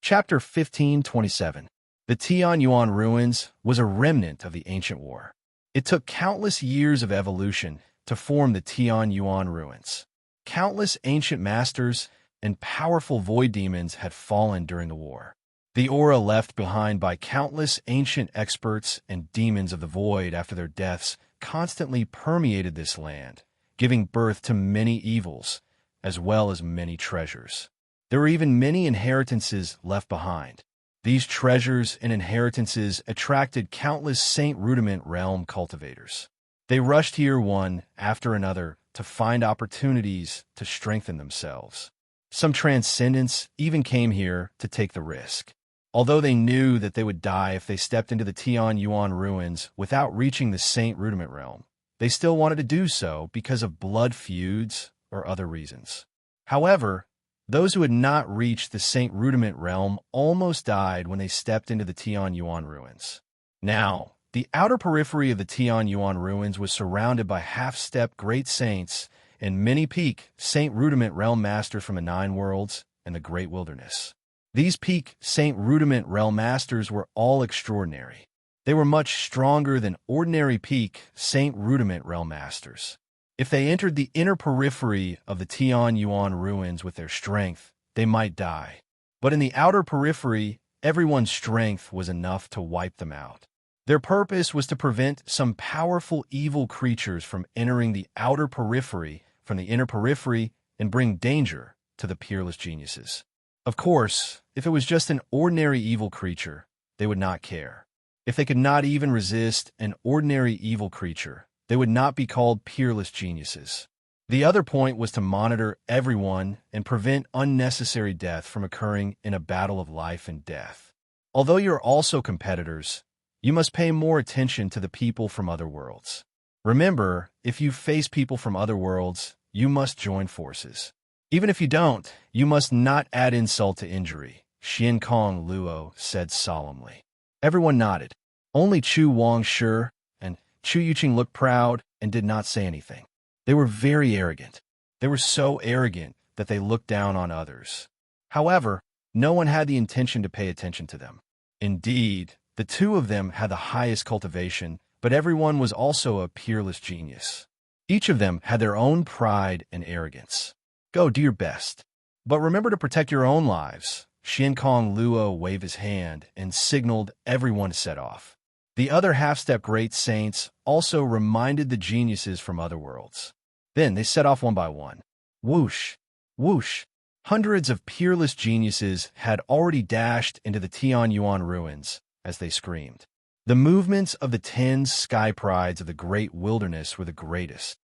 Chapter 1527. The Tianyuan ruins was a remnant of the ancient war. It took countless years of evolution to form the Tianyuan ruins. Countless ancient masters and powerful void demons had fallen during the war. The aura left behind by countless ancient experts and demons of the void after their deaths constantly permeated this land, giving birth to many evils, as well as many treasures. There were even many inheritances left behind. These treasures and inheritances attracted countless Saint Rudiment realm cultivators. They rushed here one after another to find opportunities to strengthen themselves. Some transcendents even came here to take the risk. Although they knew that they would die if they stepped into the Tian Yuan ruins without reaching the Saint Rudiment realm, they still wanted to do so because of blood feuds or other reasons. However, those who had not reached the Saint Rudiment realm almost died when they stepped into the Tian Yuan ruins. Now, the outer periphery of the Tian Yuan ruins was surrounded by half-step great saints and many peak Saint Rudiment realm masters from the Nine Worlds and the Great Wilderness. These peak Saint Rudiment realm masters were all extraordinary. They were much stronger than ordinary peak Saint Rudiment realm masters. If they entered the inner periphery of the Tian Yuan ruins with their strength, they might die. But in the outer periphery, everyone's strength was enough to wipe them out. Their purpose was to prevent some powerful evil creatures from entering the outer periphery from the inner periphery and bring danger to the peerless geniuses. Of course, if it was just an ordinary evil creature, they would not care. If they could not even resist an ordinary evil creature, they would not be called peerless geniuses. The other point was to monitor everyone and prevent unnecessary death from occurring in a battle of life and death. Although you're also competitors, you must pay more attention to the people from other worlds. Remember, if you face people from other worlds, you must join forces. Even if you don't, you must not add insult to injury, Xian Kong Luo said solemnly. Everyone nodded. Only Chu Wangshi and Chu Yuqing looked proud and did not say anything. They were very arrogant. They were so arrogant that they looked down on others. However, no one had the intention to pay attention to them. Indeed, the two of them had the highest cultivation, but everyone was also a peerless genius. Each of them had their own pride and arrogance. Go do your best. But remember to protect your own lives. Xian Kong Luo waved his hand and signaled everyone to set off. The other half-step great saints also reminded the geniuses from other worlds. Then they set off one by one. Whoosh! Whoosh! Hundreds of peerless geniuses had already dashed into the Tian Yuan ruins as they screamed. The movements of the 10 sky prides of the Great Wilderness were the greatest.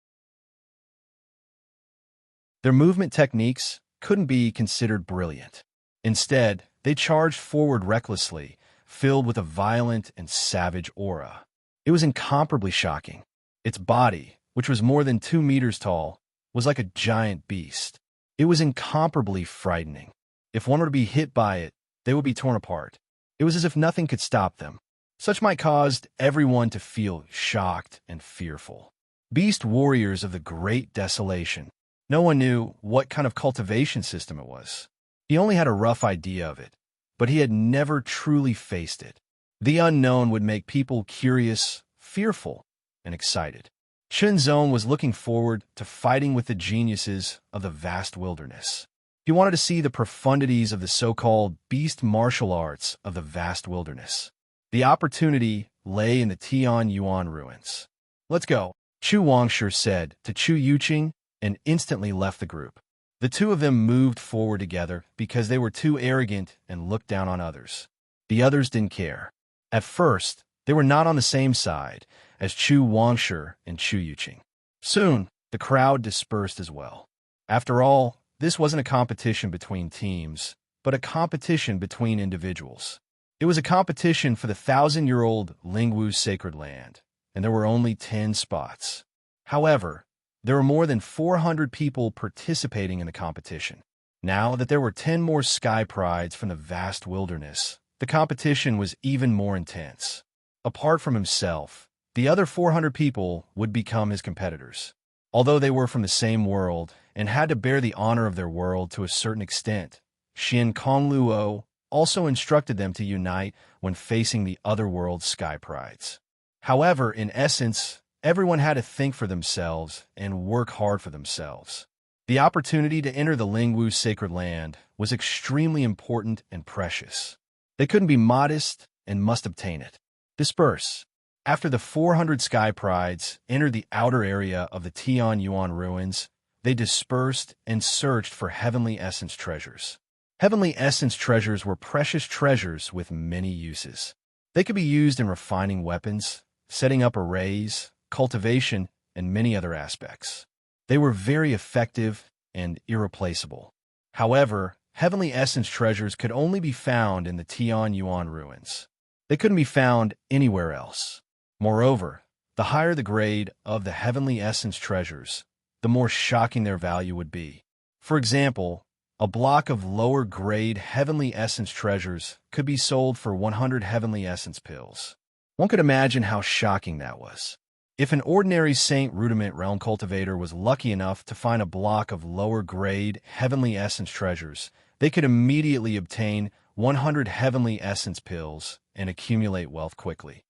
Their movement techniques couldn't be considered brilliant. Instead, they charged forward recklessly, filled with a violent and savage aura. It was incomparably shocking. Its body, which was more than 2 meters tall, was like a giant beast. It was incomparably frightening. If one were to be hit by it, they would be torn apart. It was as if nothing could stop them. Such might cause everyone to feel shocked and fearful. Beast warriors of the Great Desolation. No one knew what kind of cultivation system it was. He only had a rough idea of it, but he had never truly faced it. The unknown would make people curious, fearful, and excited. Chen Zong was looking forward to fighting with the geniuses of the vast wilderness. He wanted to see the profundities of the so-called beast martial arts of the vast wilderness. The opportunity lay in the Tian Yuan ruins. Let's go, Chu Wangshi said to Chu Yuqing and instantly left the group. The two of them moved forward together because they were too arrogant and looked down on others. The others didn't care. At first, they were not on the same side as Chu Wangshi and Chu Yuqing. Soon, the crowd dispersed as well. After all, this wasn't a competition between teams, but a competition between individuals. It was a competition for the 1,000-year-old Lingwu's sacred land, and there were only 10 spots. However, there were more than 400 people participating in the competition. Now that there were 10 more sky prides from the vast wilderness, the competition was even more intense. Apart from himself, the other 400 people would become his competitors. Although they were from the same world and had to bear the honor of their world to a certain extent, Xian Kongluo also instructed them to unite when facing the other world's sky prides. However, in essence, everyone had to think for themselves and work hard for themselves. The opportunity to enter the Lingwu sacred land was extremely important and precious. They couldn't be modest and must obtain it. Disperse. After the 400 sky prides entered the outer area of the Tian Yuan ruins, they dispersed and searched for heavenly essence treasures. Heavenly essence treasures were precious treasures with many uses. They could be used in refining weapons, setting up arrays, cultivation, and many other aspects. They were very effective and irreplaceable. However, heavenly essence treasures could only be found in the Tian Yuan ruins. They couldn't be found anywhere else. Moreover, the higher the grade of the heavenly essence treasures, the more shocking their value would be. For example, a block of lower-grade heavenly essence treasures could be sold for 100 heavenly essence pills. One could imagine how shocking that was. If an ordinary Saint Rudiment realm cultivator was lucky enough to find a block of lower-grade heavenly essence treasures, they could immediately obtain 100 heavenly essence pills and accumulate wealth quickly.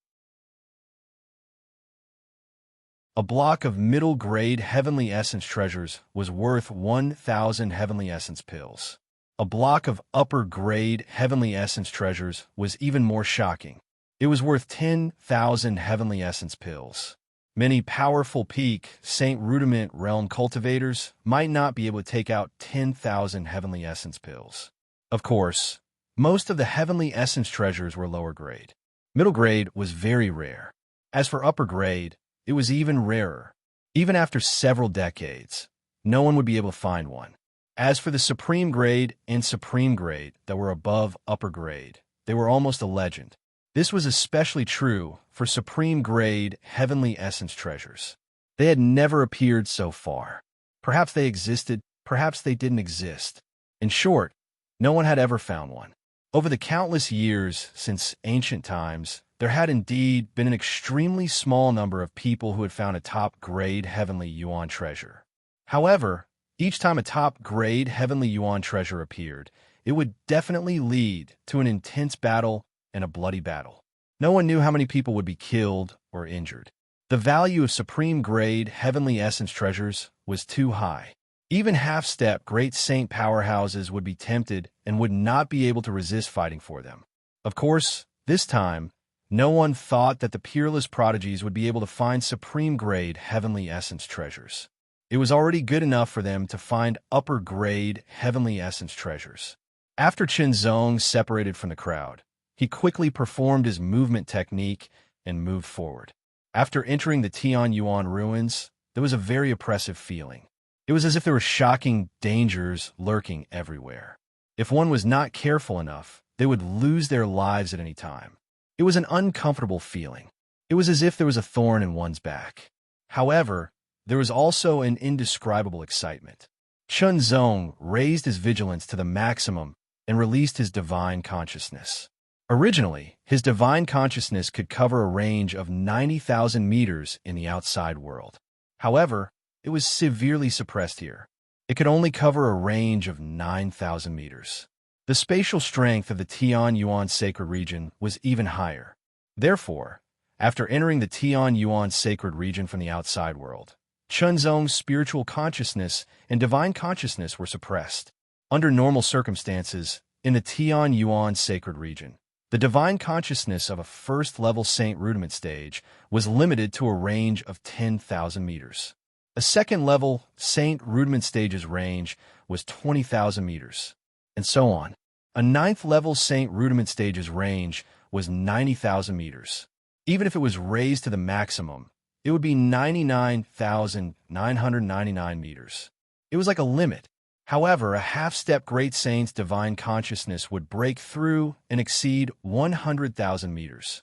A block of middle-grade heavenly essence treasures was worth 1,000 heavenly essence pills. A block of upper-grade heavenly essence treasures was even more shocking. It was worth 10,000 heavenly essence pills. Many powerful peak Saint Rudiment realm cultivators might not be able to take out 10,000 heavenly essence pills. Of course, most of the heavenly essence treasures were lower grade. Middle grade was very rare. As for upper grade, it was even rarer. Even after several decades, no one would be able to find one. As for the supreme grade and supreme grade that were above upper grade, they were almost a legend. This was especially true for supreme grade heavenly essence treasures. They had never appeared so far. Perhaps they existed, perhaps they didn't exist. In short, no one had ever found one. Over the countless years since ancient times, there had indeed been an extremely small number of people who had found a top-grade heavenly yuan treasure. However, each time a top-grade heavenly yuan treasure appeared, it would definitely lead to an intense battle and a bloody battle. No one knew how many people would be killed or injured. The value of supreme-grade heavenly essence treasures was too high. Even half-step great saint powerhouses would be tempted and would not be able to resist fighting for them. Of course, this time, no one thought that the peerless prodigies would be able to find supreme-grade heavenly essence treasures. It was already good enough for them to find upper-grade heavenly essence treasures. After Chen Zong separated from the crowd, he quickly performed his movement technique and moved forward. After entering the Tian Yuan ruins, there was a very oppressive feeling. It was as if there were shocking dangers lurking everywhere. If one was not careful enough, they would lose their lives at any time. It was an uncomfortable feeling. It was as if there was a thorn in one's back. However, there was also an indescribable excitement. Chen Zong raised his vigilance to the maximum and released his divine consciousness. Originally, his divine consciousness could cover a range of 90,000 meters in the outside world. However, it was severely suppressed here. It could only cover a range of 9,000 meters. The spatial strength of the Tian Yuan sacred region was even higher. Therefore, after entering the Tian Yuan sacred region from the outside world, Chen Zong's spiritual consciousness and divine consciousness were suppressed. Under normal circumstances, in the Tian Yuan sacred region, the divine consciousness of a first-level Saint Rudiment stage was limited to a range of 10,000 meters. A second-level Saint Rudiment stage's range was 20,000 meters, and so on. A ninth-level Saint Rudiment stage's range was 90,000 meters. Even if it was raised to the maximum, it would be 99,999 meters. It was like a limit. However, a half-step great saint's divine consciousness would break through and exceed 100,000 meters.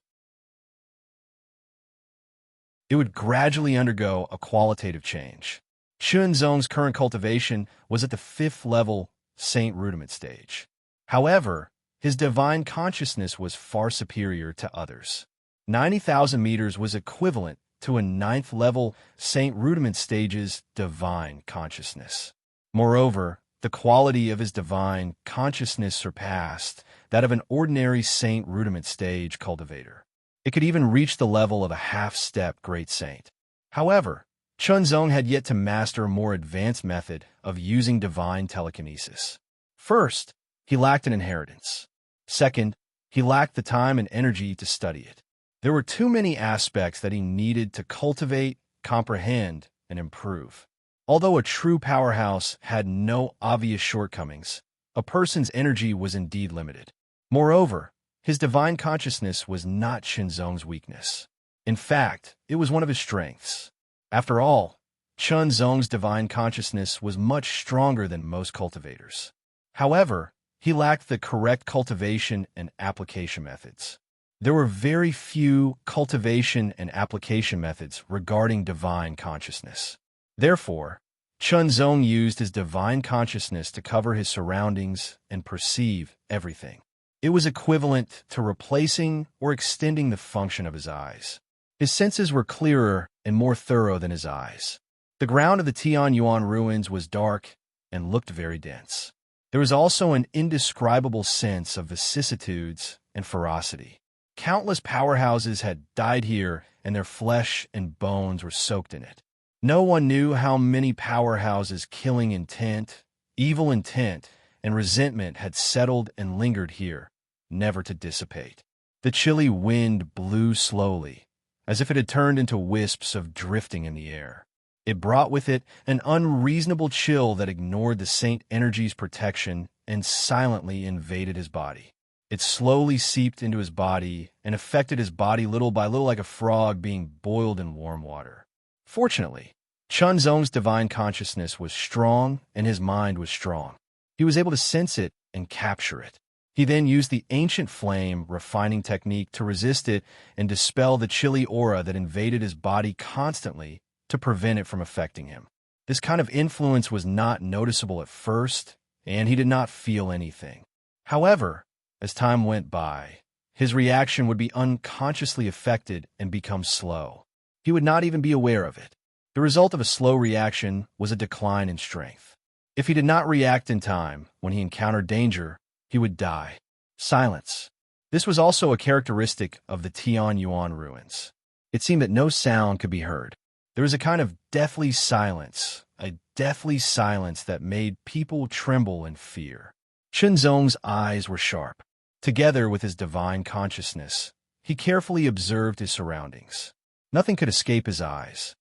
It would gradually undergo a qualitative change. Chen Zong's current cultivation was at the fifth-level Saint Rudiment stage. However, his divine consciousness was far superior to others. 90,000 meters was equivalent to a ninth-level Saint Rudiment stage's divine consciousness. Moreover, the quality of his divine consciousness surpassed that of an ordinary Saint Rudiment stage cultivator. It could even reach the level of a half-step great saint. However, Chen Zong had yet to master a more advanced method of using divine telekinesis. First, he lacked an inheritance. Second, he lacked the time and energy to study it. There were too many aspects that he needed to cultivate, comprehend, and improve. Although a true powerhouse had no obvious shortcomings, a person's energy was indeed limited. Moreover, his divine consciousness was not Chen Zong's weakness. In fact, it was one of his strengths. After all, Chen Zong's divine consciousness was much stronger than most cultivators. However, he lacked the correct cultivation and application methods. There were very few cultivation and application methods regarding divine consciousness. Therefore, Chunzong used his divine consciousness to cover his surroundings and perceive everything. It was equivalent to replacing or extending the function of his eyes. His senses were clearer and more thorough than his eyes. The ground of the Tianyuan ruins was dark and looked very dense. There was also an indescribable sense of vicissitudes and ferocity. Countless powerhouses had died here, and their flesh and bones were soaked in it. No one knew how many powerhouses killing intent, evil intent, and resentment had settled and lingered here, never to dissipate. The chilly wind blew slowly, as if it had turned into wisps of drifting in the air. It brought with it an unreasonable chill that ignored the saint energy's protection and silently invaded his body. It slowly seeped into his body and affected his body little by little like a frog being boiled in warm water. Fortunately, Chunzong's divine consciousness was strong and his mind was strong. He was able to sense it and capture it. He then used the ancient flame refining technique to resist it and dispel the chilly aura that invaded his body constantly to prevent it from affecting him. This kind of influence was not noticeable at first, and he did not feel anything. However, as time went by, his reaction would be unconsciously affected and become slow. He would not even be aware of it. The result of a slow reaction was a decline in strength. If he did not react in time, when he encountered danger, he would die. Silence. This was also a characteristic of the Tianyuan ruins. It seemed that no sound could be heard. There was a kind of deathly silence that made people tremble in fear. Chunzong's eyes were sharp. Together with his divine consciousness, he carefully observed his surroundings. Nothing could escape his eyes.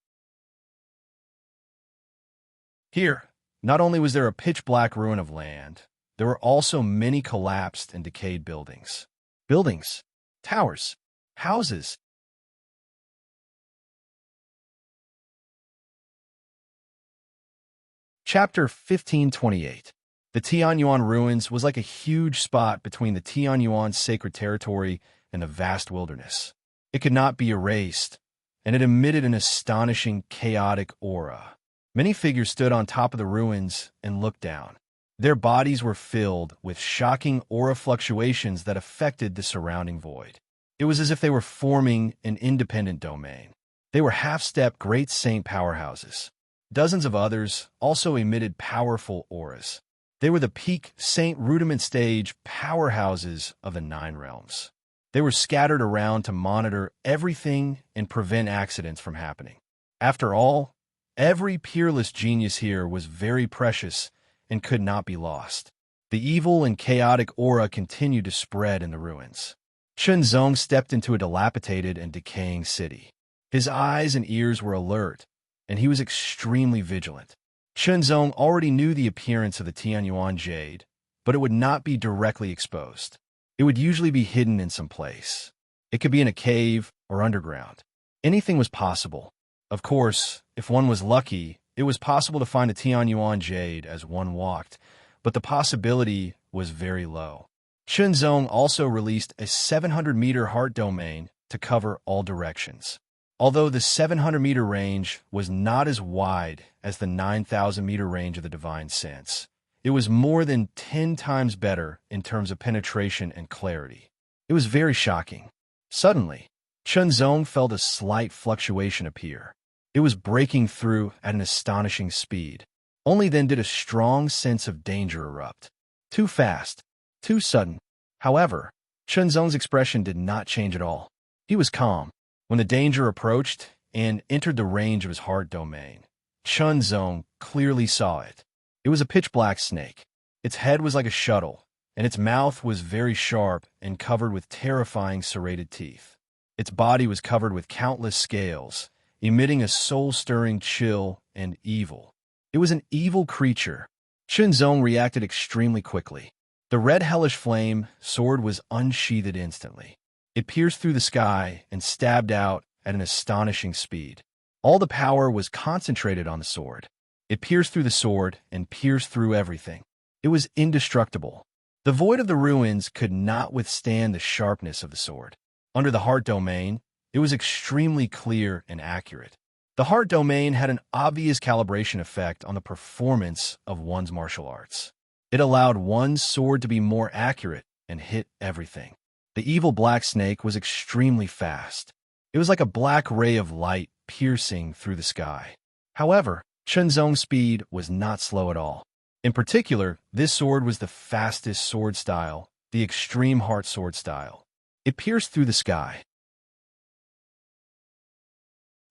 Here, not only was there a pitch-black ruin of land, there were also many collapsed and decayed buildings. Buildings, towers, houses. Chapter 1528. The Tianyuan ruins was like a huge spot between the Tianyuan's sacred territory and the vast wilderness. It could not be erased, and it emitted an astonishing, chaotic aura. Many figures stood on top of the ruins and looked down. Their bodies were filled with shocking aura fluctuations that affected the surrounding void. It was as if they were forming an independent domain. They were half-step great saint powerhouses. Dozens of others also emitted powerful auras. They were the peak saint rudiment stage powerhouses of the Nine Realms. They were scattered around to monitor everything and prevent accidents from happening. After all, every peerless genius here was very precious and could not be lost. The evil and chaotic aura continued to spread in the ruins. Chunzong stepped into a dilapidated and decaying city. His eyes and ears were alert, and he was extremely vigilant. Chunzong already knew the appearance of the Tianyuan jade, but it would not be directly exposed. It would usually be hidden in some place. It could be in a cave or underground. Anything was possible. Of course, if one was lucky, it was possible to find the Tianyuan jade as one walked, but the possibility was very low. Chunzong also released a 700-meter heart domain to cover all directions. Although the 700-meter range was not as wide as the 9,000-meter range of the divine sense, it was more than 10 times better in terms of penetration and clarity. It was very shocking. Suddenly, Chunzong felt a slight fluctuation appear. It was breaking through at an astonishing speed. Only then did a strong sense of danger erupt. Too fast, too sudden. However, Chunzong's expression did not change at all. He was calm. When the danger approached and entered the range of his heart domain, Chunzong clearly saw it. It was a pitch-black snake. Its head was like a shuttle, and its mouth was very sharp and covered with terrifying serrated teeth. Its body was covered with countless scales, emitting a soul-stirring chill and evil. It was an evil creature. Chunzong reacted extremely quickly. The red hellish flame sword was unsheathed instantly. It pierced through the sky and stabbed out at an astonishing speed. All the power was concentrated on the sword. It pierced through the sword and pierced through everything. It was indestructible. The void of the ruins could not withstand the sharpness of the sword. Under the heart domain, it was extremely clear and accurate. The heart domain had an obvious calibration effect on the performance of one's martial arts. It allowed one's sword to be more accurate and hit everything. The evil black snake was extremely fast. It was like a black ray of light piercing through the sky. However, Chunzong's speed was not slow at all. In particular, this sword was the fastest sword style, the extreme heart sword style. It pierced through the sky.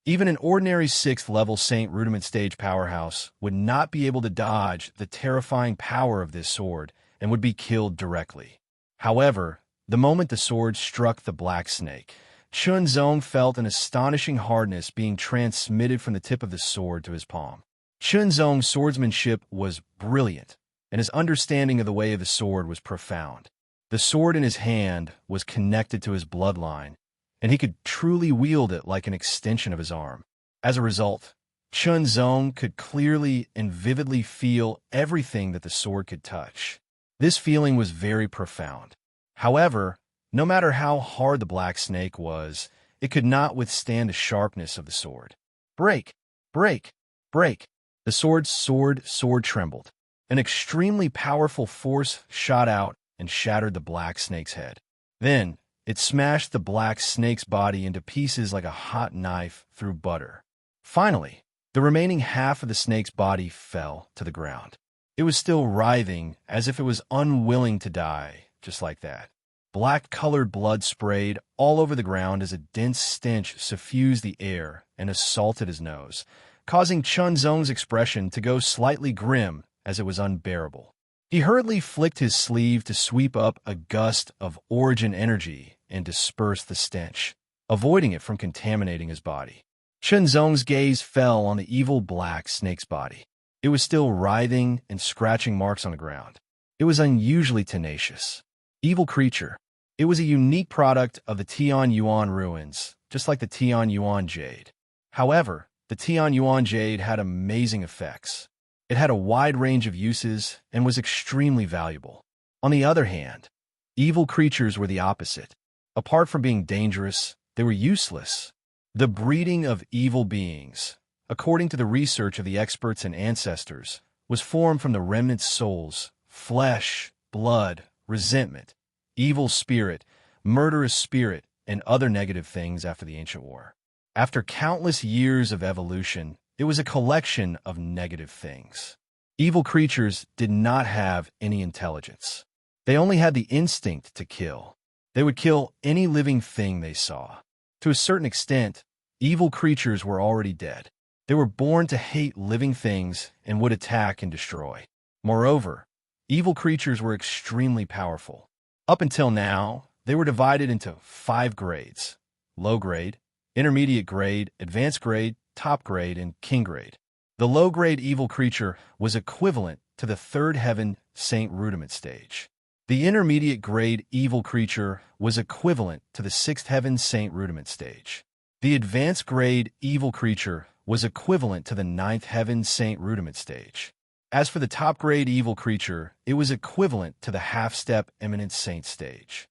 Even an ordinary 6th-level Saint Rudiment stage powerhouse would not be able to dodge the terrifying power of this sword and would be killed directly. However, the moment the sword struck the black snake, Chunzong felt an astonishing hardness being transmitted from the tip of the sword to his palm. Chunzong's swordsmanship was brilliant, and his understanding of the way of the sword was profound. The sword in his hand was connected to his bloodline, and he could truly wield it like an extension of his arm. As a result, Chunzong could clearly and vividly feel everything that the sword could touch. This feeling was very profound. However, no matter how hard the black snake was, it could not withstand the sharpness of the sword. Break! Break! Break! The sword trembled. An extremely powerful force shot out and shattered the black snake's head. Then, it smashed the black snake's body into pieces like a hot knife through butter. Finally, the remaining half of the snake's body fell to the ground. It was still writhing as if it was unwilling to die, just like that. Black-colored blood sprayed all over the ground as a dense stench suffused the air and assaulted his nose, causing Chunzong's expression to go slightly grim as it was unbearable. He hurriedly flicked his sleeve to sweep up a gust of origin energy and disperse the stench, avoiding it from contaminating his body. Chunzong's gaze fell on the evil black snake's body. It was still writhing and scratching marks on the ground. It was unusually tenacious. Evil creature. It was a unique product of the Tianyuan ruins, just like the Tianyuan jade. However, the Tianyuan jade had amazing effects. It had a wide range of uses and was extremely valuable. On the other hand, evil creatures were the opposite. Apart from being dangerous, they were useless. The breeding of evil beings, according to the research of the experts and ancestors, was formed from the remnant souls, flesh, blood, resentment, evil spirit, murderous spirit, and other negative things after the ancient war. After countless years of evolution, it was a collection of negative things. Evil creatures did not have any intelligence. They only had the instinct to kill. They would kill any living thing they saw. To a certain extent, evil creatures were already dead. They were born to hate living things and would attack and destroy. Moreover, evil creatures were extremely powerful. Up until now, they were divided into 5 grades: low grade, intermediate grade, advanced grade, top grade, and king grade. The low-grade evil creature was equivalent to the 3rd heaven Saint Rudiment stage. The intermediate grade evil creature was equivalent to the 6th heaven Saint Rudiment stage. The advanced grade evil creature was equivalent to the 9th heaven Saint Rudiment stage. As for the top grade evil creature, it was equivalent to the half-step eminent saint stage.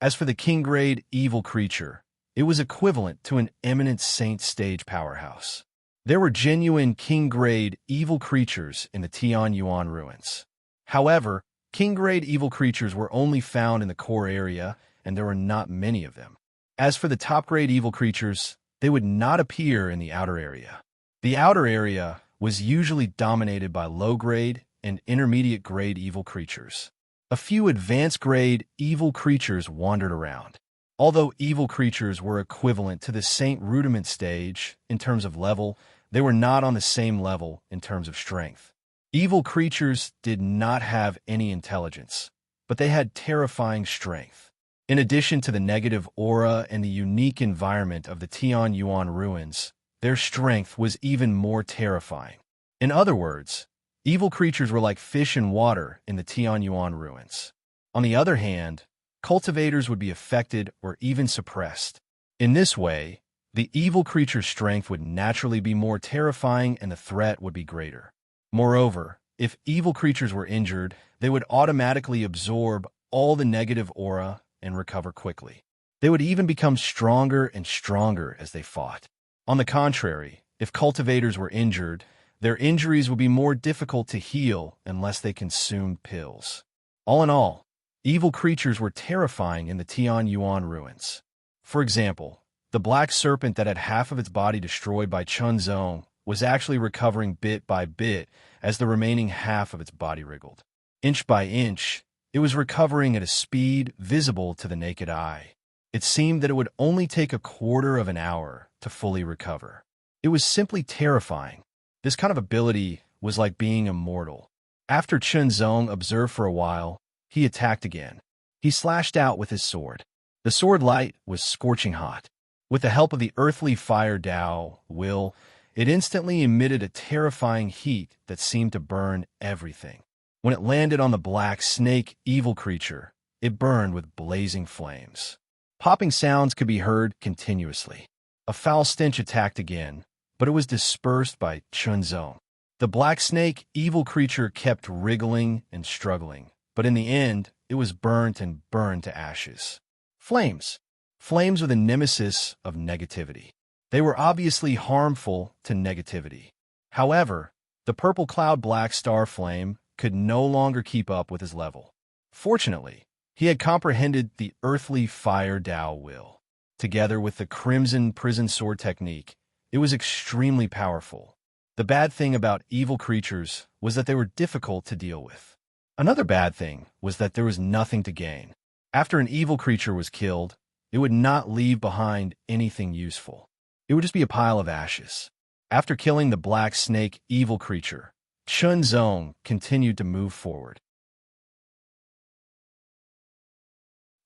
As for the king grade evil creature, it was equivalent to an eminent saint stage powerhouse. There were genuine king-grade evil creatures in the Tianyuan ruins. However, king-grade evil creatures were only found in the core area, and there were not many of them. As for the top-grade evil creatures, they would not appear in the outer area. The outer area was usually dominated by low-grade and intermediate-grade evil creatures. A few advanced-grade evil creatures wandered around. Although evil creatures were equivalent to the Saint Rudiment stage in terms of level, they were not on the same level in terms of strength. Evil creatures did not have any intelligence, but they had terrifying strength. In addition to the negative aura and the unique environment of the Tianyuan ruins, their strength was even more terrifying. In other words, evil creatures were like fish in water in the Tianyuan ruins. On the other hand, cultivators would be affected or even suppressed. In this way, the evil creature's strength would naturally be more terrifying and the threat would be greater. Moreover, if evil creatures were injured, they would automatically absorb all the negative aura and recover quickly. They would even become stronger and stronger as they fought. On the contrary, if cultivators were injured, their injuries would be more difficult to heal unless they consumed pills. All in all, evil creatures were terrifying in the Tian Yuan ruins. For example, the black serpent that had half of its body destroyed by Chun Zong was actually recovering bit by bit as the remaining half of its body wriggled. Inch by inch, it was recovering at a speed visible to the naked eye. It seemed that it would only take a quarter of an hour to fully recover. It was simply terrifying. This kind of ability was like being immortal. After Chun Zong observed for a while, he attacked again. He slashed out with his sword. The sword light was scorching hot. With the help of the earthly fire Tao, will, it instantly emitted a terrifying heat that seemed to burn everything. When it landed on the black snake evil creature, it burned with blazing flames. Popping sounds could be heard continuously. A foul stench attacked again, but it was dispersed by Chun Zong. The black snake evil creature kept wriggling and struggling, but in the end, it was burnt and burned to ashes. Flames. Flames were the nemesis of negativity. They were obviously harmful to negativity. However, the purple cloud black star flame could no longer keep up with his level. Fortunately, he had comprehended the earthly fire Tao will. Together with the crimson prison sword technique, it was extremely powerful. The bad thing about evil creatures was that they were difficult to deal with. Another bad thing was that there was nothing to gain. After an evil creature was killed, it would not leave behind anything useful. It would just be a pile of ashes. After killing the black snake evil creature, Chun Zong continued to move forward.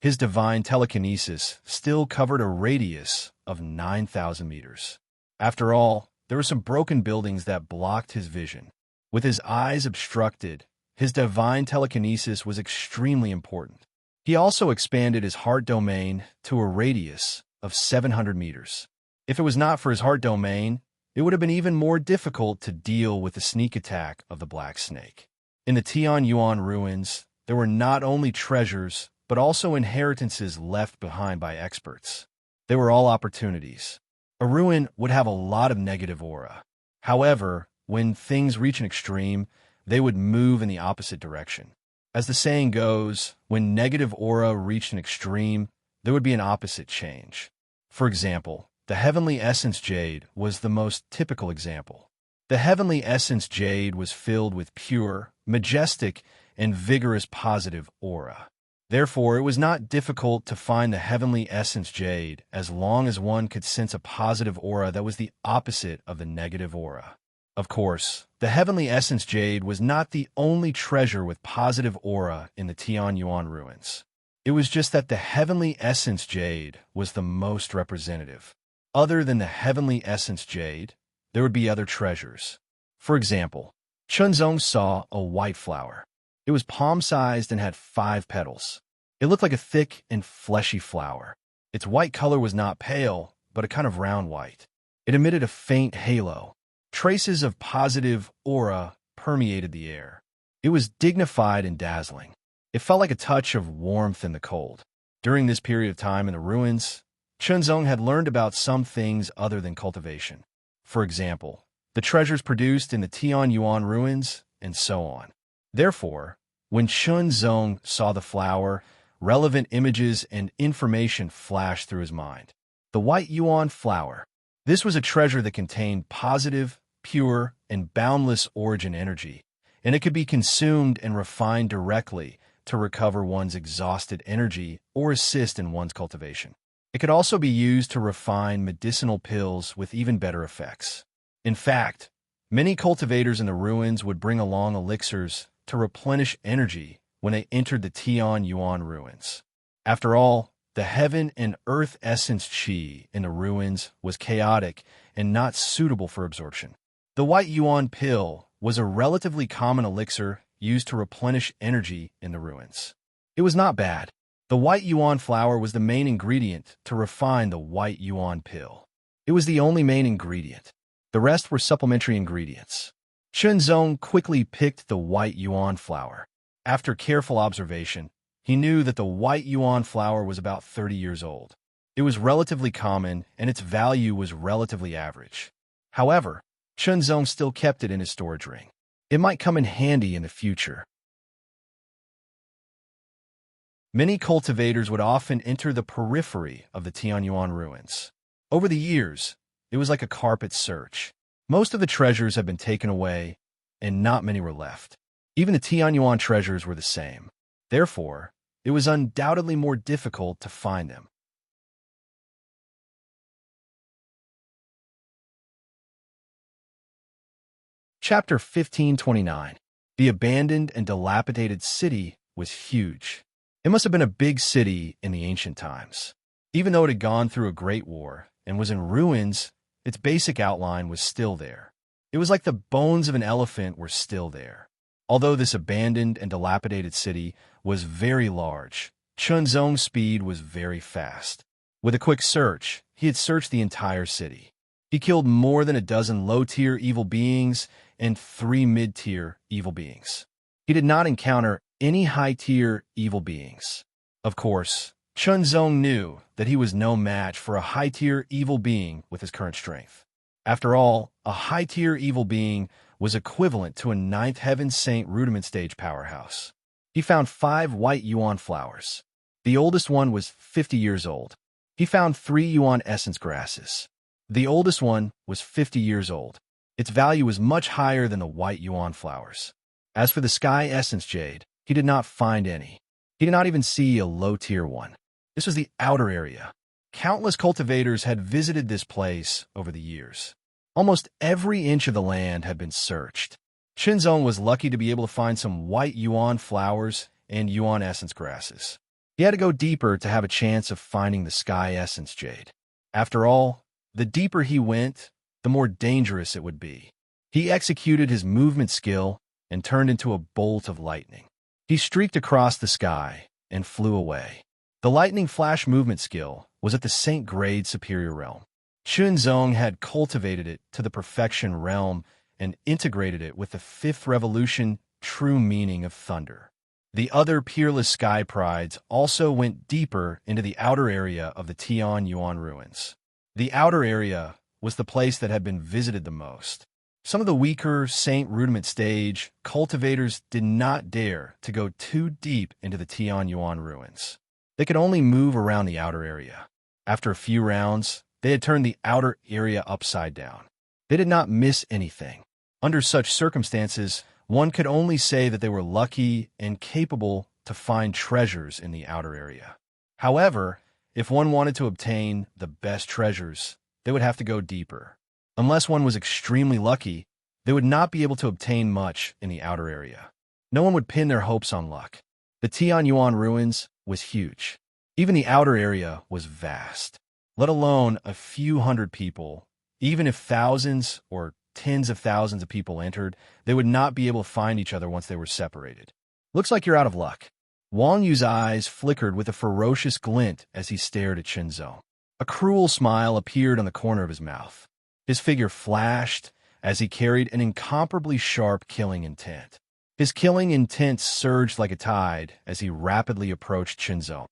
His divine telekinesis still covered a radius of 9,000 meters. After all, there were some broken buildings that blocked his vision. With his eyes obstructed, his divine telekinesis was extremely important. He also expanded his heart domain to a radius of 700 meters. If it was not for his heart domain, it would have been even more difficult to deal with the sneak attack of the black snake. In the Tian Yuan ruins, there were not only treasures, but also inheritances left behind by experts. They were all opportunities. A ruin would have a lot of negative aura. However, when things reach an extreme, they would move in the opposite direction. As the saying goes, when negative aura reached an extreme, there would be an opposite change. For example, the heavenly essence jade was the most typical example. The heavenly essence jade was filled with pure, majestic, and vigorous positive aura. Therefore, it was not difficult to find the heavenly essence jade as long as one could sense a positive aura that was the opposite of the negative aura. Of course, the heavenly essence jade was not the only treasure with positive aura in the Tian Yuan ruins. It was just that the heavenly essence jade was the most representative. Other than the heavenly essence jade, there would be other treasures. For example, Chun Zong saw a white flower. It was palm-sized and had 5 petals. It looked like a thick and fleshy flower. Its white color was not pale, but a kind of round white. It emitted a faint halo. Traces of positive aura permeated the air. It was dignified and dazzling. It felt like a touch of warmth in the cold. During this period of time in the ruins, Chun Zong had learned about some things other than cultivation. For example, the treasures produced in the Tian Yuan ruins, and so on. Therefore, when Chun Zong saw the flower, relevant images and information flashed through his mind. The white yuan flower. This was a treasure that contained positive, pure, and boundless origin energy, and it could be consumed and refined directly to recover one's exhausted energy or assist in one's cultivation. It could also be used to refine medicinal pills with even better effects. In fact, many cultivators in the ruins would bring along elixirs to replenish energy when they entered the Tian Yuan ruins. After all, the heaven and earth essence qi in the ruins was chaotic and not suitable for absorption. The white yuan pill was a relatively common elixir used to replenish energy in the ruins. It was not bad. The white yuan flower was the main ingredient to refine the white yuan pill. It was the only main ingredient. The rest were supplementary ingredients. Chunzong quickly picked the white yuan flower. After careful observation, he knew that the white yuan flower was about 30 years old. It was relatively common, and its value was relatively average. However, Chunzong still kept it in his storage ring. It might come in handy in the future. Many cultivators would often enter the periphery of the Tianyuan ruins. Over the years, it was like a carpet search. Most of the treasures had been taken away, and not many were left. Even the Tianyuan treasures were the same. Therefore, it was undoubtedly more difficult to find them. Chapter 1529. The abandoned and dilapidated city was huge. It must have been a big city in the ancient times. Even though it had gone through a great war and was in ruins, its basic outline was still there. It was like the bones of an elephant were still there. Although this abandoned and dilapidated city was very large, Chunzong's speed was very fast. With a quick search, he had searched the entire city. He killed more than a dozen low-tier evil beings and 3 mid-tier evil beings. He did not encounter any high-tier evil beings. Of course, Chunzong knew that he was no match for a high-tier evil being with his current strength. After all, a high-tier evil being was equivalent to a 9th Heaven Saint rudiment stage powerhouse. He found 5 white yuan flowers. The oldest one was 50 years old. He found 3 yuan essence grasses. The oldest one was 50 years old. Its value was much higher than the white yuan flowers. As for the sky essence jade, he did not find any. He did not even see a low-tier one. This was the outer area. Countless cultivators had visited this place over the years. Almost every inch of the land had been searched. Chunzong was lucky to be able to find some white yuan flowers and yuan essence grasses. He had to go deeper to have a chance of finding the sky essence jade. After all, the deeper he went, the more dangerous it would be. He executed his movement skill and turned into a bolt of lightning. He streaked across the sky and flew away. The lightning flash movement skill was at the Saint Grade Superior Realm. Chunzong had cultivated it to the perfection realm and integrated it with the 5th revolution true meaning of thunder. The other peerless sky prides also went deeper into the outer area of the Tianyuan ruins. The outer area was the place that had been visited the most. Some of the weaker Saint Rudiment stage cultivators did not dare to go too deep into the Tianyuan ruins. They could only move around the outer area. After a few rounds, they had turned the outer area upside down. They did not miss anything. Under such circumstances, one could only say that they were lucky and capable to find treasures in the outer area. However, if one wanted to obtain the best treasures, they would have to go deeper. Unless one was extremely lucky, they would not be able to obtain much in the outer area. No one would pin their hopes on luck. The Tianyuan ruins was huge. Even the outer area was vast. Let alone a few hundred people. Even if thousands or tens of thousands of people entered, they would not be able to find each other once they were separated. Looks like you're out of luck. Wang Yu's eyes flickered with a ferocious glint as he stared at Chunzong. A cruel smile appeared on the corner of his mouth. His figure flashed as he carried an incomparably sharp killing intent. His killing intent surged like a tide as he rapidly approached Chunzong.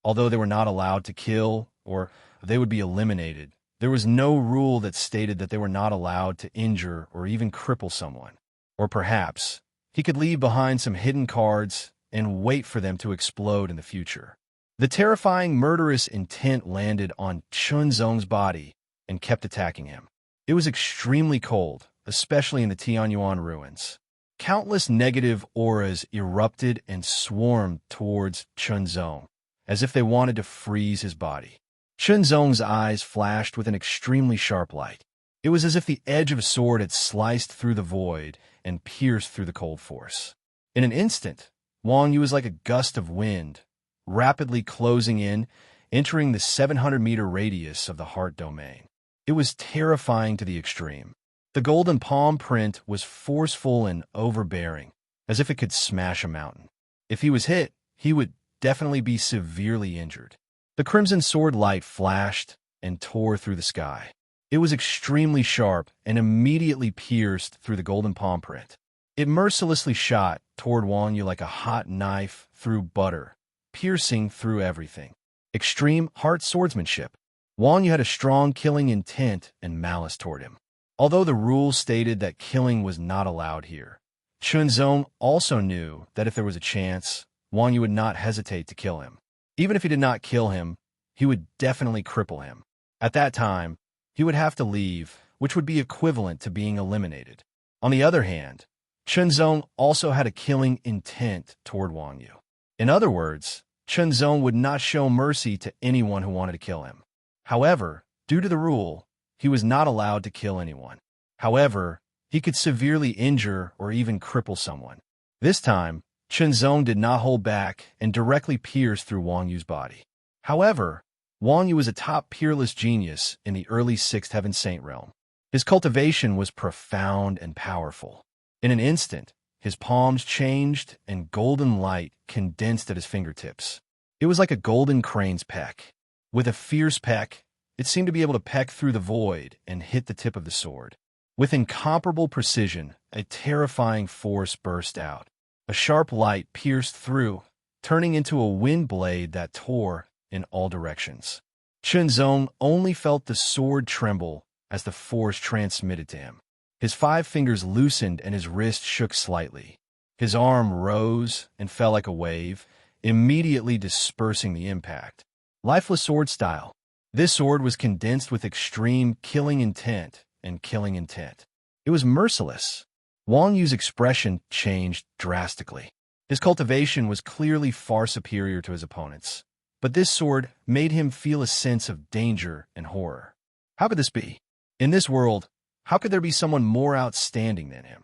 Although they were not allowed to kill, or they would be eliminated, there was no rule that stated that they were not allowed to injure or even cripple someone. Or perhaps he could leave behind some hidden cards and wait for them to explode in the future. The terrifying murderous intent landed on Chunzong's body and kept attacking him. It was extremely cold, especially in the Tianyuan ruins. Countless negative auras erupted and swarmed towards Chunzong, as if they wanted to freeze his body. Chunzong's eyes flashed with an extremely sharp light. It was as if the edge of a sword had sliced through the void and pierced through the cold force. In an instant, Wang Yu was like a gust of wind, rapidly closing in, entering the 700-meter radius of the heart domain. It was terrifying to the extreme. The golden palm print was forceful and overbearing, as if it could smash a mountain. If he was hit, he would definitely be severely injured. The crimson sword light flashed and tore through the sky. It was extremely sharp and immediately pierced through the golden palm print. It mercilessly shot toward Wang Yu like a hot knife through butter, piercing through everything. Extreme heart swordsmanship. Wang Yu had a strong killing intent and malice toward him. Although the rules stated that killing was not allowed here, Chunzong also knew that if there was a chance, Wang Yu would not hesitate to kill him. Even if he did not kill him, he would definitely cripple him. At that time, he would have to leave, which would be equivalent to being eliminated. On the other hand, Chunzong also had a killing intent toward Wang Yu. In other words, Chunzong would not show mercy to anyone who wanted to kill him. However, due to the rule, he was not allowed to kill anyone. However, he could severely injure or even cripple someone. This time, Chunzong did not hold back and directly pierced through Wang Yu's body. However, Wang Yu was a top peerless genius in the early Sixth Heaven Saint realm. His cultivation was profound and powerful. In an instant, his palms changed and golden light condensed at his fingertips. It was like a golden crane's peck. With a fierce peck, it seemed to be able to peck through the void and hit the tip of the sword. With incomparable precision, a terrifying force burst out. A sharp light pierced through, turning into a wind blade that tore in all directions. Chunzong only felt the sword tremble as the force transmitted to him. His 5 fingers loosened and his wrist shook slightly. His arm rose and fell like a wave, immediately dispersing the impact. Lifeless sword style. This sword was condensed with extreme killing intent and killing intent. It was merciless. Wang Yu's expression changed drastically. His cultivation was clearly far superior to his opponent's, but this sword made him feel a sense of danger and horror. How could this be? In this world, how could there be someone more outstanding than him?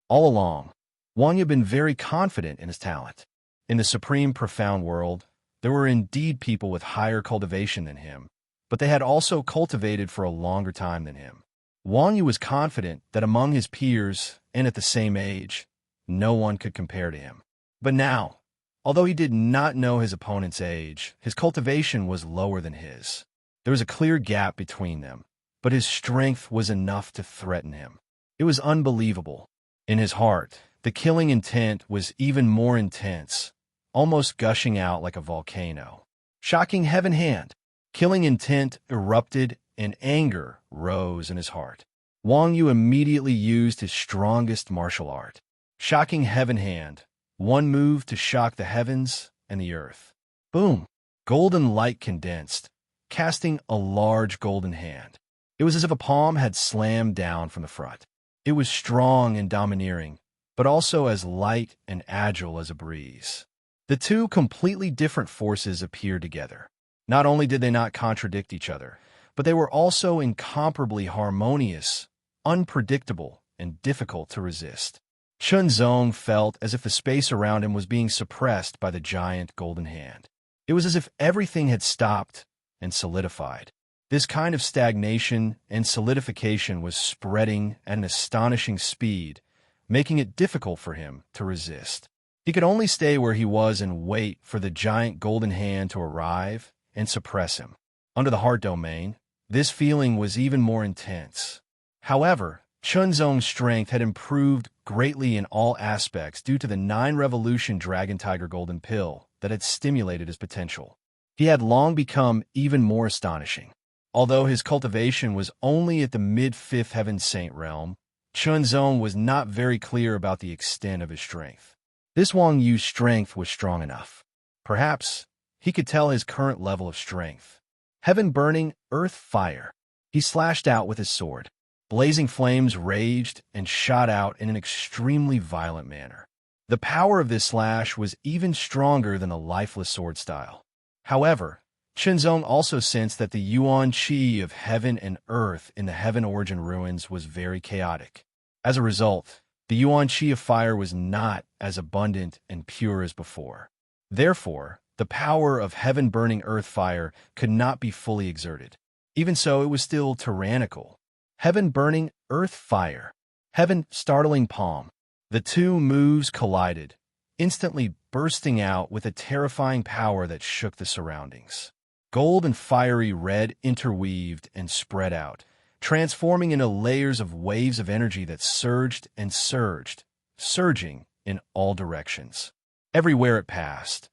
All along, Wang Yu had been very confident in his talent. In the supreme profound world, there were indeed people with higher cultivation than him, but they had also cultivated for a longer time than him. Wang Yu was confident that among his peers, and at the same age, no one could compare to him. But now, although he did not know his opponent's age, his cultivation was lower than his. There was a clear gap between them, but his strength was enough to threaten him. It was unbelievable. In his heart, the killing intent was even more intense, almost gushing out like a volcano. Shocking heaven hand. Killing intent erupted and anger rose in his heart. Wang Yu immediately used his strongest martial art. Shocking heaven hand. One move to shock the heavens and the earth. Boom! Golden light condensed, casting a large golden hand. It was as if a palm had slammed down from the front. It was strong and domineering, but also as light and agile as a breeze. The two completely different forces appeared together. Not only did they not contradict each other, but they were also incomparably harmonious, unpredictable, and difficult to resist. Chunzong felt as if the space around him was being suppressed by the giant golden hand. It was as if everything had stopped and solidified. This kind of stagnation and solidification was spreading at an astonishing speed, making it difficult for him to resist. He could only stay where he was and wait for the giant golden hand to arrive and suppress him. Under the heart domain, this feeling was even more intense. However, Chunzong's strength had improved greatly in all aspects due to the 9-revolution Dragon Tiger Golden Pill that had stimulated his potential. He had long become even more astonishing. Although his cultivation was only at the mid-5th Heaven Saint realm, Chunzong was not very clear about the extent of his strength. This Wang Yu's strength was strong enough. Perhaps he could tell his current level of strength. Heaven burning, earth fire. He slashed out with his sword. Blazing flames raged and shot out in an extremely violent manner. The power of this slash was even stronger than the lifeless sword style. However, Chunzong also sensed that the yuan qi of heaven and earth in the Heaven Origin ruins was very chaotic. As a result, the yuan qi of fire was not as abundant and pure as before. Therefore, the power of heaven-burning earth fire could not be fully exerted. Even so, it was still tyrannical. Heaven-burning earth fire. Heaven startling palm. The two moves collided, instantly bursting out with a terrifying power that shook the surroundings. Gold and fiery red interweaved and spread out, transforming into layers of waves of energy that surged and surged, surging in all directions. Everywhere it passed,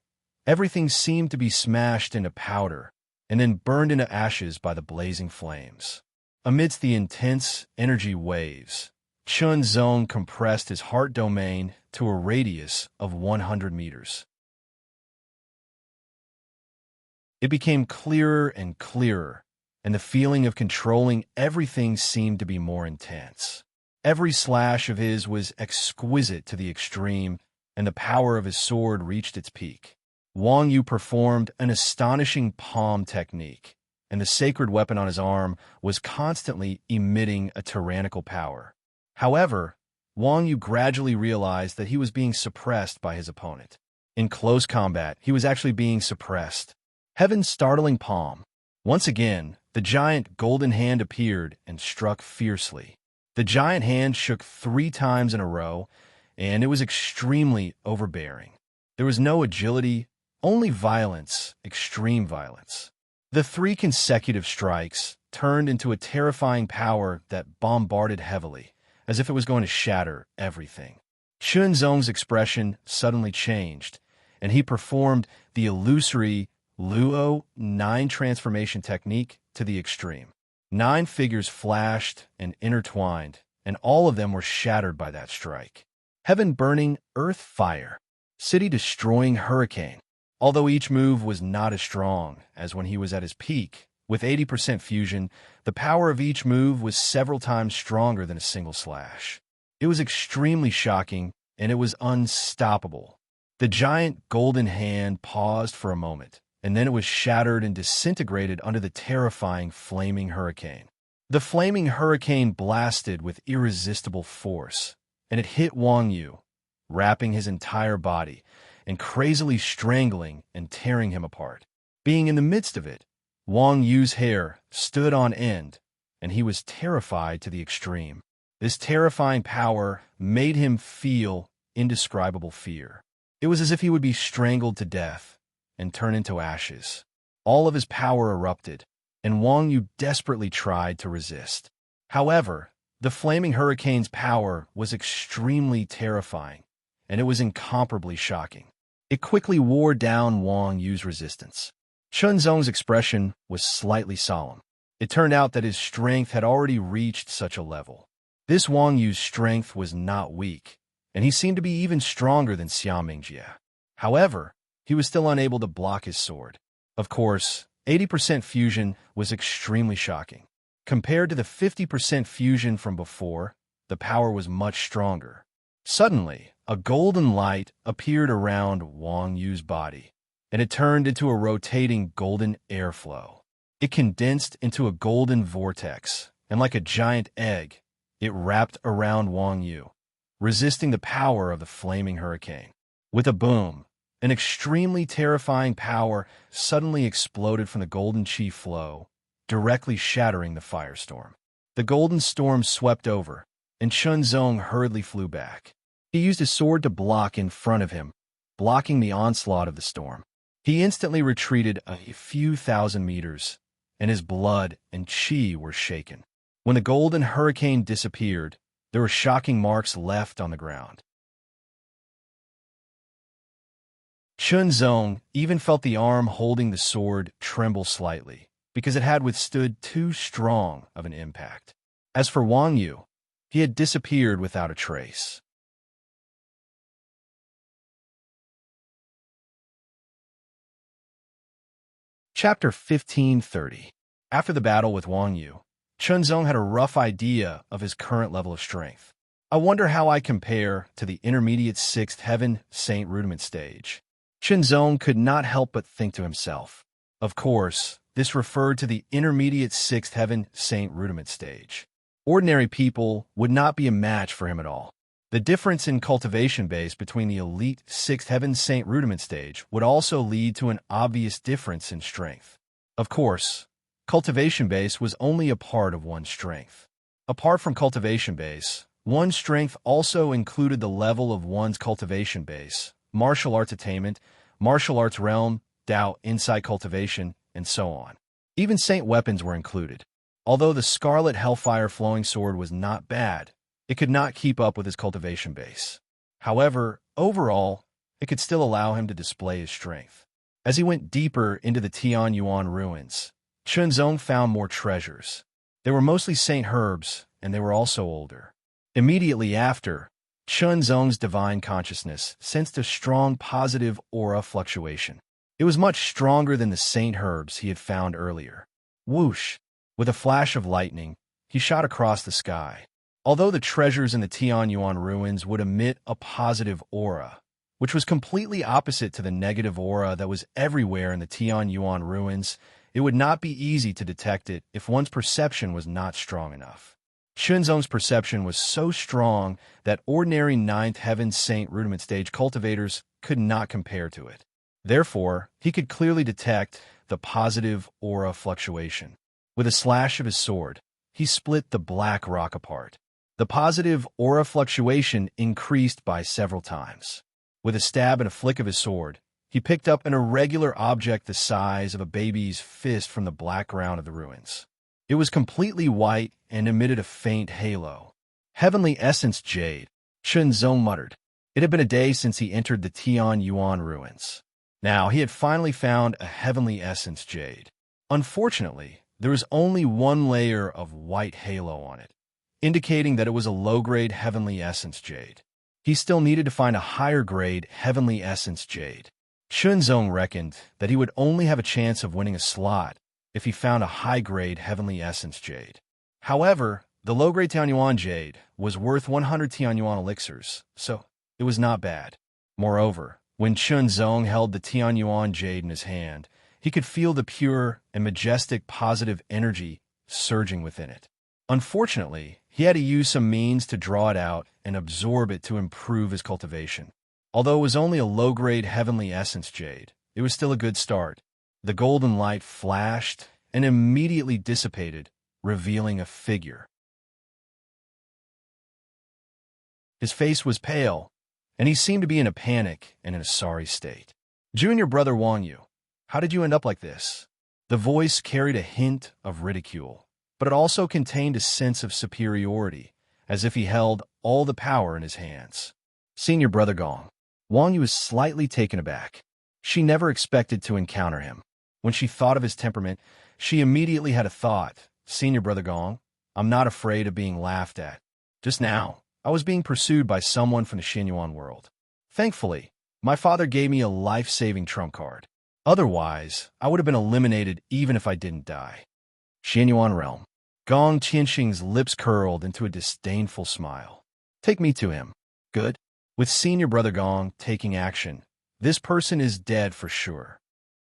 everything seemed to be smashed into powder and then burned into ashes by the blazing flames. Amidst the intense energy waves, Chunzong compressed his heart domain to a radius of 100 meters. It became clearer and clearer, and the feeling of controlling everything seemed to be more intense. Every slash of his was exquisite to the extreme, and the power of his sword reached its peak. Wang Yu performed an astonishing palm technique, and the sacred weapon on his arm was constantly emitting a tyrannical power. However, Wang Yu gradually realized that he was being suppressed by his opponent. In close combat, he was actually being suppressed. Heaven's startling palm. Once again, the giant golden hand appeared and struck fiercely. The giant hand shook 3 times in a row, and it was extremely overbearing. There was no agility, only violence, extreme violence. The 3 consecutive strikes turned into a terrifying power that bombarded heavily, as if it was going to shatter everything. Chunzong's expression suddenly changed, and he performed the illusory Luo 9 transformation technique to the extreme. 9 figures flashed and intertwined, and all of them were shattered by that strike. Heaven burning, earth fire, city destroying hurricane. Although each move was not as strong as when he was at his peak, with 80% fusion, the power of each move was several times stronger than a single slash. It was extremely shocking, and it was unstoppable. The giant golden hand paused for a moment, and then it was shattered and disintegrated under the terrifying flaming hurricane. The flaming hurricane blasted with irresistible force, and it hit Wang Yu, wrapping his entire body, and crazily strangling and tearing him apart. Being in the midst of it, Wang Yu's hair stood on end, and he was terrified to the extreme. This terrifying power made him feel indescribable fear. It was as if he would be strangled to death and turn into ashes. All of his power erupted, and Wang Yu desperately tried to resist. However, the flaming hurricane's power was extremely terrifying, and it was incomparably shocking. It quickly wore down Wang Yu's resistance. Chunzong's expression was slightly solemn. It turned out that his strength had already reached such a level. This Wang Yu's strength was not weak, and he seemed to be even stronger than Xiao Mingjie. However, he was still unable to block his sword. Of course, 80% fusion was extremely shocking. Compared to the 50% fusion from before, the power was much stronger. Suddenly, a golden light appeared around Wang Yu's body, and it turned into a rotating golden airflow. It condensed into a golden vortex, and like a giant egg, it wrapped around Wang Yu, resisting the power of the flaming hurricane. With a boom, an extremely terrifying power suddenly exploded from the golden chi flow, directly shattering the firestorm. The golden storm swept over, and Chunzong hurriedly flew back. He used his sword to block in front of him, blocking the onslaught of the storm. He instantly retreated a few thousand meters, and his blood and chi were shaken. When the golden hurricane disappeared, there were shocking marks left on the ground. Chunzong even felt the arm holding the sword tremble slightly, because it had withstood too strong of an impact. As for Wang Yu, he had disappeared without a trace. Chapter 1530. After the battle with Wang Yu, Chunzong had a rough idea of his current level of strength. I wonder how I compare to the intermediate 6th heaven Saint Rudiment stage. Chunzong could not help but think to himself. Of course, this referred to the intermediate 6th heaven Saint Rudiment stage. Ordinary people would not be a match for him at all. The difference in cultivation base between the elite 6th heaven Saint Rudiment stage would also lead to an obvious difference in strength. Of course, cultivation base was only a part of one's strength. Apart from cultivation base, one's strength also included the level of one's cultivation base, martial arts attainment, martial arts realm, Dao insight cultivation, and so on. Even saint weapons were included. Although the scarlet hellfire flowing sword was not bad, it could not keep up with his cultivation base. However, overall, it could still allow him to display his strength. As he went deeper into the Tianyuan ruins, Chunzong found more treasures. They were mostly saint herbs, and they were also older. Immediately after, Chunzong's divine consciousness sensed a strong positive aura fluctuation. It was much stronger than the saint herbs he had found earlier. Whoosh! With a flash of lightning, he shot across the sky. Although the treasures in the Tianyuan ruins would emit a positive aura, which was completely opposite to the negative aura that was everywhere in the Tianyuan ruins, it would not be easy to detect it if one's perception was not strong enough. Chunzong's perception was so strong that ordinary Ninth Heaven Saint Rudiment Stage cultivators could not compare to it. Therefore, he could clearly detect the positive aura fluctuation. With a slash of his sword, he split the black rock apart. The positive aura fluctuation increased by several times. With a stab and a flick of his sword, he picked up an irregular object the size of a baby's fist from the black ground of the ruins. It was completely white and emitted a faint halo. Heavenly Essence Jade, Chunzong muttered. It had been a day since he entered the Tianyuan ruins. Now he had finally found a Heavenly Essence Jade. Unfortunately, there was only one layer of white halo on it, indicating that it was a low-grade Heavenly Essence Jade. He still needed to find a higher-grade Heavenly Essence Jade. Chunzong reckoned that he would only have a chance of winning a slot if he found a high-grade Heavenly Essence Jade. However, the low-grade Tianyuan Jade was worth 100 Tianyuan elixirs, so it was not bad. Moreover, when Chunzong held the Tianyuan Jade in his hand, he could feel the pure and majestic positive energy surging within it. Unfortunately, he had to use some means to draw it out and absorb it to improve his cultivation. Although it was only a low-grade Heavenly Essence Jade, it was still a good start. The golden light flashed and immediately dissipated, revealing a figure. His face was pale, and he seemed to be in a panic and in a sorry state. "Junior brother Wang Yu, how did you end up like this?" The voice carried a hint of ridicule, but it also contained a sense of superiority, as if he held all the power in his hands. "Senior brother Gong." Wang Yu was slightly taken aback. She never expected to encounter him. When she thought of his temperament, she immediately had a thought. "Senior brother Gong, I'm not afraid of being laughed at. Just now, I was being pursued by someone from the Xinyuan world. Thankfully, my father gave me a life-saving trump card. Otherwise, I would have been eliminated even if I didn't die." Xinyuan realm. Gong Qianxing's lips curled into a disdainful smile. "Take me to him." "Good." With senior brother Gong taking action, this person is dead for sure.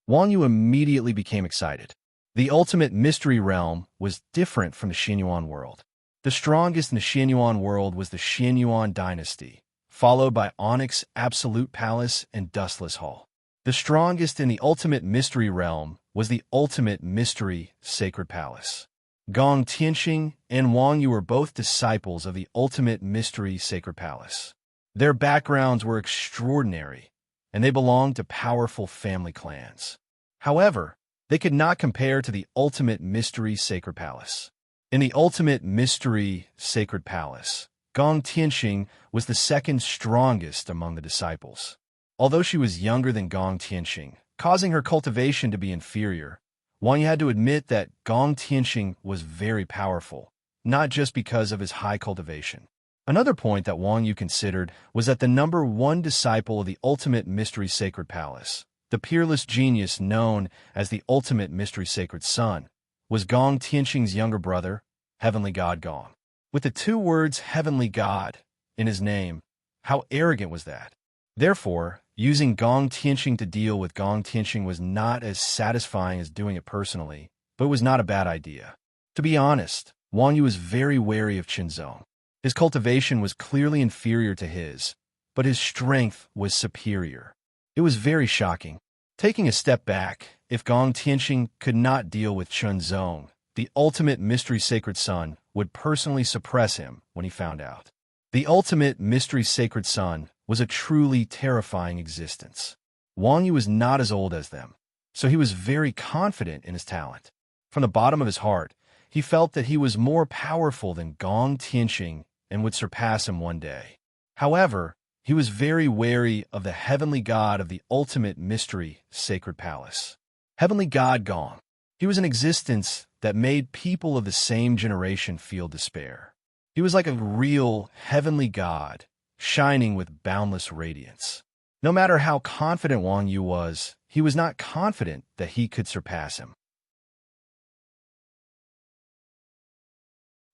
Wang Yu immediately became excited. The ultimate mystery realm was different from the Xinyuan world. The strongest in the Xinyuan world was the Xinyuan dynasty, followed by Onyx Absolute Palace and Dustless Hall. The strongest in the ultimate mystery realm was the ultimate mystery sacred palace. Gong Tianxing and Wang Yu were both disciples of the ultimate mystery sacred palace. Their backgrounds were extraordinary, and they belonged to powerful family clans. However, they could not compare to the ultimate mystery sacred palace. In the ultimate mystery sacred palace, Gong Tianxing was the second strongest among the disciples. Although she was younger than Gong Tianxing, causing her cultivation to be inferior, Wang Yu had to admit that Gong Tianxing was very powerful, not just because of his high cultivation. Another point that Wang Yu considered was that the number one disciple of the ultimate mystery sacred palace, the peerless genius known as the ultimate mystery sacred son, was Gong Tianxing's younger brother, Heavenly God Gong. With the two words Heavenly God in his name, how arrogant was that? Therefore, using Gong Tianxing to deal with Gong Tianxing was not as satisfying as doing it personally, but it was not a bad idea. To be honest, Wang Yu was very wary of Chunzong. His cultivation was clearly inferior to his, but his strength was superior. It was very shocking. Taking a step back, if Gong Tianxing could not deal with Chunzong, the ultimate mystery sacred son would personally suppress him when he found out. The ultimate mystery sacred son was a truly terrifying existence. Wang Yu was not as old as them, so he was very confident in his talent. From the bottom of his heart, he felt that he was more powerful than Gong Tianxing and would surpass him one day. However, he was very wary of the heavenly god of the ultimate mystery sacred palace. Heavenly God Gong. He was an existence that made people of the same generation feel despair. He was like a real heavenly god, shining with boundless radiance. No matter how confident Wang Yu was, he was not confident that he could surpass him.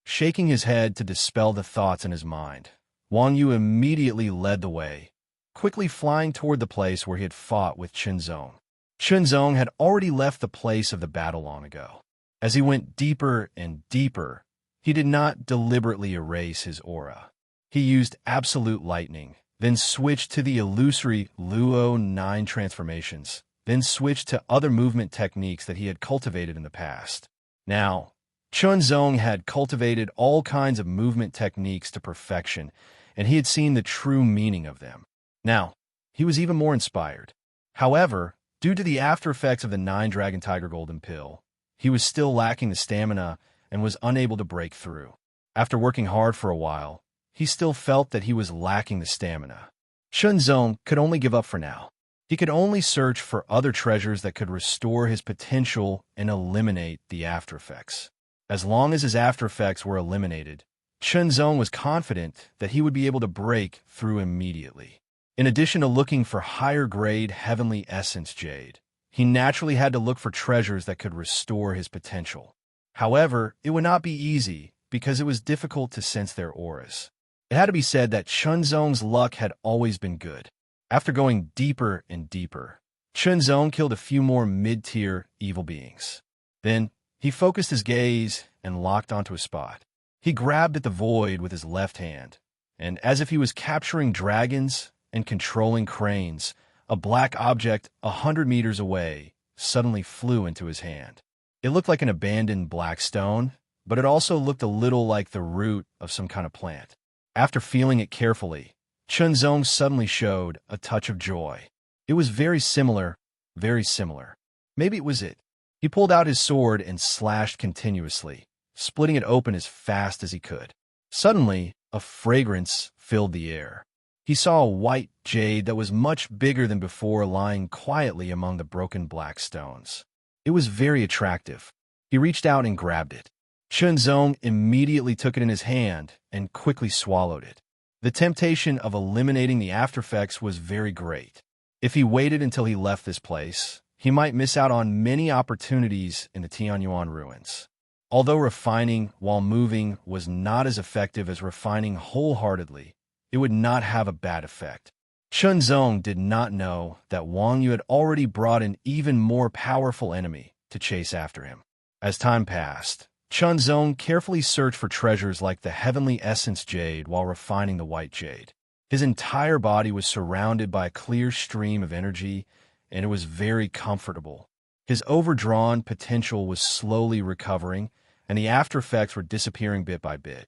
Shaking his head to dispel the thoughts in his mind, Wang Yu immediately led the way, quickly flying toward the place where he had fought with Chunzong. Chunzong had already left the place of the battle long ago. As he went deeper and deeper, he did not deliberately erase his aura. He used absolute lightning, then switched to the illusory Luo 9 transformations, then switched to other movement techniques that he had cultivated in the past. Now, Chunzong had cultivated all kinds of movement techniques to perfection, and he had seen the true meaning of them. Now, he was even more inspired. However, due to the after effects of the 9 Dragon Tiger Golden Pill, he was still lacking the stamina and was unable to break through. After working hard for a while, he still felt that he was lacking the stamina. Chunzong could only give up for now. He could only search for other treasures that could restore his potential and eliminate the after effects. As long as his after effects were eliminated, Chunzong was confident that he would be able to break through immediately. In addition to looking for higher-grade heavenly essence jade, he naturally had to look for treasures that could restore his potential. However, it would not be easy because it was difficult to sense their auras. It had to be said that Chunzong's luck had always been good. After going deeper and deeper, Chunzong killed a few more mid-tier evil beings. Then, he focused his gaze and locked onto a spot. He grabbed at the void with his left hand, and as if he was capturing dragons and controlling cranes, a black object 100 meters away suddenly flew into his hand. It looked like an abandoned black stone, but it also looked a little like the root of some kind of plant. After feeling it carefully, Chunzong suddenly showed a touch of joy. It was very similar. Maybe it was it. He pulled out his sword and slashed continuously, splitting it open as fast as he could. Suddenly, a fragrance filled the air. He saw a white jade that was much bigger than before lying quietly among the broken black stones. It was very attractive. He reached out and grabbed it. Chunzong immediately took it in his hand and quickly swallowed it. The temptation of eliminating the aftereffects was very great. If he waited until he left this place, he might miss out on many opportunities in the Tianyuan ruins. Although refining while moving was not as effective as refining wholeheartedly, it would not have a bad effect. Chunzong did not know that Wang Yu had already brought an even more powerful enemy to chase after him. As time passed, Chunzong carefully searched for treasures like the heavenly essence jade while refining the white jade. His entire body was surrounded by a clear stream of energy, and it was very comfortable. His overdrawn potential was slowly recovering, and the after effects were disappearing bit by bit.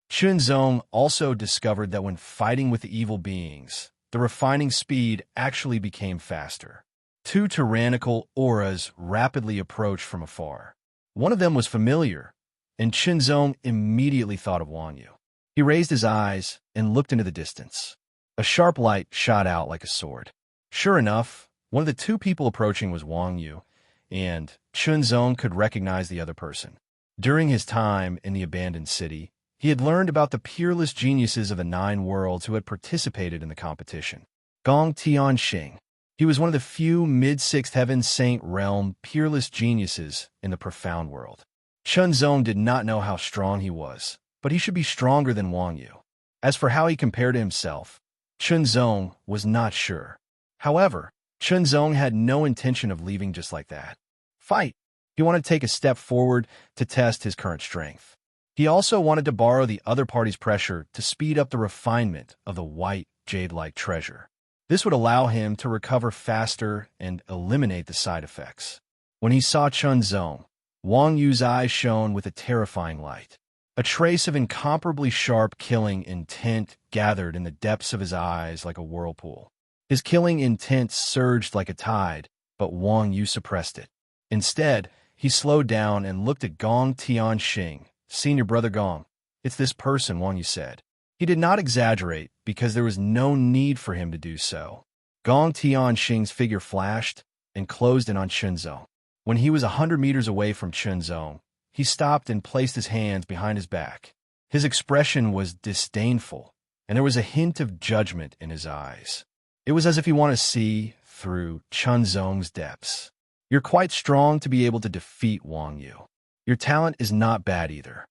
Chunzong also discovered that when fighting with evil beings, the refining speed actually became faster. 2 tyrannical auras rapidly approached from afar. One of them was familiar, and Chunzong immediately thought of Wang Yu. He raised his eyes and looked into the distance. A sharp light shot out like a sword. Sure enough, one of the 2 people approaching was Wang Yu, and Chunzong could recognize the other person. During his time in the abandoned city, he had learned about the peerless geniuses of the 9 worlds who had participated in the competition. Gong Tianxing. He was one of the few mid-6th heaven saint realm peerless geniuses in the profound world. Chunzong did not know how strong he was, but he should be stronger than Wang Yu. As for how he compared to himself, Chunzong was not sure. However, Chunzong had no intention of leaving just like that. Fight! He wanted to take a step forward to test his current strength. He also wanted to borrow the other party's pressure to speed up the refinement of the white, jade-like treasure. This would allow him to recover faster and eliminate the side effects. When he saw Chunzong, Wang Yu's eyes shone with a terrifying light. A trace of incomparably sharp killing intent gathered in the depths of his eyes like a whirlpool. His killing intent surged like a tide, but Wang Yu suppressed it. Instead, he slowed down and looked at Gong Tianxing. "Senior brother Gong, it's this person," Wang Yu said. He did not exaggerate because there was no need for him to do so. Gong Tianxing's figure flashed and closed in on Chunzong. When he was 100 meters away from Chunzong, he stopped and placed his hands behind his back. His expression was disdainful, and there was a hint of judgment in his eyes. It was as if he wanted to see through Chunzong's depths. "You're quite strong to be able to defeat Wang Yu. Your talent is not bad either."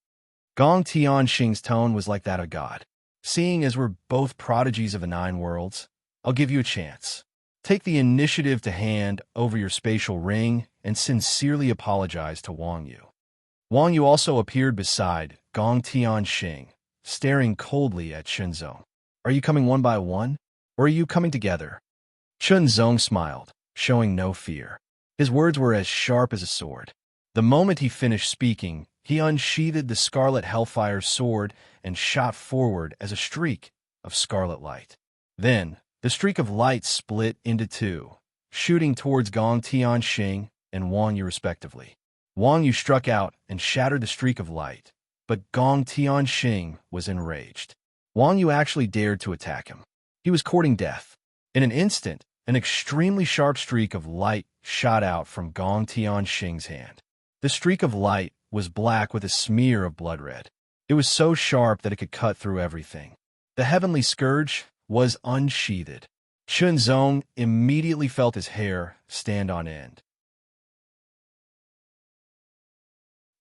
Gong Tianxing's tone was like that of God. "Seeing as we're both prodigies of the Nine Worlds, I'll give you a chance. Take the initiative to hand over your spatial ring and sincerely apologize to Wang Yu." Wang Yu also appeared beside Gong Tianxing, staring coldly at Chunzong. "Are you coming one by one, or are you coming together?" Chunzong smiled, showing no fear. His words were as sharp as a sword. The moment he finished speaking, he unsheathed the scarlet hellfire sword and shot forward as a streak of scarlet light. Then, the streak of light split into two, shooting towards Gong Tianxing and Wang Yu respectively. Wang Yu struck out and shattered the streak of light, but Gong Tianxing was enraged. Wang Yu actually dared to attack him. He was courting death. In an instant, an extremely sharp streak of light shot out from Gong Tianxing's hand. The streak of light was black with a smear of blood red. It was so sharp that it could cut through everything. The heavenly scourge was unsheathed. Chunzong immediately felt his hair stand on end.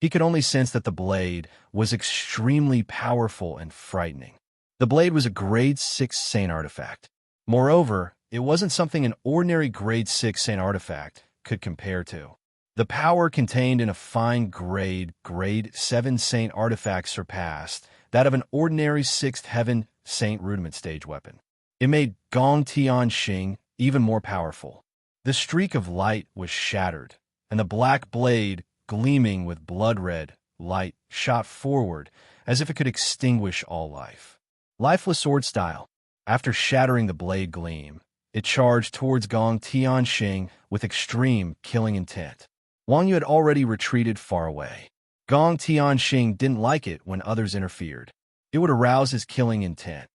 He could only sense that the blade was extremely powerful and frightening. The blade was a grade 6 Saint artifact. Moreover, it wasn't something an ordinary grade 6 Saint artifact could compare to. The power contained in a fine grade 7 Saint artifact surpassed that of an ordinary 6th Heaven Saint rudiment stage weapon. It made Gong Tianxing even more powerful. The streak of light was shattered, and the black blade, gleaming with blood-red light, shot forward as if it could extinguish all life. Lifeless sword style. After shattering the blade gleam, it charged towards Gong Tianxing with extreme killing intent. Wang Yu had already retreated far away. Gong Tianxing didn't like it when others interfered. It would arouse his killing intent.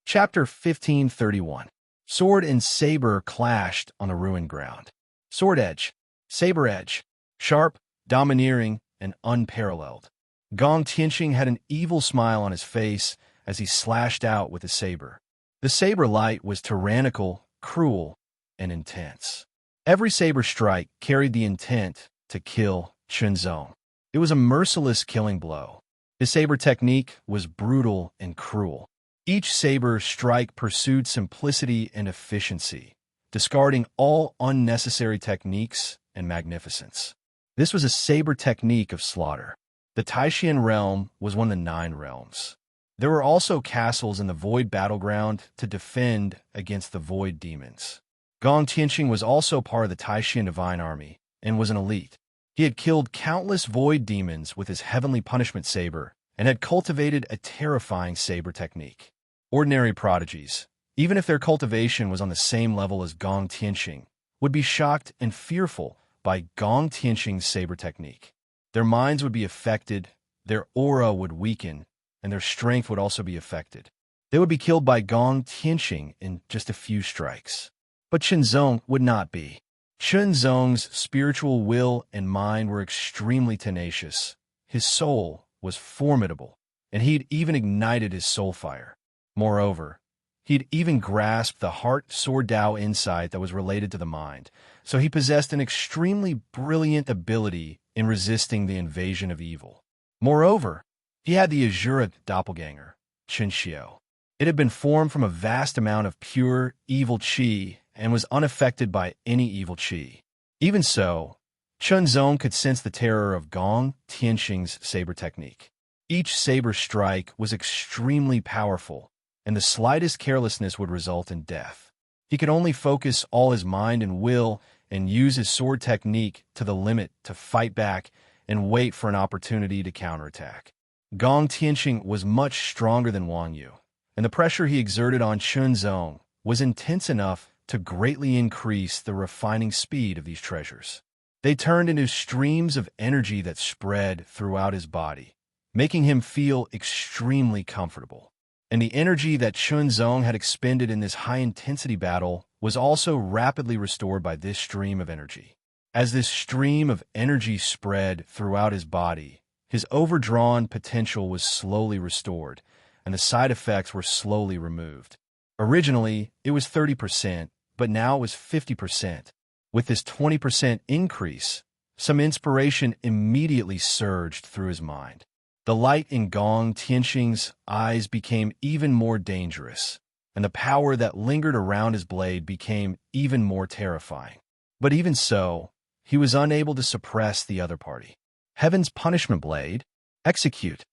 Chapter 1531. Sword and saber clashed on the ruined ground. Sword edge, saber edge, sharp, domineering, and unparalleled. Gong Tianxing had an evil smile on his face as he slashed out with his saber. The saber light was tyrannical, cruel, and intense. Every saber strike carried the intent to kill Chunzong. It was a merciless killing blow. His saber technique was brutal and cruel. Each saber strike pursued simplicity and efficiency, discarding all unnecessary techniques and magnificence. This was a saber technique of slaughter. The Taishan realm was one of the 9 realms. There were also castles in the Void battleground to defend against the Void demons. Gong Tianxing was also part of the Taishan Divine Army and was an elite. He had killed countless Void demons with his heavenly punishment saber and had cultivated a terrifying saber technique. Ordinary prodigies, even if their cultivation was on the same level as Gong Tianxing, would be shocked and fearful by Gong Tianxing's saber technique. Their minds would be affected, their aura would weaken, and their strength would also be affected. They would be killed by Gong Tianxing in just a few strikes. But Chunzong would not be. Chunzong's spiritual will and mind were extremely tenacious. His soul was formidable, and he'd even ignited his soul fire. Moreover, he'd even grasped the heart sword Dao insight that was related to the mind, so he possessed an extremely brilliant ability in resisting the invasion of evil. Moreover, he had the Azura doppelganger, Qinxiu. It had been formed from a vast amount of pure, evil qi and was unaffected by any evil qi. Even so, Chunzong could sense the terror of Gong Tianxing's saber technique. Each saber strike was extremely powerful, and the slightest carelessness would result in death. He could only focus all his mind and will and use his sword technique to the limit to fight back and wait for an opportunity to counterattack. Gong Tianqing was much stronger than Wang Yu, and the pressure he exerted on Chunzong was intense enough to greatly increase the refining speed of these treasures. They turned into streams of energy that spread throughout his body, making him feel extremely comfortable. And the energy that Chunzong had expended in this high-intensity battle was also rapidly restored by this stream of energy. As this stream of energy spread throughout his body, his overdrawn potential was slowly restored, and the side effects were slowly removed. Originally, it was 30%, but now it was 50%. With this 20% increase, some inspiration immediately surged through his mind. The light in Gong Tianqing's eyes became even more dangerous, and the power that lingered around his blade became even more terrifying. But even so, he was unable to suppress the other party. Heaven's punishment blade, execute!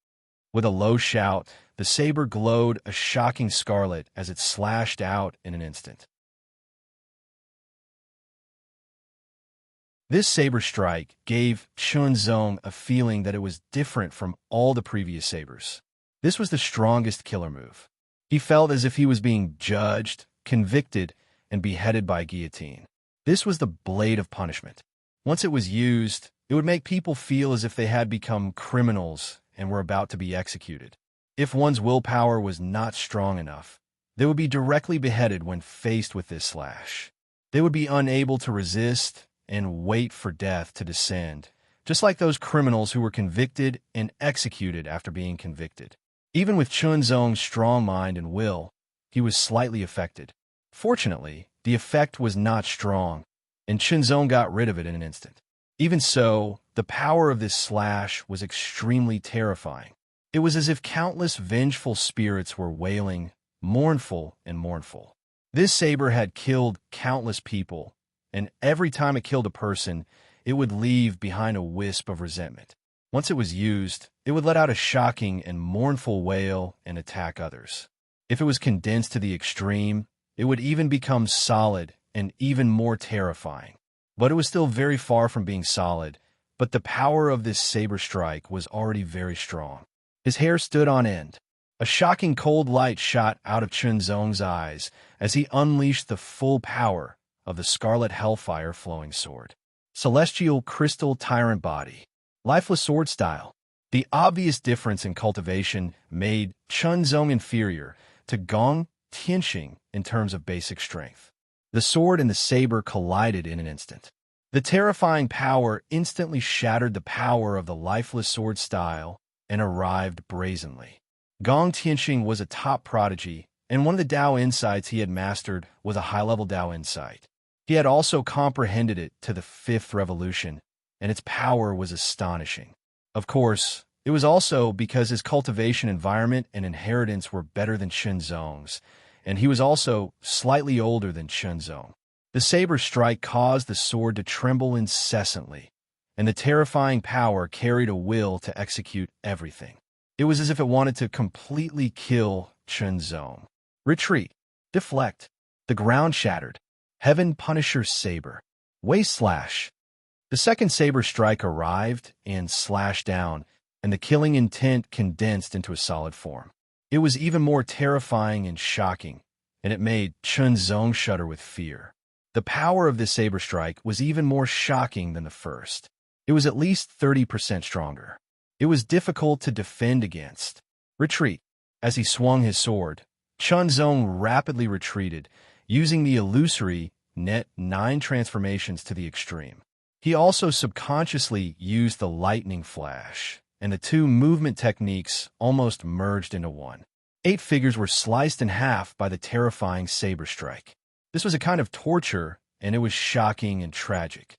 With a low shout, the saber glowed a shocking scarlet as it slashed out in an instant. This saber strike gave Chunzong a feeling that it was different from all the previous sabers. This was the strongest killer move. He felt as if he was being judged, convicted, and beheaded by guillotine. This was the blade of punishment. Once it was used, it would make people feel as if they had become criminals and were about to be executed. If one's willpower was not strong enough, they would be directly beheaded when faced with this slash. They would be unable to resist and wait for death to descend, just like those criminals who were convicted and executed after being convicted. Even with Chunzong's strong mind and will, he was slightly affected. Fortunately, the effect was not strong, and Chunzong got rid of it in an instant. Even so, the power of this slash was extremely terrifying. It was as if countless vengeful spirits were wailing, mournful and mournful. This saber had killed countless people, and every time it killed a person, it would leave behind a wisp of resentment. Once it was used, it would let out a shocking and mournful wail and attack others. If it was condensed to the extreme, it would even become solid and even more terrifying. But it was still very far from being solid, but the power of this saber strike was already very strong. His hair stood on end. A shocking cold light shot out of Chunzong's eyes as he unleashed the full power of the scarlet hellfire flowing sword. Celestial crystal tyrant body. Lifeless sword style. The obvious difference in cultivation made Chunzong inferior to Gong Tianqing in terms of basic strength. The sword and the saber collided in an instant. The terrifying power instantly shattered the power of the lifeless sword style and arrived brazenly. Gong Tianqing was a top prodigy, and one of the Tao insights he had mastered was a high-level Tao insight. He had also comprehended it to the fifth revolution, and its power was astonishing. Of course, it was also because his cultivation environment and inheritance were better than Chunzong's, and he was also slightly older than Chunzong. The saber strike caused the sword to tremble incessantly, and the terrifying power carried a will to execute everything. It was as if it wanted to completely kill Chunzong. Retreat. Deflect. The ground shattered. Heaven Punisher's saber. Waist slash. The second saber strike arrived and slashed down, and the killing intent condensed into a solid form. It was even more terrifying and shocking, and it made Chunzong shudder with fear. The power of this saber strike was even more shocking than the first. It was at least 30% stronger. It was difficult to defend against. Retreat. As he swung his sword, Chunzong rapidly retreated, using the illusory net 9 transformations to the extreme. He also subconsciously used the lightning flash, and the two movement techniques almost merged into one. 8 figures were sliced in half by the terrifying saber strike. This was a kind of torture, and it was shocking and tragic.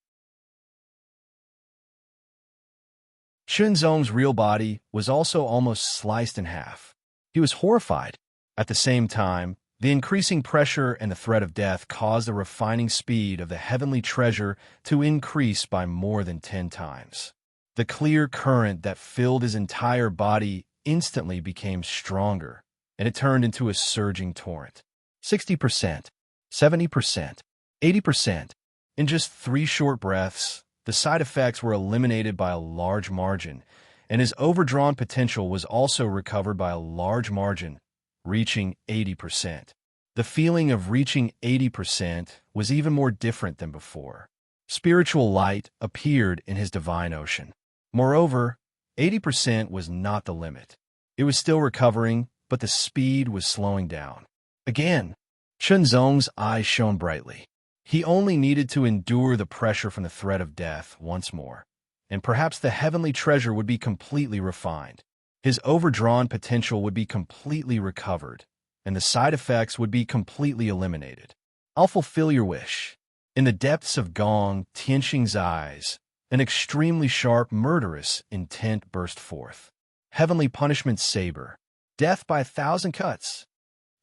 Chunzong's real body was also almost sliced in half. He was horrified. At the same time, the increasing pressure and the threat of death caused the refining speed of the heavenly treasure to increase by more than 10 times. The clear current that filled his entire body instantly became stronger, and it turned into a surging torrent. 60%, 70%, 80%. In just 3 short breaths, the side effects were eliminated by a large margin, and his overdrawn potential was also recovered by a large margin, reaching 80%. The feeling of reaching 80% was even more different than before. Spiritual light appeared in his divine ocean. Moreover, 80% was not the limit. It was still recovering, but the speed was slowing down. Again, Chunzong's eyes shone brightly. He only needed to endure the pressure from the threat of death once more, and perhaps the heavenly treasure would be completely refined. His overdrawn potential would be completely recovered, and the side effects would be completely eliminated. I'll fulfill your wish. In the depths of Gong Tianxing's eyes, an extremely sharp, murderous intent burst forth. Heavenly punishment saber. Death by 1,000 cuts.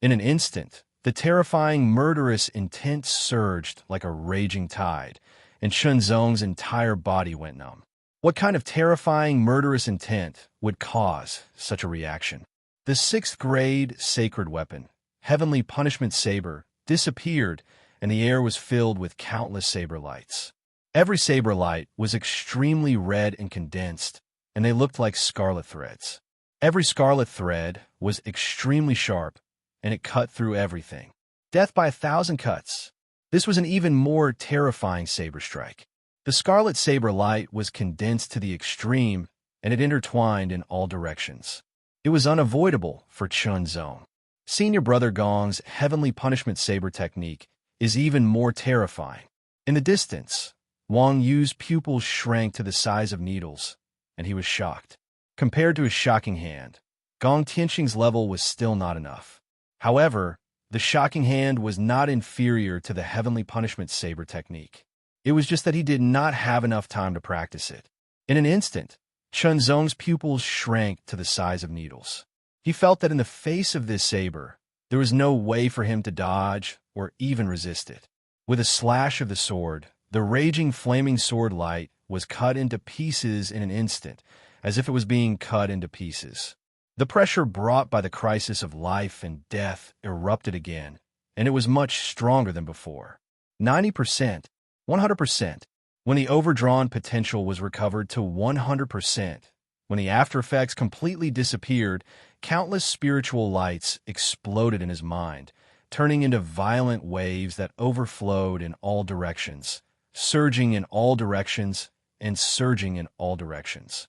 In an instant, the terrifying, murderous intent surged like a raging tide, and Chunzong's entire body went numb. What kind of terrifying, murderous intent would cause such a reaction? The 6th-grade sacred weapon, Heavenly Punishment Saber, disappeared, and the air was filled with countless saber lights. Every saber light was extremely red and condensed, and they looked like scarlet threads. Every scarlet thread was extremely sharp, and it cut through everything. Death by 1,000 cuts. This was an even more terrifying saber strike. The scarlet saber light was condensed to the extreme, and it intertwined in all directions. It was unavoidable for Chunzong. Senior Brother Gong's Heavenly Punishment Saber technique is even more terrifying. In the distance, Wang Yu's pupils shrank to the size of needles, and he was shocked. Compared to his shocking hand, Gong Tianxing's level was still not enough. However, the shocking hand was not inferior to the Heavenly Punishment Saber technique. It was just that he did not have enough time to practice it. In an instant, Chunzong's pupils shrank to the size of needles. He felt that in the face of this saber, there was no way for him to dodge or even resist it. With a slash of the sword, the raging flaming sword light was cut into pieces in an instant, as if it was being cut into pieces. The pressure brought by the crisis of life and death erupted again, and it was much stronger than before. 90%, 100%. When the overdrawn potential was recovered to 100%, when the after effects completely disappeared, countless spiritual lights exploded in his mind, turning into violent waves that overflowed in all directions, surging in all directions, and surging in all directions.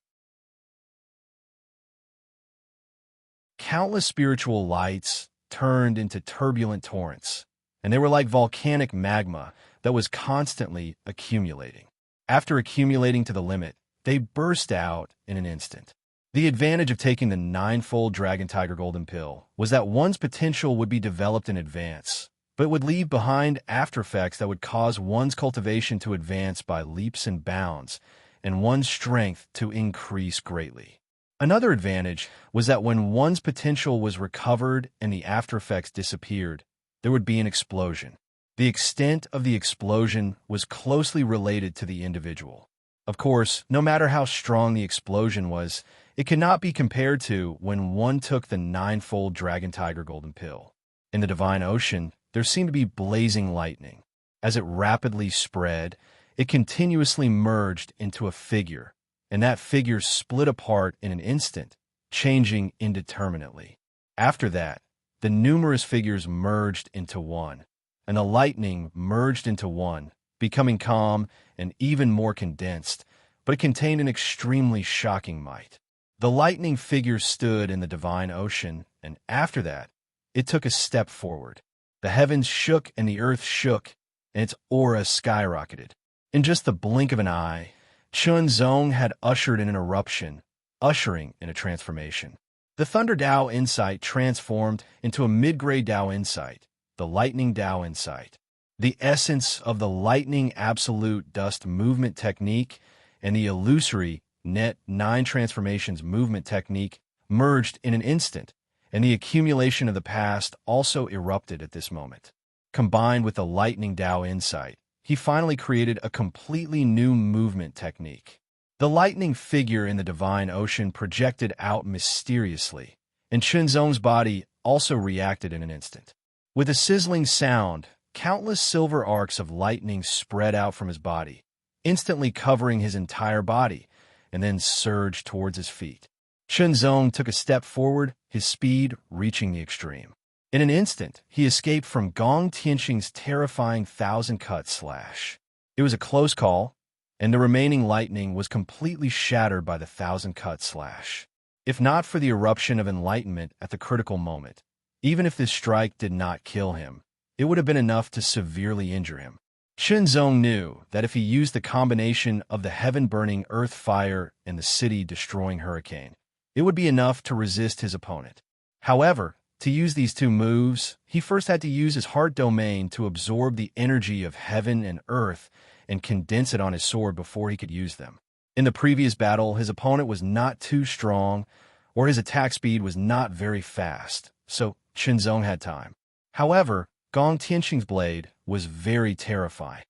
Countless spiritual lights turned into turbulent torrents, and they were like volcanic magma that was constantly accumulating. After accumulating to the limit, they burst out in an instant. The advantage of taking the 9-fold Dragon Tiger Golden Pill was that one's potential would be developed in advance, but would leave behind after effects that would cause one's cultivation to advance by leaps and bounds, and one's strength to increase greatly. Another advantage was that when one's potential was recovered and the after effects disappeared, there would be an explosion. The extent of the explosion was closely related to the individual. Of course, no matter how strong the explosion was, it could not be compared to when one took the 9-fold Dragon Tiger Golden Pill. In the Divine Ocean, there seemed to be blazing lightning. As it rapidly spread, it continuously merged into a figure, and that figure split apart in an instant, changing indeterminately. After that, the numerous figures merged into one, and the lightning merged into one, becoming calm and even more condensed, but it contained an extremely shocking might. The lightning figure stood in the Divine Ocean, and after that, it took a step forward. The heavens shook and the earth shook, and its aura skyrocketed. In just the blink of an eye, Chunzong had ushered in an eruption, ushering in a transformation. The Thunder Dao Insight transformed into a mid-grade Dao Insight, the Lightning Dao Insight. The essence of the Lightning Absolute Dust Movement Technique and the illusory Net 9 Transformations Movement Technique merged in an instant, and the accumulation of the past also erupted at this moment. Combined with the Lightning Dao Insight, he finally created a completely new movement technique. The lightning figure in the Divine Ocean projected out mysteriously, and Chunzong's body also reacted in an instant. With a sizzling sound, countless silver arcs of lightning spread out from his body, instantly covering his entire body, and then surged towards his feet. Chunzong took a step forward, his speed reaching the extreme. In an instant, he escaped from Gong Tianxing's terrifying thousand-cut slash. It was a close call, and the remaining lightning was completely shattered by the thousand-cut slash. If not for the eruption of enlightenment at the critical moment, even if this strike did not kill him, it would have been enough to severely injure him. Chunzong knew that if he used the combination of the heaven-burning earth fire and the city-destroying hurricane, it would be enough to resist his opponent. However, to use these two moves, he first had to use his heart domain to absorb the energy of heaven and earth and condense it on his sword before he could use them. In the previous battle, his opponent was not too strong, or his attack speed was not very fast, so Chunzong had time. However, Gong Tianxing's blade was very terrifying.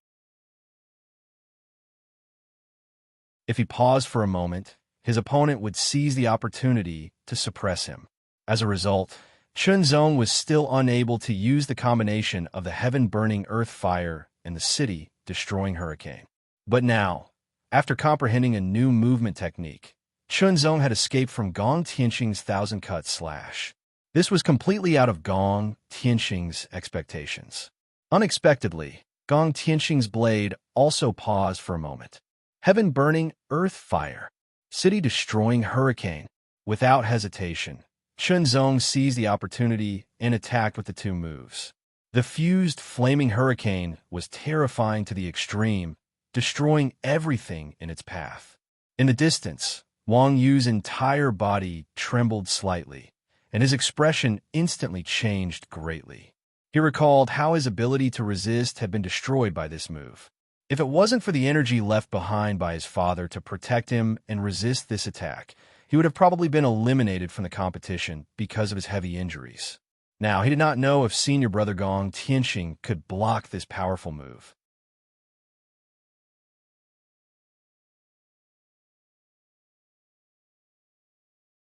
If he paused for a moment, his opponent would seize the opportunity to suppress him. As a result, Chunzong was still unable to use the combination of the heaven-burning earth fire and the city-destroying hurricane. But now, after comprehending a new movement technique, Chunzong had escaped from Gong Tianxing's thousand-cut slash. This was completely out of Gong Tianxing's expectations. Unexpectedly, Gong Tianxing's blade also paused for a moment. Heaven-burning earth fire, city-destroying hurricane. Without hesitation, Chunzong seized the opportunity and attacked with the two moves. The fused flaming hurricane was terrifying to the extreme, destroying everything in its path. In the distance, Wang Yu's entire body trembled slightly, and his expression instantly changed greatly. He recalled how his ability to resist had been destroyed by this move. If it wasn't for the energy left behind by his father to protect him and resist this attack, he would have probably been eliminated from the competition because of his heavy injuries. Now, he did not know if senior brother Gong Tianxing could block this powerful move.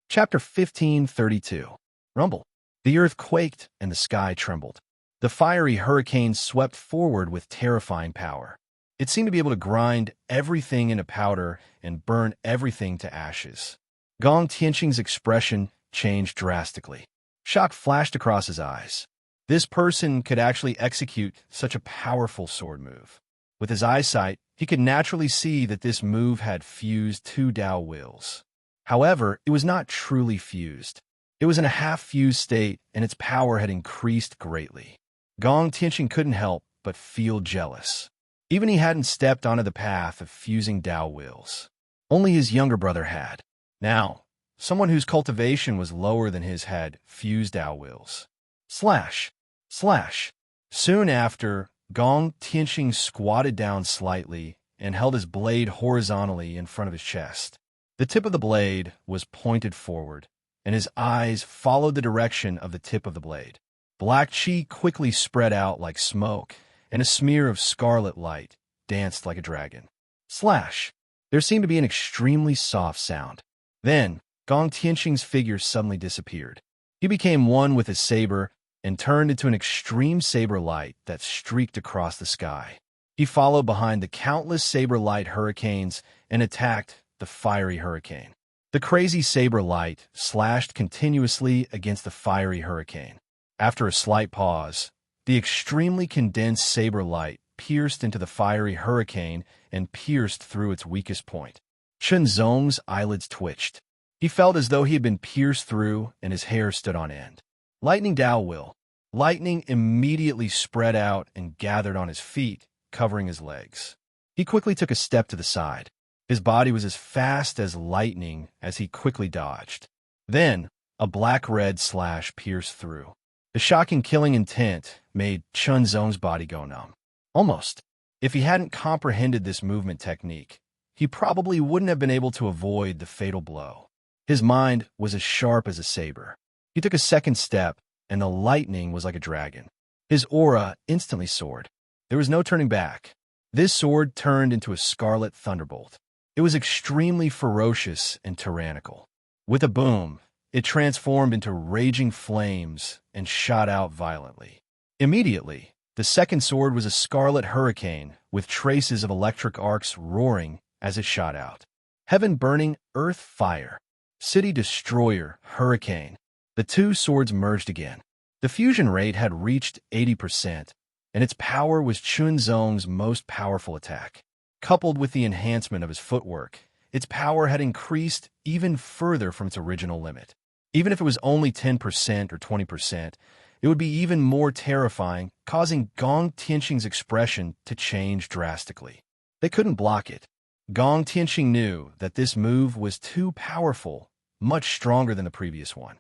Chapter 1532. Rumble. The earth quaked and the sky trembled. The fiery hurricane swept forward with terrifying power. It seemed to be able to grind everything into powder and burn everything to ashes. Gong Tianxing's expression changed drastically. Shock flashed across his eyes. This person could actually execute such a powerful sword move. With his eyesight, he could naturally see that this move had fused two Dao wills. However, it was not truly fused. It was in a half-fused state, and its power had increased greatly. Gong Tianxing couldn't help but feel jealous. Even he hadn't stepped onto the path of fusing Dao wills. Only his younger brother had. Now, someone whose cultivation was lower than his had fused Dao wills. Slash! Slash! Soon after, Gong Tianxing squatted down slightly and held his blade horizontally in front of his chest. The tip of the blade was pointed forward, and his eyes followed the direction of the tip of the blade. Black chi quickly spread out like smoke, and a smear of scarlet light danced like a dragon. Slash! There seemed to be an extremely soft sound. Then, Gong Tianxing's figure suddenly disappeared. He became one with his saber and turned into an extreme saber light that streaked across the sky. He followed behind the countless saber light hurricanes and attacked the fiery hurricane. The crazy saber light slashed continuously against the fiery hurricane. After a slight pause, the extremely condensed saber light pierced into the fiery hurricane and pierced through its weakest point. Chunzong's eyelids twitched. He felt as though he had been pierced through and his hair stood on end. Lightning Dao Will. Lightning immediately spread out and gathered on his feet, covering his legs. He quickly took a step to the side. His body was as fast as lightning as he quickly dodged. Then, a black-red slash pierced through. The shocking killing intent made Chunzong's body go numb. Almost. If he hadn't comprehended this movement technique, he probably wouldn't have been able to avoid the fatal blow. His mind was as sharp as a saber. He took a second step, and the lightning was like a dragon. His aura instantly soared. There was no turning back. This sword turned into a scarlet thunderbolt. It was extremely ferocious and tyrannical. With a boom, it transformed into raging flames and shot out violently. Immediately, the second sword was a scarlet hurricane with traces of electric arcs roaring as it shot out. Heaven burning, earth fire. City destroyer, hurricane. The two swords merged again. The fusion rate had reached 80%, and its power was Chunzong's most powerful attack. Coupled with the enhancement of his footwork, its power had increased even further from its original limit. Even if it was only 10% or 20%, it would be even more terrifying, causing Gong Tianqing's expression to change drastically. They couldn't block it. Gong Tianqing knew that this move was too powerful, much stronger than the previous one.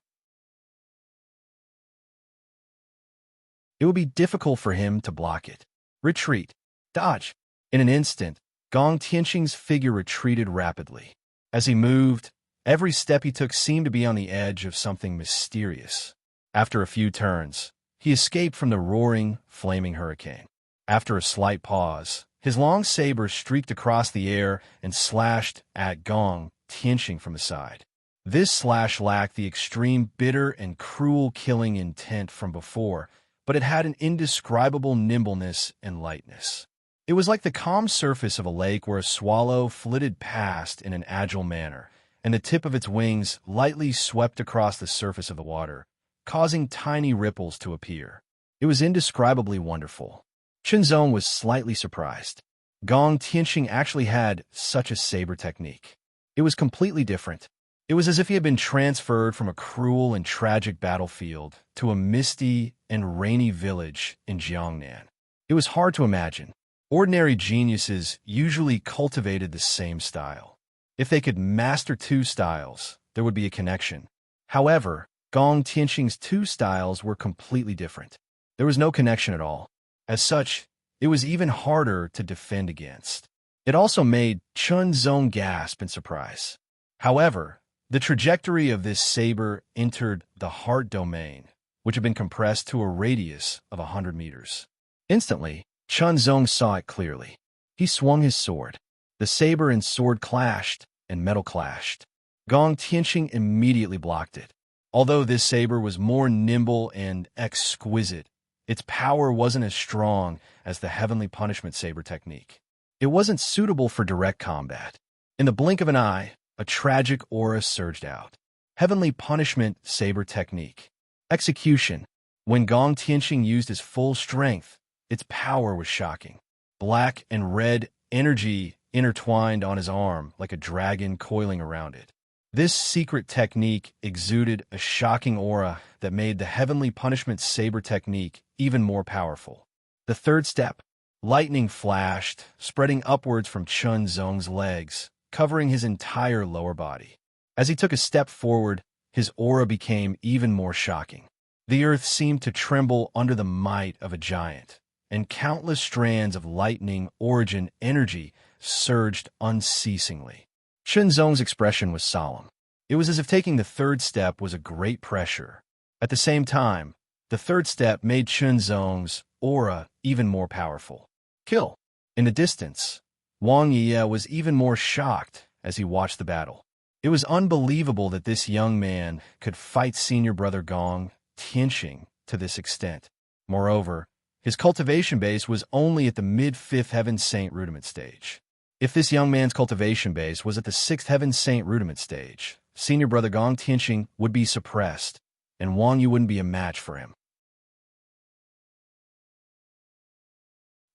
It would be difficult for him to block it. Retreat. Dodge. In an instant, Gong Tianqing's figure retreated rapidly. As he moved, every step he took seemed to be on the edge of something mysterious. After a few turns, he escaped from the roaring, flaming hurricane. After a slight pause, his long saber streaked across the air and slashed at Gong Tianqing from the side. This slash lacked the extreme bitter and cruel killing intent from before, but it had an indescribable nimbleness and lightness. It was like the calm surface of a lake where a swallow flitted past in an agile manner, and the tip of its wings lightly swept across the surface of the water, causing tiny ripples to appear. It was indescribably wonderful. Chunzong was slightly surprised. Gong Tianqing actually had such a saber technique. It was completely different. It was as if he had been transferred from a cruel and tragic battlefield to a misty and rainy village in Jiangnan. It was hard to imagine. Ordinary geniuses usually cultivated the same style. If they could master two styles, there would be a connection. However, Gong Tianqing's two styles were completely different. There was no connection at all. As such, it was even harder to defend against. It also made Chunzong gasp in surprise. However, the trajectory of this saber entered the heart domain, which had been compressed to a radius of 100 meters. Instantly, Chunzong saw it clearly. He swung his sword. The saber and sword clashed, and metal clashed. Gong Tianqing immediately blocked it. Although this saber was more nimble and exquisite, its power wasn't as strong as the heavenly punishment saber technique. It wasn't suitable for direct combat. In the blink of an eye, a tragic aura surged out. Heavenly punishment saber technique. Execution. When Gong Tianqing used his full strength, its power was shocking. Black and red energy intertwined on his arm like a dragon coiling around it. This secret technique exuded a shocking aura that made the heavenly punishment saber technique even more powerful. The third step. Lightning flashed, spreading upwards from Chunzong's legs, covering his entire lower body. As he took a step forward, his aura became even more shocking. The earth seemed to tremble under the might of a giant, and countless strands of lightning origin energy surged unceasingly. Chunzong's expression was solemn. It was as if taking the third step was a great pressure. At the same time, the third step made Chunzong's aura even more powerful. Kill. In the distance, Wang Yi was even more shocked as he watched the battle. It was unbelievable that this young man could fight senior brother Gong Tianqing to this extent. Moreover, his cultivation base was only at the mid-5th Heaven Saint rudiment stage. If this young man's cultivation base was at the 6th Heaven Saint rudiment stage, senior brother Gong Tianqing would be suppressed, and Wang Yu wouldn't be a match for him.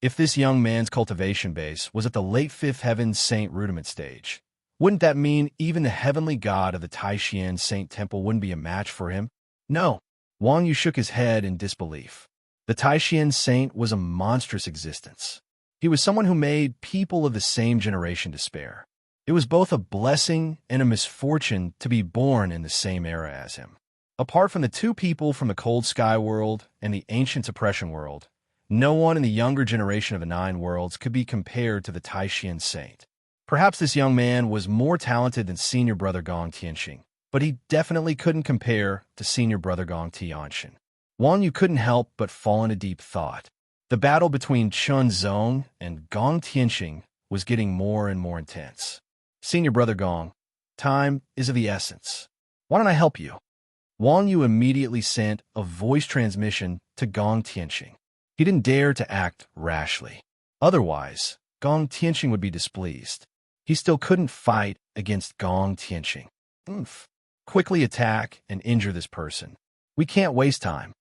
If this young man's cultivation base was at the late 5th Heaven Saint rudiment stage, wouldn't that mean even the heavenly god of the Taishan Saint Temple wouldn't be a match for him? No. Wang Yu shook his head in disbelief. The Taishan Saint was a monstrous existence. He was someone who made people of the same generation despair. It was both a blessing and a misfortune to be born in the same era as him. Apart from the two people from the Cold Sky world and the Ancient Suppression world, no one in the younger generation of the Nine Worlds could be compared to the Taishan Saint. Perhaps this young man was more talented than senior brother Gong Tianqing, but he definitely couldn't compare to senior brother Gong Tianqing. Wang Yu couldn't help but fall into deep thought. The battle between Chunzong and Gong Tianqing was getting more and more intense. Senior brother Gong, time is of the essence. Why don't I help you? Wang Yu immediately sent a voice transmission to Gong Tianqing. He didn't dare to act rashly. Otherwise, Gong Tianqing would be displeased. he still couldn't fight against Gong Tianqing. Oof. Quickly attack and injure this person. We can't waste time.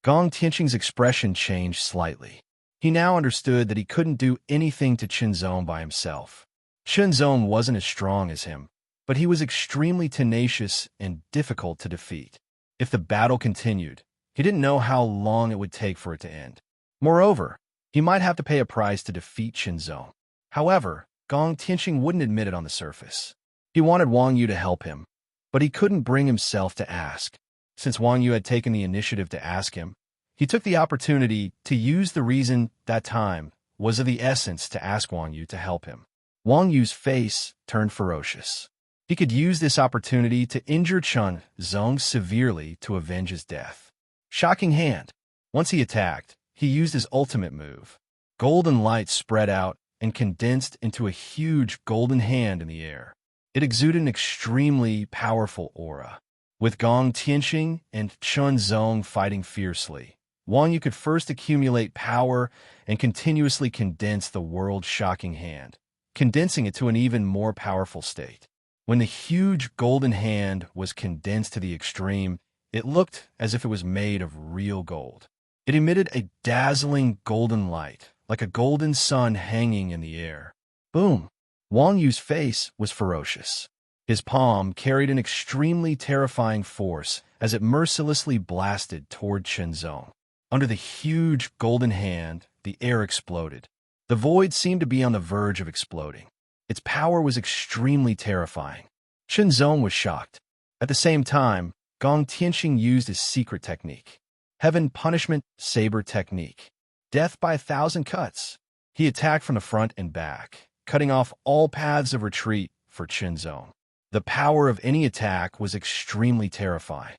Gong Tianqing's expression changed slightly. He now understood that he couldn't do anything to Qinzong by himself. Qinzong wasn't as strong as him, but he was extremely tenacious and difficult to defeat. If the battle continued, he didn't know how long it would take for it to end. Moreover, he might have to pay a price to defeat Qinzong. However, Gong Tianqing wouldn't admit it on the surface. He wanted Wang Yu to help him, but he couldn't bring himself to ask. Since Wang Yu had taken the initiative to ask him, he took the opportunity to use the reason that time was of the essence to ask Wang Yu to help him. Wang Yu's face turned ferocious. He could use this opportunity to injure Qinzong severely to avenge his death. Shocking hand. Once he attacked, he used his ultimate move. Golden light spread out and condensed into a huge golden hand in the air. It exuded an extremely powerful aura. With Gong Tianqing and Qinzong fighting fiercely, Wang Yu could first accumulate power and continuously condense the world-shocking hand, condensing it to an even more powerful state. When the huge golden hand was condensed to the extreme, it looked as if it was made of real gold. It emitted a dazzling golden light, like a golden sun hanging in the air. Boom! Wang Yu's face was ferocious. His palm carried an extremely terrifying force as it mercilessly blasted toward Qinzong. Under the huge golden hand, the air exploded. The void seemed to be on the verge of exploding. Its power was extremely terrifying. Qinzong was shocked. At the same time, Gong Tianqing used his secret technique. Heaven Punishment Saber Technique. Death by 1,000 cuts. He attacked from the front and back, cutting off all paths of retreat for Qinzong. The power of any attack was extremely terrifying.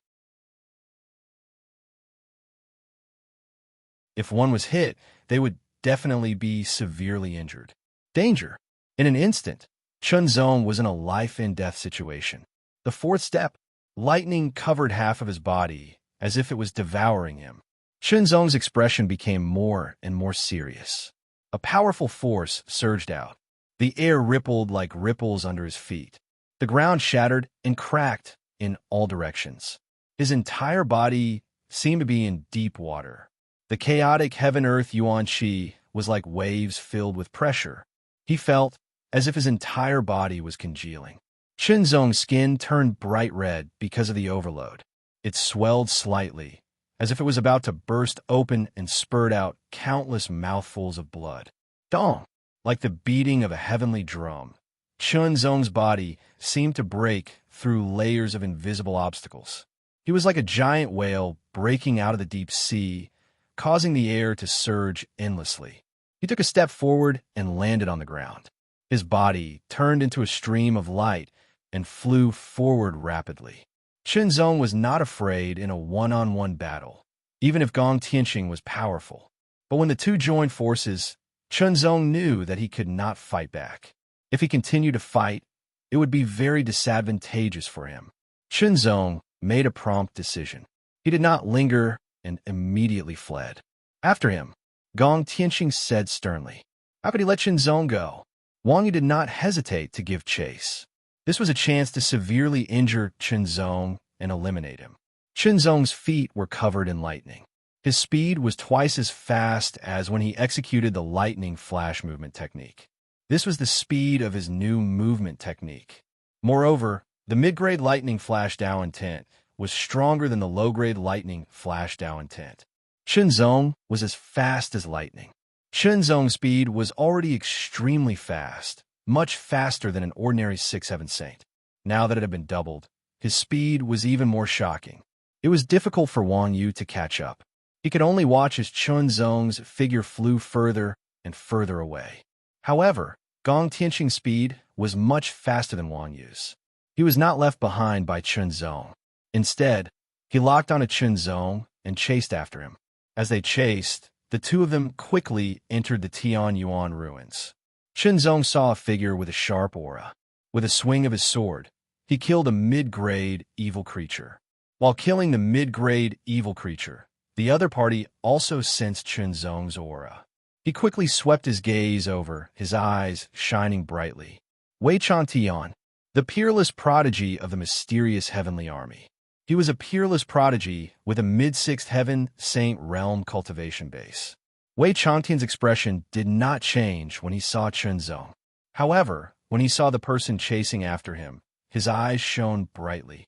If one was hit, they would definitely be severely injured. Danger. In an instant, Qinzong was in a life-and-death situation. The fourth step, lightning covered half of his body, as if it was devouring him. Qinzong's expression became more and more serious. A powerful force surged out. The air rippled like ripples under his feet. The ground shattered and cracked in all directions. His entire body seemed to be in deep water. The chaotic heaven-earth yuan qi was like waves filled with pressure. He felt as if his entire body was congealing. Qinzong's skin turned bright red because of the overload. It swelled slightly, as if it was about to burst open and spurt out countless mouthfuls of blood. Dong! Like the beating of a heavenly drum, Qinzong's body seemed to break through layers of invisible obstacles. He was like a giant whale breaking out of the deep sea, causing the air to surge endlessly. He took a step forward and landed on the ground. His body turned into a stream of light and flew forward rapidly. Qinzong was not afraid in a one-on-one battle, even if Gong Tianqing was powerful. But when the two joined forces, Qinzong knew that he could not fight back. If he continued to fight, it would be very disadvantageous for him. Qinzong made a prompt decision. He did not linger and immediately fled. After him, Gong Tianqing said sternly. How could he let Qinzong go? Wang Yu did not hesitate to give chase. This was a chance to severely injure Qinzong and eliminate him. Qinzong's feet were covered in lightning. His speed was twice as fast as when he executed the lightning flash movement technique. This was the speed of his new movement technique. Moreover, the mid-grade lightning flash Dao intent was stronger than the low-grade lightning flash Dao intent. Qinzong was as fast as lightning. Qinzong's speed was already extremely fast, much faster than an ordinary 6-7 saint. Now that it had been doubled, his speed was even more shocking. It was difficult for Wang Yu to catch up. He could only watch as Qinzong's figure flew further and further away. However, Gong Tianqing's speed was much faster than Wang Yu's. He was not left behind by Qinzong. Instead, he locked onto Qinzong and chased after him. As they chased, the two of them quickly entered the Tianyuan ruins. Qinzong saw a figure with a sharp aura. With a swing of his sword, he killed a mid-grade evil creature. While killing the mid-grade evil creature, the other party also sensed Qinzong's aura. He quickly swept his gaze over, his eyes shining brightly. Wei Tian, the peerless prodigy of the mysterious heavenly army. He was a peerless prodigy with a mid-sixth heaven saint realm cultivation base. Wei Tian's expression did not change when he saw Chunzong. However, when he saw the person chasing after him, his eyes shone brightly.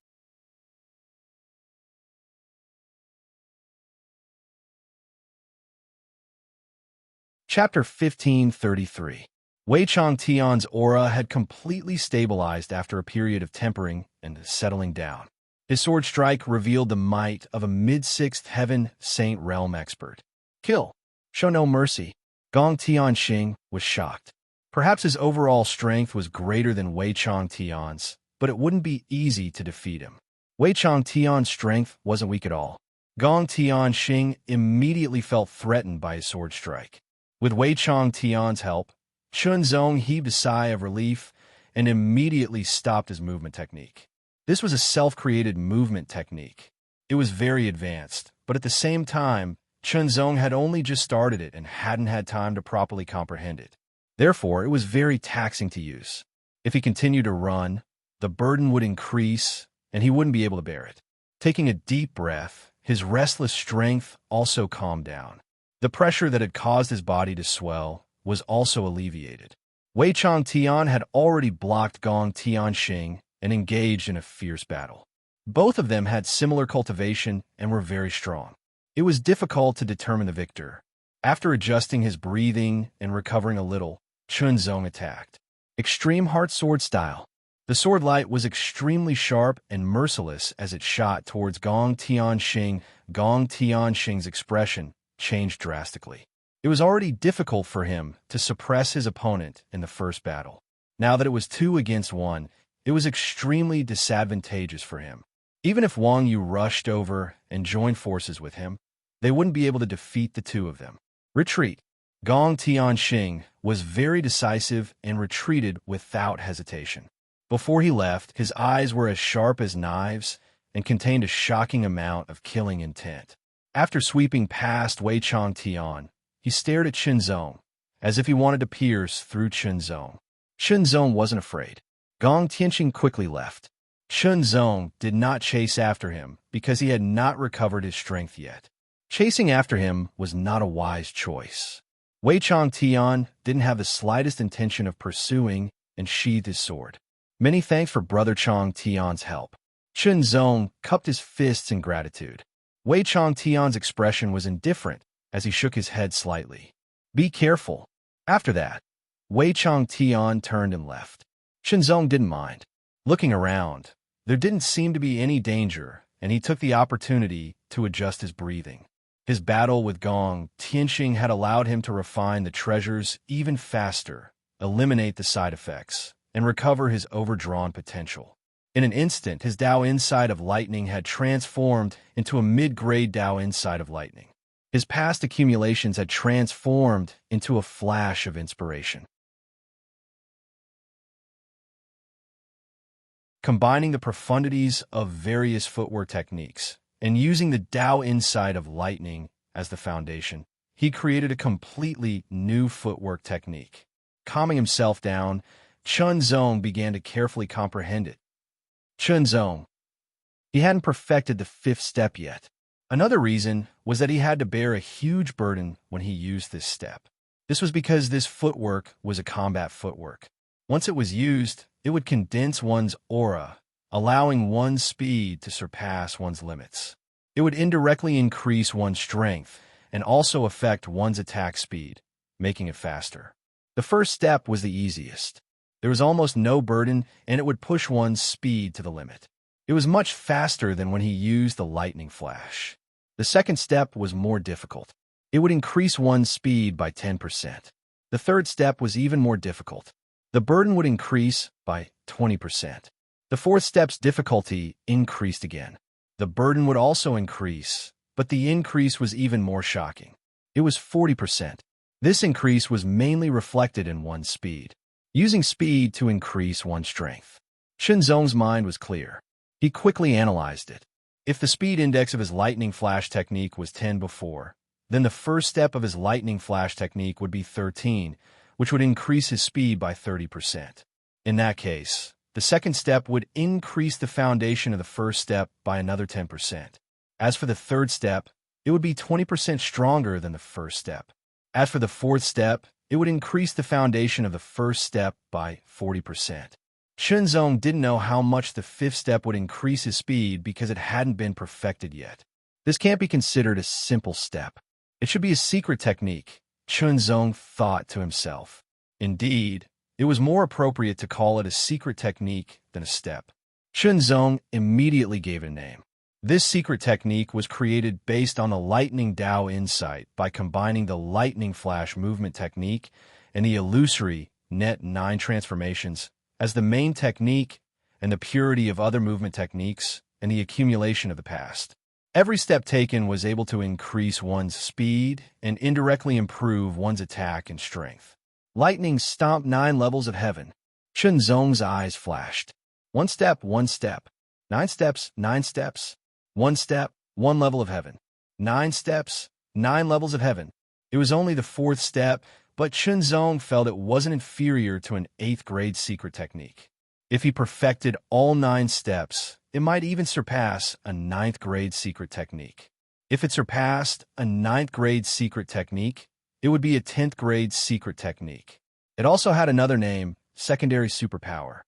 Chapter 1533. Wei Tian's aura had completely stabilized after a period of tempering and settling down. His sword strike revealed the might of a mid-sixth heaven saint realm expert. Kill. Show no mercy. Gong Tianxing was shocked. Perhaps his overall strength was greater than Wei Tian's, but it wouldn't be easy to defeat him. Wei Tian's strength wasn't weak at all. Gong Tianxing immediately felt threatened by his sword strike. With Wei Tian's help, Chunzong heaved a sigh of relief and immediately stopped his movement technique. This was a self-created movement technique. It was very advanced, but at the same time, Chunzong had only just started it and hadn't had time to properly comprehend it. Therefore, it was very taxing to use. If he continued to run, the burden would increase, and he wouldn't be able to bear it. Taking a deep breath, his restless strength also calmed down. The pressure that had caused his body to swell was also alleviated. Wei Tian had already blocked Gong Tianxing and engaged in a fierce battle. Both of them had similar cultivation and were very strong. It was difficult to determine the victor. After adjusting his breathing and recovering a little, Chunzong attacked. Extreme Heart Sword Style. The sword light was extremely sharp and merciless as it shot towards Gong Tianxing. Gong Tianxing's expression changed drastically. It was already difficult for him to suppress his opponent in the first battle. Now that it was 2 against 1, it was extremely disadvantageous for him. Even if Wang Yu rushed over and joined forces with him, they wouldn't be able to defeat the two of them. Retreat. Gong Tianxing was very decisive and retreated without hesitation. Before he left, his eyes were as sharp as knives and contained a shocking amount of killing intent. After sweeping past Wei Tian, he stared at Chunzong, as if he wanted to pierce through Chunzong. Chunzong wasn't afraid. Gong Tianxing quickly left. Chunzong did not chase after him because he had not recovered his strength yet. Chasing after him was not a wise choice. Wei Tian didn't have the slightest intention of pursuing and sheathed his sword. Many thanks for Brother Tian's help. Chunzong cupped his fists in gratitude. Wei Tian's expression was indifferent as he shook his head slightly. Be careful. After that, Wei Tian turned and left. Chunzong didn't mind. Looking around, there didn't seem to be any danger, and he took the opportunity to adjust his breathing. His battle with Gong Tianxing had allowed him to refine the treasures even faster, eliminate the side effects, and recover his overdrawn potential. In an instant, his Dao Inside of Lightning had transformed into a mid-grade Dao Inside of Lightning. His past accumulations had transformed into a flash of inspiration. Combining the profundities of various footwork techniques and using the Dao Inside of Lightning as the foundation, he created a completely new footwork technique. Calming himself down, Chunzong began to carefully comprehend it. Chunzong. He hadn't perfected the 5th step yet. Another reason was that he had to bear a huge burden when he used this step. This was because this footwork was a combat footwork. Once it was used, it would condense one's aura, allowing one's speed to surpass one's limits. It would indirectly increase one's strength and also affect one's attack speed, making it faster. The first step was the easiest. There was almost no burden, and it would push one's speed to the limit. It was much faster than when he used the lightning flash. The second step was more difficult. It would increase one's speed by 10%. The third step was even more difficult. The burden would increase by 20%. The fourth step's difficulty increased again. The burden would also increase, but the increase was even more shocking. It was 40%. This increase was mainly reflected in one's speed. Using speed to increase one's strength. Chunzong's mind was clear. He quickly analyzed it. If the speed index of his lightning flash technique was 10 before, then the first step of his lightning flash technique would be 13, which would increase his speed by 30%. In that case, the second step would increase the foundation of the first step by another 10%. As for the third step, it would be 20% stronger than the first step. As for the fourth step, it would increase the foundation of the first step by 40%. Shenzong didn't know how much the fifth step would increase his speed because it hadn't been perfected yet. This can't be considered a simple step. It should be a secret technique, Shenzong thought to himself. Indeed, it was more appropriate to call it a secret technique than a step. Shenzong immediately gave it a name. This secret technique was created based on the Lightning Dao insight by combining the Lightning Flash movement technique and the illusory Net 9 transformations as the main technique and the purity of other movement techniques and the accumulation of the past. Every step taken was able to increase one's speed and indirectly improve one's attack and strength. Lightning stomped 9 levels of heaven. Shenzong's eyes flashed. 1 step, 1 step. 9 steps, 9 steps. 1 step, 1 level of heaven. 9 steps, 9 levels of heaven. It was only the 4th step, but Shenzong felt it wasn't inferior to an 8th grade secret technique. If he perfected all 9 steps, it might even surpass a 9th grade secret technique. If it surpassed a 9th grade secret technique, it would be a 10th grade secret technique. It also had another name, secondary superpower.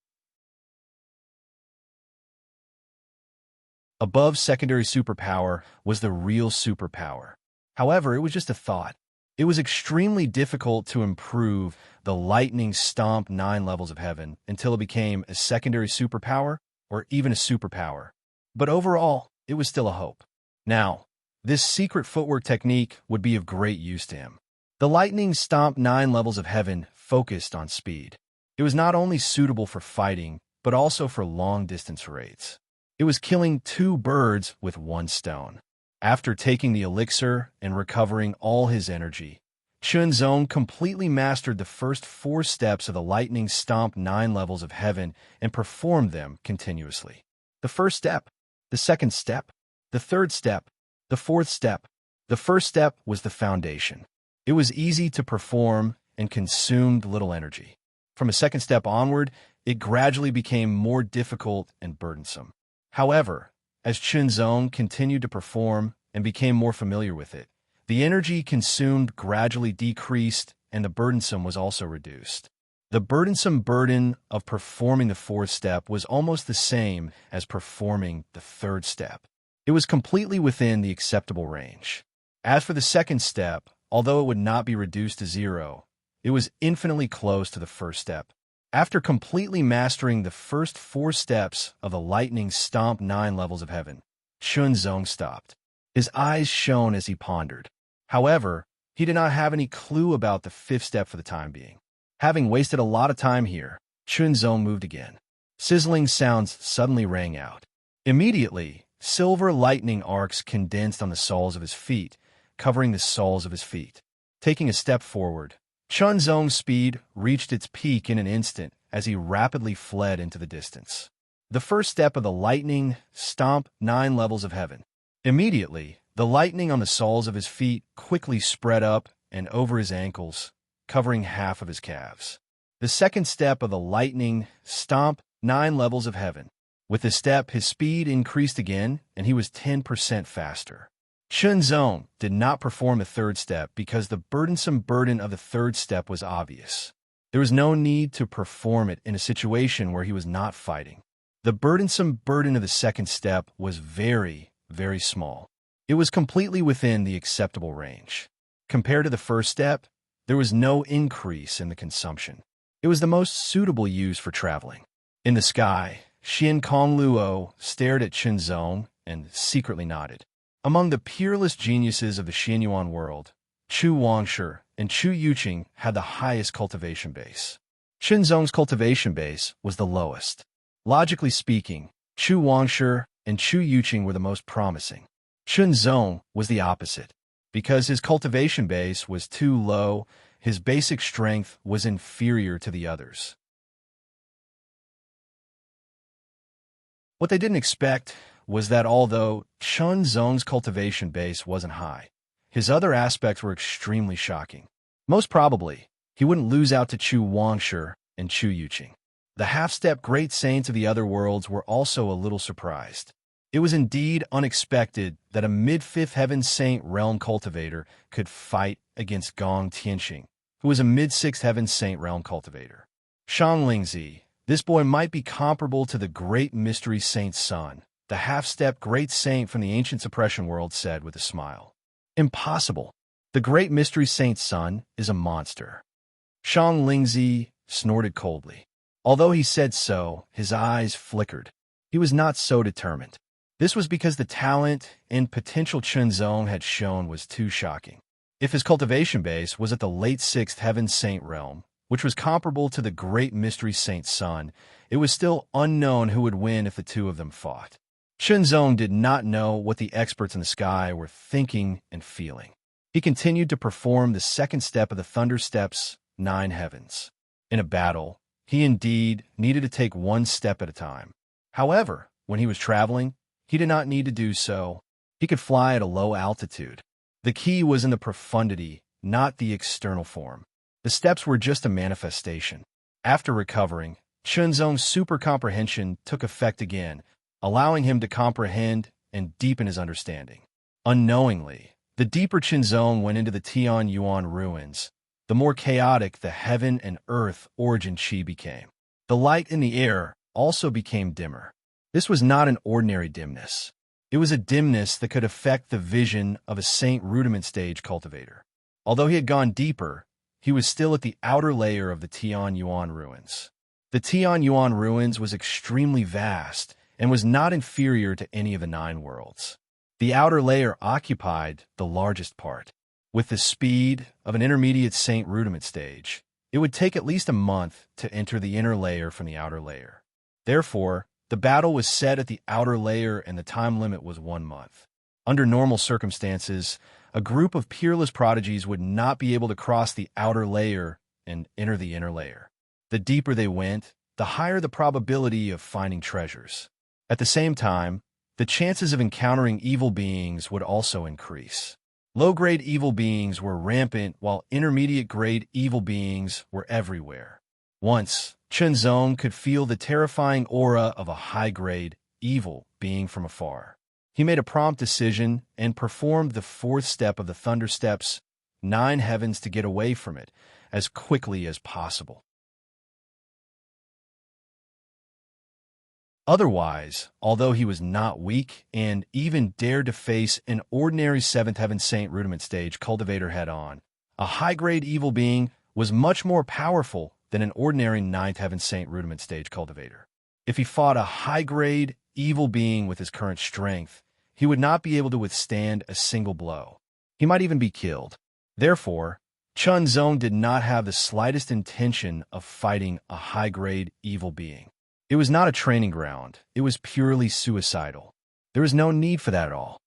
Above secondary superpower was the real superpower. However, it was just a thought. It was extremely difficult to improve the lightning stomp 9 levels of heaven until it became a secondary superpower or even a superpower. But overall, it was still a hope. Now, this secret footwork technique would be of great use to him. The lightning stomp 9 levels of heaven focused on speed. It was not only suitable for fighting, but also for long-distance raids. It was killing 2 birds with 1 stone. After taking the elixir and recovering all his energy, Shenzong completely mastered the first 4 steps of the lightning stomp 9 levels of heaven and performed them continuously. The first step, the second step, the third step, the fourth step. The first step was the foundation. It was easy to perform and consumed little energy. From a second step onward, it gradually became more difficult and burdensome. However, as Shenzong continued to perform and became more familiar with it, the energy consumed gradually decreased and the burdensome was also reduced. The burdensome burden of performing the 4th step was almost the same as performing the 3rd step. It was completely within the acceptable range. As for the 2nd step, although it would not be reduced to 0, it was infinitely close to the 1st step. After completely mastering the first 4 steps of the lightning stomp 9 levels of heaven, Shenzong stopped. His eyes shone as he pondered. However, he did not have any clue about the 5th step for the time being. Having wasted a lot of time here, Shenzong moved again. Sizzling sounds suddenly rang out. Immediately, silver lightning arcs condensed on the soles of his feet, covering the soles of his feet. Taking a step forward, Shenzong's speed reached its peak in an instant as he rapidly fled into the distance. The first step of the lightning stomp 9 levels of heaven. Immediately, the lightning on the soles of his feet quickly spread up and over his ankles, covering half of his calves. The second step of the lightning stomp 9 levels of heaven. With the step, his speed increased again, and he was 10% faster. Shenzong did not perform the 3rd step because the burdensome burden of the 3rd step was obvious. There was no need to perform it in a situation where he was not fighting. The burdensome burden of the 2nd step was very, very small. It was completely within the acceptable range. Compared to the 1st step, there was no increase in the consumption. It was the most suitable use for traveling. In the sky, Xian Kongluo stared at Shenzong and secretly nodded. Among the peerless geniuses of the Xianyuan world, Chu Wangshi and Chu Yuqing had the highest cultivation base. Shenzong's cultivation base was the lowest. Logically speaking, Chu Wangshi and Chu Yuqing were the most promising. Shenzong was the opposite. Because his cultivation base was too low, his basic strength was inferior to the others. What they didn't expect was that although Shenzong's cultivation base wasn't high, his other aspects were extremely shocking. Most probably, he wouldn't lose out to Chu Wangshi and Chu Yuqing. The half-step great saints of the other worlds were also a little surprised. It was indeed unexpected that a mid-fifth heaven saint realm cultivator could fight against Gong Tianxing, who was a mid-sixth heaven saint realm cultivator. Shang Lingzi, this boy might be comparable to the great mystery saint's son, the half-step great saint from the ancient suppression world said with a smile. Impossible. The great mystery saint's son is a monster. Shang Lingzi snorted coldly. Although he said so, his eyes flickered. He was not so determined. This was because the talent and potential Chunzong had shown was too shocking. If his cultivation base was at the late 6th heaven saint realm, which was comparable to the great mystery saint's son, it was still unknown who would win if the two of them fought. Chunzong did not know what the experts in the sky were thinking and feeling. He continued to perform the second step of the Thunder Steps, 9 heavens. In a battle, he indeed needed to take one step at a time. However, when he was traveling, he did not need to do so. He could fly at a low altitude. The key was in the profundity, not the external form. The steps were just a manifestation. After recovering, Chunzong's super comprehension took effect again, allowing him to comprehend and deepen his understanding. Unknowingly, the deeper Chunzong went into the Tian Yuan ruins, the more chaotic the heaven and earth origin chi became. The light in the air also became dimmer. This was not an ordinary dimness. It was a dimness that could affect the vision of a Saint Rudiment stage cultivator. Although he had gone deeper, he was still at the outer layer of the Tian Yuan ruins. The Tian Yuan ruins was extremely vast and was not inferior to any of the 9 worlds. The outer layer occupied the largest part. With the speed of an intermediate Saint Rudiment stage, it would take at least a month to enter the inner layer from the outer layer. Therefore, the battle was set at the outer layer and the time limit was 1 month. Under normal circumstances, a group of peerless prodigies would not be able to cross the outer layer and enter the inner layer. The deeper they went, the higher the probability of finding treasures. At the same time, the chances of encountering evil beings would also increase. Low-grade evil beings were rampant, while intermediate-grade evil beings were everywhere. Once, Chunzong could feel the terrifying aura of a high-grade evil being from afar. He made a prompt decision and performed the 4th step of the Thunder Steps, 9 heavens, to get away from it as quickly as possible. Otherwise, although he was not weak and even dared to face an ordinary 7th heaven saint rudiment stage cultivator head-on, a high-grade evil being was much more powerful than an ordinary 9th heaven saint rudiment stage cultivator. If he fought a high-grade evil being with his current strength, he would not be able to withstand a single blow. He might even be killed. Therefore, Chunzong did not have the slightest intention of fighting a high-grade evil being. It was not a training ground. It was purely suicidal. There was no need for that at all.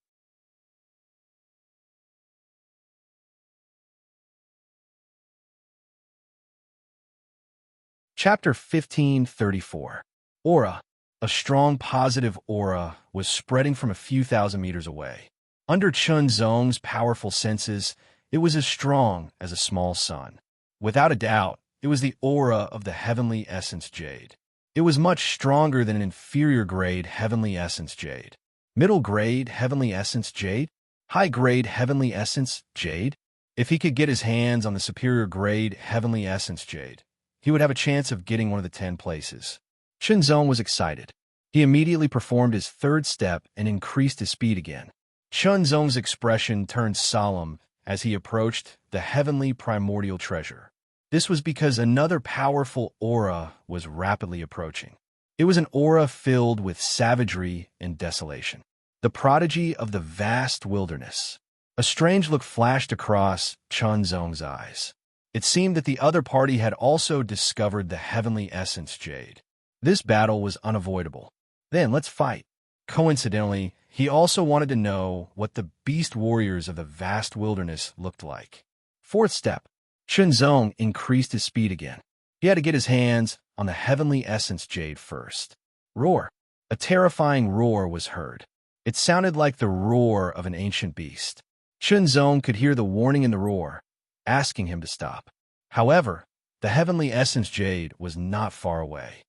Chapter 1534. Aura. A strong positive aura was spreading from a few thousand meters away. Under Chunzong's powerful senses, it was as strong as a small sun. Without a doubt, it was the aura of the heavenly essence jade. It was much stronger than an inferior grade heavenly essence jade. Middle grade heavenly essence jade? High grade heavenly essence jade? If he could get his hands on the superior grade heavenly essence jade, he would have a chance of getting one of the 10 places. Chunzong was excited. He immediately performed his 3rd step and increased his speed again. Chunzong's expression turned solemn as he approached the heavenly primordial treasure. This was because another powerful aura was rapidly approaching. It was an aura filled with savagery and desolation. The prodigy of the vast wilderness. A strange look flashed across Chunzong's eyes. It seemed that the other party had also discovered the heavenly essence jade. This battle was unavoidable. Then let's fight. Coincidentally, he also wanted to know what the beast warriors of the vast wilderness looked like. 4th step. Chunzong increased his speed again. He had to get his hands on the heavenly essence jade first. Roar. A terrifying roar was heard. It sounded like the roar of an ancient beast. Chunzong could hear the warning in the roar, asking him to stop. However, the heavenly essence jade was not far away.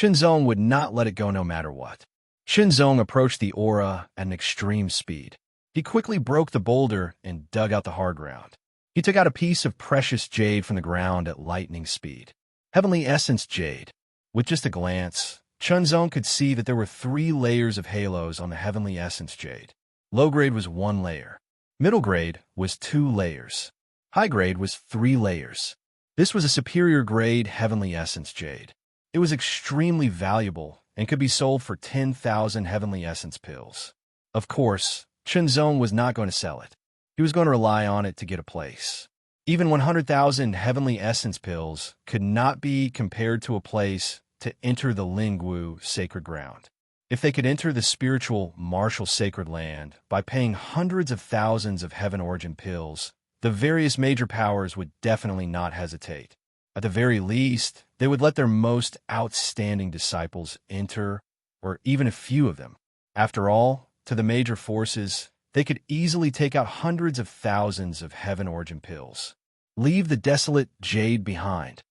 Zong would not let it go no matter what. Zong approached the aura at an extreme speed. He quickly broke the boulder and dug out the hard ground. He took out a piece of precious jade from the ground at lightning speed. Heavenly Essence Jade. With just a glance, Zong could see that there were 3 layers of halos on the Heavenly Essence Jade. Low grade was 1 layer. Middle grade was 2 layers. High grade was 3 layers. This was a superior grade Heavenly Essence Jade. It was extremely valuable and could be sold for 10,000 Heavenly Essence pills. Of course, Zong was not going to sell it. He was going to rely on it to get a place. Even 100,000 Heavenly Essence pills could not be compared to a place to enter the Lingwu sacred ground. If they could enter the spiritual martial sacred land by paying hundreds of thousands of heaven origin pills, the various major powers would definitely not hesitate. At the very least, they would let their most outstanding disciples enter, or even a few of them. After all, to the major forces, they could easily take out hundreds of thousands of heaven origin pills. Leave the desolate jade behind.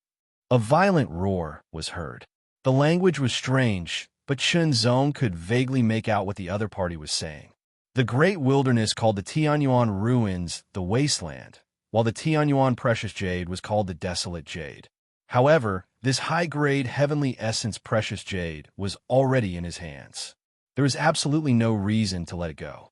A violent roar was heard. The language was strange, but Zong could vaguely make out what the other party was saying. The great wilderness called the Tianyuan Ruins the Wasteland, while the Tianyuan Precious Jade was called the Desolate Jade. However, this high-grade Heavenly Essence Precious Jade was already in his hands. There was absolutely no reason to let it go.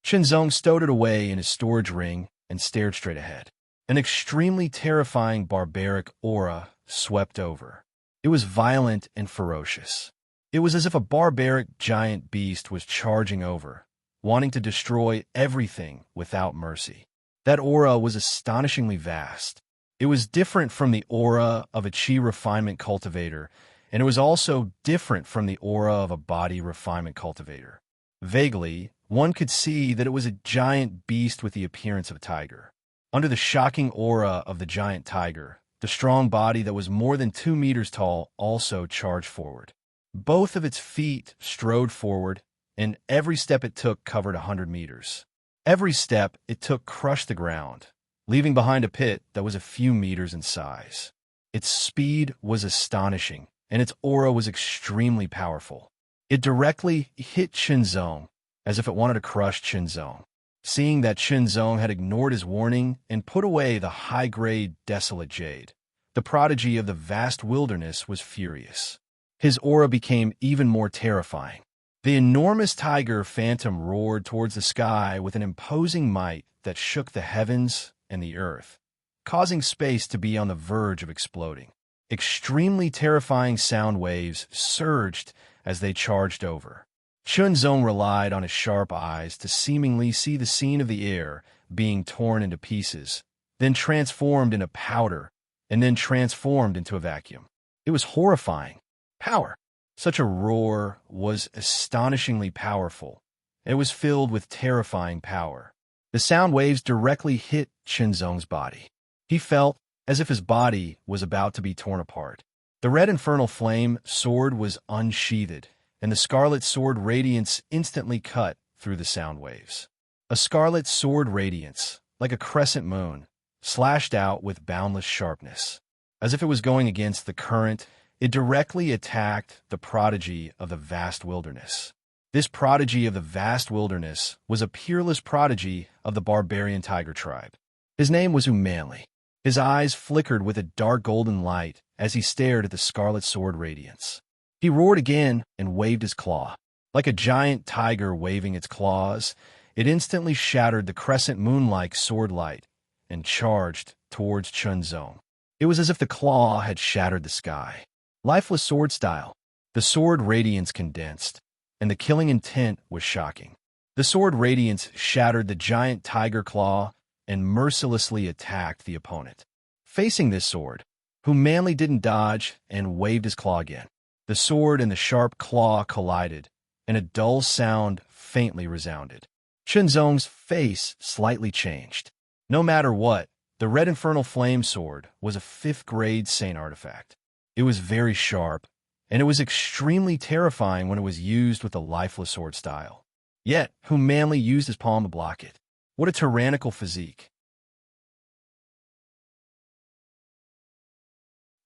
Zong stowed it away in his storage ring and stared straight ahead. An extremely terrifying barbaric aura swept over. It was violent and ferocious. It was as if a barbaric giant beast was charging over, wanting to destroy everything without mercy. That aura was astonishingly vast. It was different from the aura of a chi refinement cultivator, and it was also different from the aura of a body refinement cultivator. Vaguely, one could see that it was a giant beast with the appearance of a tiger. Under the shocking aura of the giant tiger, the strong body that was more than 2 meters tall also charged forward. Both of its feet strode forward, and every step it took covered 100 meters. Every step it took crushed the ground, leaving behind a pit that was a few meters in size. Its speed was astonishing, and its aura was extremely powerful. It directly hit Zong, as if it wanted to crush Zong. Seeing that Zong had ignored his warning and put away the high-grade Desolate Jade, the prodigy of the vast wilderness was furious. His aura became even more terrifying. The enormous tiger phantom roared towards the sky with an imposing might that shook the heavens and the earth, causing space to be on the verge of exploding. Extremely terrifying sound waves surged as they charged over. Zong relied on his sharp eyes to seemingly see the scene of the air being torn into pieces, then transformed into powder, and then transformed into a vacuum. It was horrifying. Power. Such a roar was astonishingly powerful. It was filled with terrifying power. The sound waves directly hit Zong's body. He felt as if his body was about to be torn apart. The red infernal flame sword was unsheathed, and the scarlet sword radiance instantly cut through the sound waves. A scarlet sword radiance, like a crescent moon, slashed out with boundless sharpness. As if it was going against the current, it directly attacked the prodigy of the vast wilderness. This prodigy of the vast wilderness was a peerless prodigy of the barbarian tiger tribe. His name was Umali. His eyes flickered with a dark golden light as he stared at the scarlet sword radiance. He roared again and waved his claw. Like a giant tiger waving its claws, it instantly shattered the crescent moon-like sword light and charged towards Zong. It was as if the claw had shattered the sky. Lifeless sword style. The sword radiance condensed, and the killing intent was shocking. The sword radiance shattered the giant tiger claw and mercilessly attacked the opponent. Facing this sword, Umali didn't dodge and waved his claw again. The sword and the sharp claw collided, and a dull sound faintly resounded. Zong's face slightly changed. No matter what, the red infernal flame sword was a 5th-grade Saint artifact. It was very sharp, and it was extremely terrifying when it was used with the lifeless sword style. Yet, Umali used his palm to block it. What a tyrannical physique.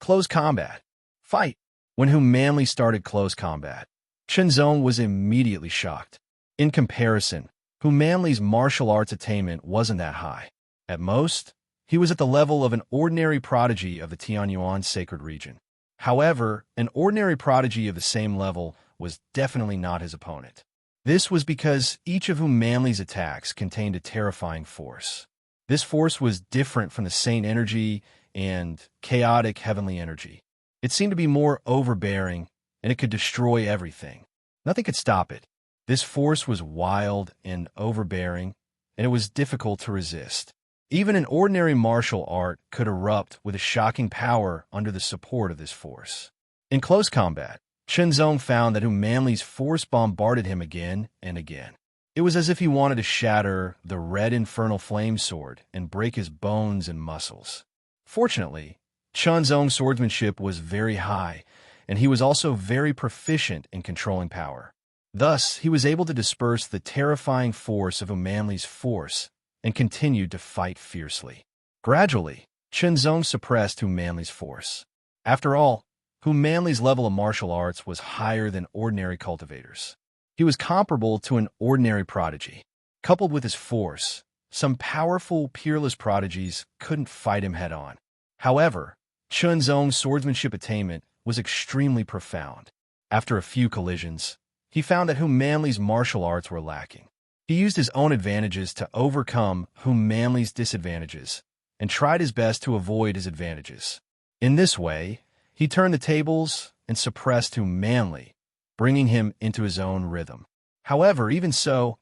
Close combat. Fight. When Hu Manly started close combat, Chen Zong was immediately shocked. In comparison, Hu Manly's martial arts attainment wasn't that high. At most, he was at the level of an ordinary prodigy of the Tianyuan sacred region. However, an ordinary prodigy of the same level was definitely not his opponent. This was because each of Hu Manly's attacks contained a terrifying force. This force was different from the saint energy and chaotic heavenly energy. It seemed to be more overbearing, and it could destroy everything. Nothing could stop it. This force was wild and overbearing, and it was difficult to resist. Even an ordinary martial art could erupt with a shocking power under the support of this force. In close combat, Chen Zong found that Hu Manly's force bombarded him again and again. It was as if he wanted to shatter the red infernal flame sword and break his bones and muscles. Fortunately, Chen Zong's swordsmanship was very high, and he was also very proficient in controlling power. Thus, he was able to disperse the terrifying force of Hu Manly's force and continued to fight fiercely. Gradually, Chen Zong suppressed Hu Manly's force. After all, Hu Manly's level of martial arts was higher than ordinary cultivators. He was comparable to an ordinary prodigy. Coupled with his force, some powerful, peerless prodigies couldn't fight him head-on. However, Chen Zong's swordsmanship attainment was extremely profound. After a few collisions, he found that Hu Manly's martial arts were lacking. He used his own advantages to overcome Hu Manly's disadvantages and tried his best to avoid his advantages. In this way, he turned the tables and suppressed Hu Manly, bringing him into his own rhythm. However, even so,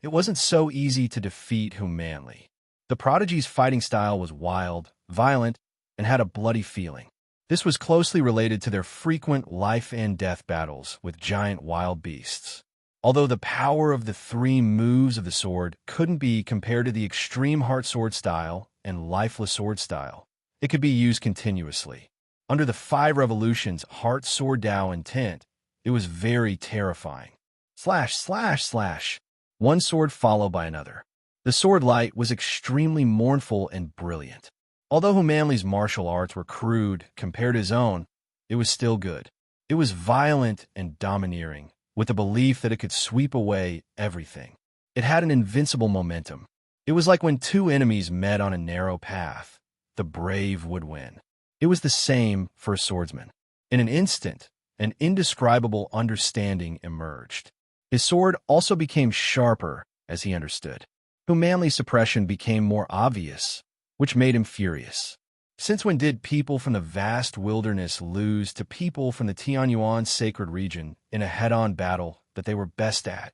it wasn't so easy to defeat Hu Manly. The prodigy's fighting style was wild, violent, and had a bloody feeling. This was closely related to their frequent life-and-death battles with giant wild beasts. Although the power of the three moves of the sword couldn't be compared to the extreme heart sword style and lifeless sword style, it could be used continuously. Under the 5 revolutions heart sword Dao intent, it was very terrifying. Slash, slash, slash. One sword followed by another. The sword light was extremely mournful and brilliant. Although Hu Manly's martial arts were crude compared to his own, it was still good. It was violent and domineering, with the belief that it could sweep away everything. It had an invincible momentum. It was like when two enemies met on a narrow path, the brave would win. It was the same for a swordsman. In an instant, an indescribable understanding emerged. His sword also became sharper as he understood. Hu Manly's suppression became more obvious, which made him furious. Since when did people from the vast wilderness lose to people from the Tianyuan sacred region in a head-on battle that they were best at?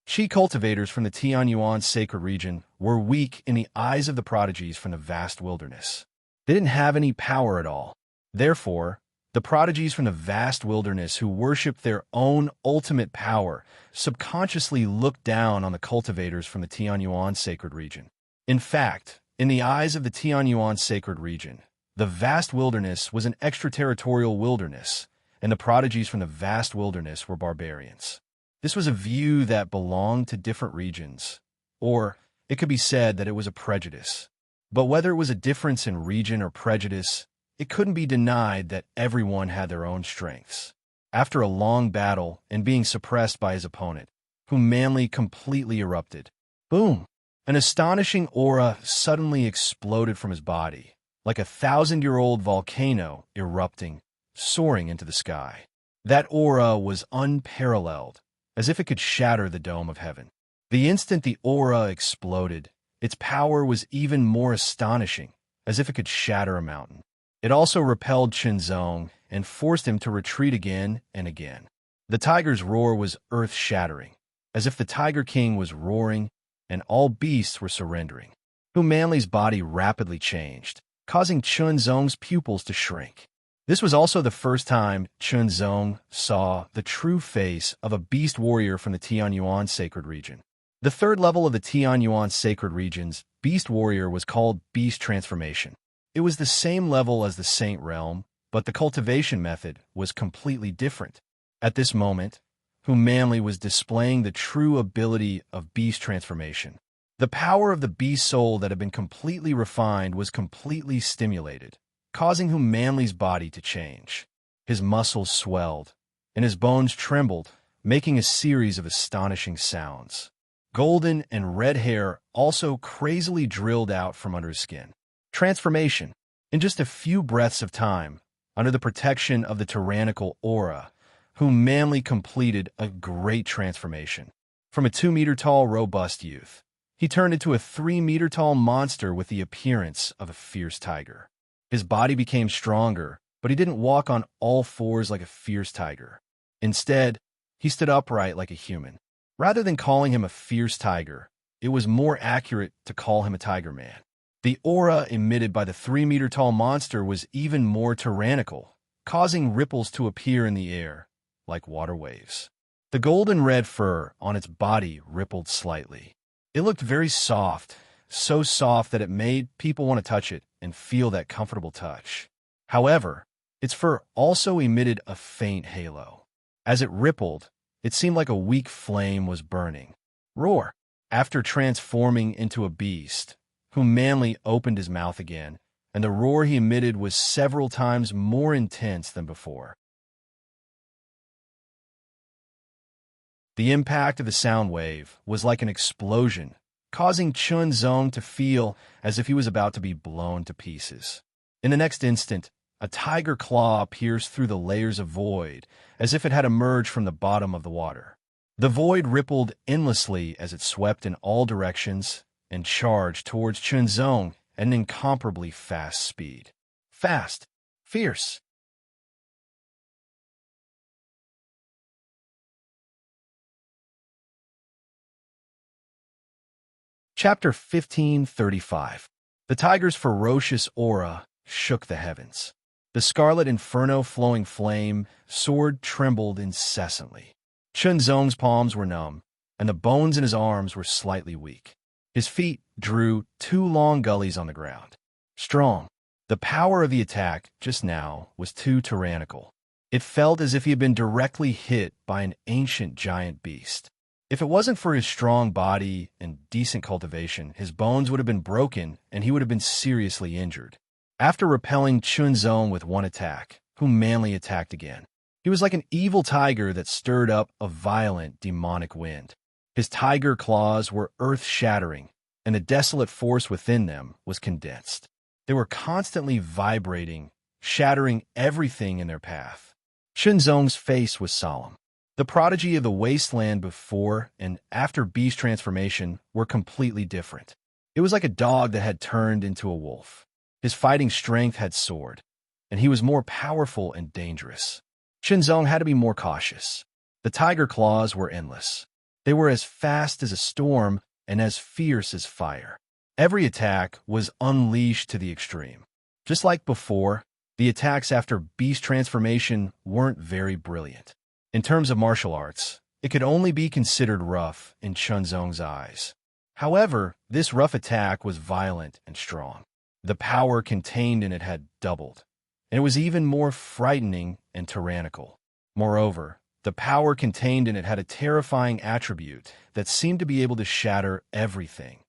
Qi cultivators from the Tianyuan sacred region were weak in the eyes of the prodigies from the vast wilderness. They didn't have any power at all. Therefore, the prodigies from the vast wilderness who worshipped their own ultimate power subconsciously looked down on the cultivators from the Tianyuan sacred region. In fact, in the eyes of the Tianyuan sacred region, the vast wilderness was an extraterritorial wilderness, and the prodigies from the vast wilderness were barbarians. This was a view that belonged to different regions, or it could be said that it was a prejudice. But whether it was a difference in region or prejudice, it couldn't be denied that everyone had their own strengths. After a long battle and being suppressed by his opponent, Hu Manly completely erupted. Boom! An astonishing aura suddenly exploded from his body, like a 1,000-year-old volcano erupting, soaring into the sky. That aura was unparalleled, as if it could shatter the dome of heaven. The instant the aura exploded, its power was even more astonishing, as if it could shatter a mountain. It also repelled Chen Zong and forced him to retreat again and again. The tiger's roar was earth-shattering, as if the Tiger King was roaring and all beasts were surrendering. Hu Manly's body rapidly changed, causing Chen Zong's pupils to shrink. This was also the first time Chen Zong saw the true face of a beast warrior from the Tianyuan sacred region. The third level of the Tianyuan sacred region's beast warrior was called beast transformation. It was the same level as the Saint Realm, but the cultivation method was completely different. At this moment, Hu Manly was displaying the true ability of beast transformation. The power of the beast soul that had been completely refined was completely stimulated, causing Humanly's body to change. His muscles swelled, and his bones trembled, making a series of astonishing sounds. Golden and red hair also crazily drilled out from under his skin. Transformation. In just a few breaths of time, under the protection of the tyrannical aura, Humanly completed a great transformation. From a 2-meter-tall, robust youth, he turned into a 3-meter-tall monster with the appearance of a fierce tiger. His body became stronger, but he didn't walk on all fours like a fierce tiger. Instead, he stood upright like a human. Rather than calling him a fierce tiger, it was more accurate to call him a tiger man. The aura emitted by the 3-meter-tall monster was even more tyrannical, causing ripples to appear in the air, like water waves. The golden red fur on its body rippled slightly. It looked very soft, so soft that it made people want to touch it and feel that comfortable touch. However, its fur also emitted a faint halo. As it rippled, it seemed like a weak flame was burning. Roar! After transforming into a beast, Humanly opened his mouth again, and the roar he emitted was several times more intense than before. The impact of the sound wave was like an explosion, causing Chunzong to feel as if he was about to be blown to pieces. In the next instant, a tiger claw pierced through the layers of void, as if it had emerged from the bottom of the water. The void rippled endlessly as it swept in all directions and charged towards Chunzong at an incomparably fast speed. Fast, fierce. Chapter 1535. The tiger's ferocious aura shook the heavens. The scarlet inferno flowing flame, sword trembled incessantly. Chunzong's palms were numb, and the bones in his arms were slightly weak. His feet drew 2 long gullies on the ground. Strong. The power of the attack just now was too tyrannical. It felt as if he had been directly hit by an ancient giant beast. If it wasn't for his strong body and decent cultivation, his bones would have been broken and he would have been seriously injured. After repelling Chunzong with one attack, Humanly attacked again. He was like an evil tiger that stirred up a violent, demonic wind. His tiger claws were earth-shattering, and the desolate force within them was condensed. They were constantly vibrating, shattering everything in their path. Chunzong's face was solemn. The prodigy of the wasteland before and after beast transformation were completely different. It was like a dog that had turned into a wolf. His fighting strength had soared, and he was more powerful and dangerous. Chunzong had to be more cautious. The tiger claws were endless. They were as fast as a storm and as fierce as fire. Every attack was unleashed to the extreme. Just like before, the attacks after beast transformation weren't very brilliant. In terms of martial arts, it could only be considered rough in Chunzong's eyes. However, this rough attack was violent and strong. The power contained in it had doubled, and it was even more frightening and tyrannical. Moreover, the power contained in it had a terrifying attribute that seemed to be able to shatter everything,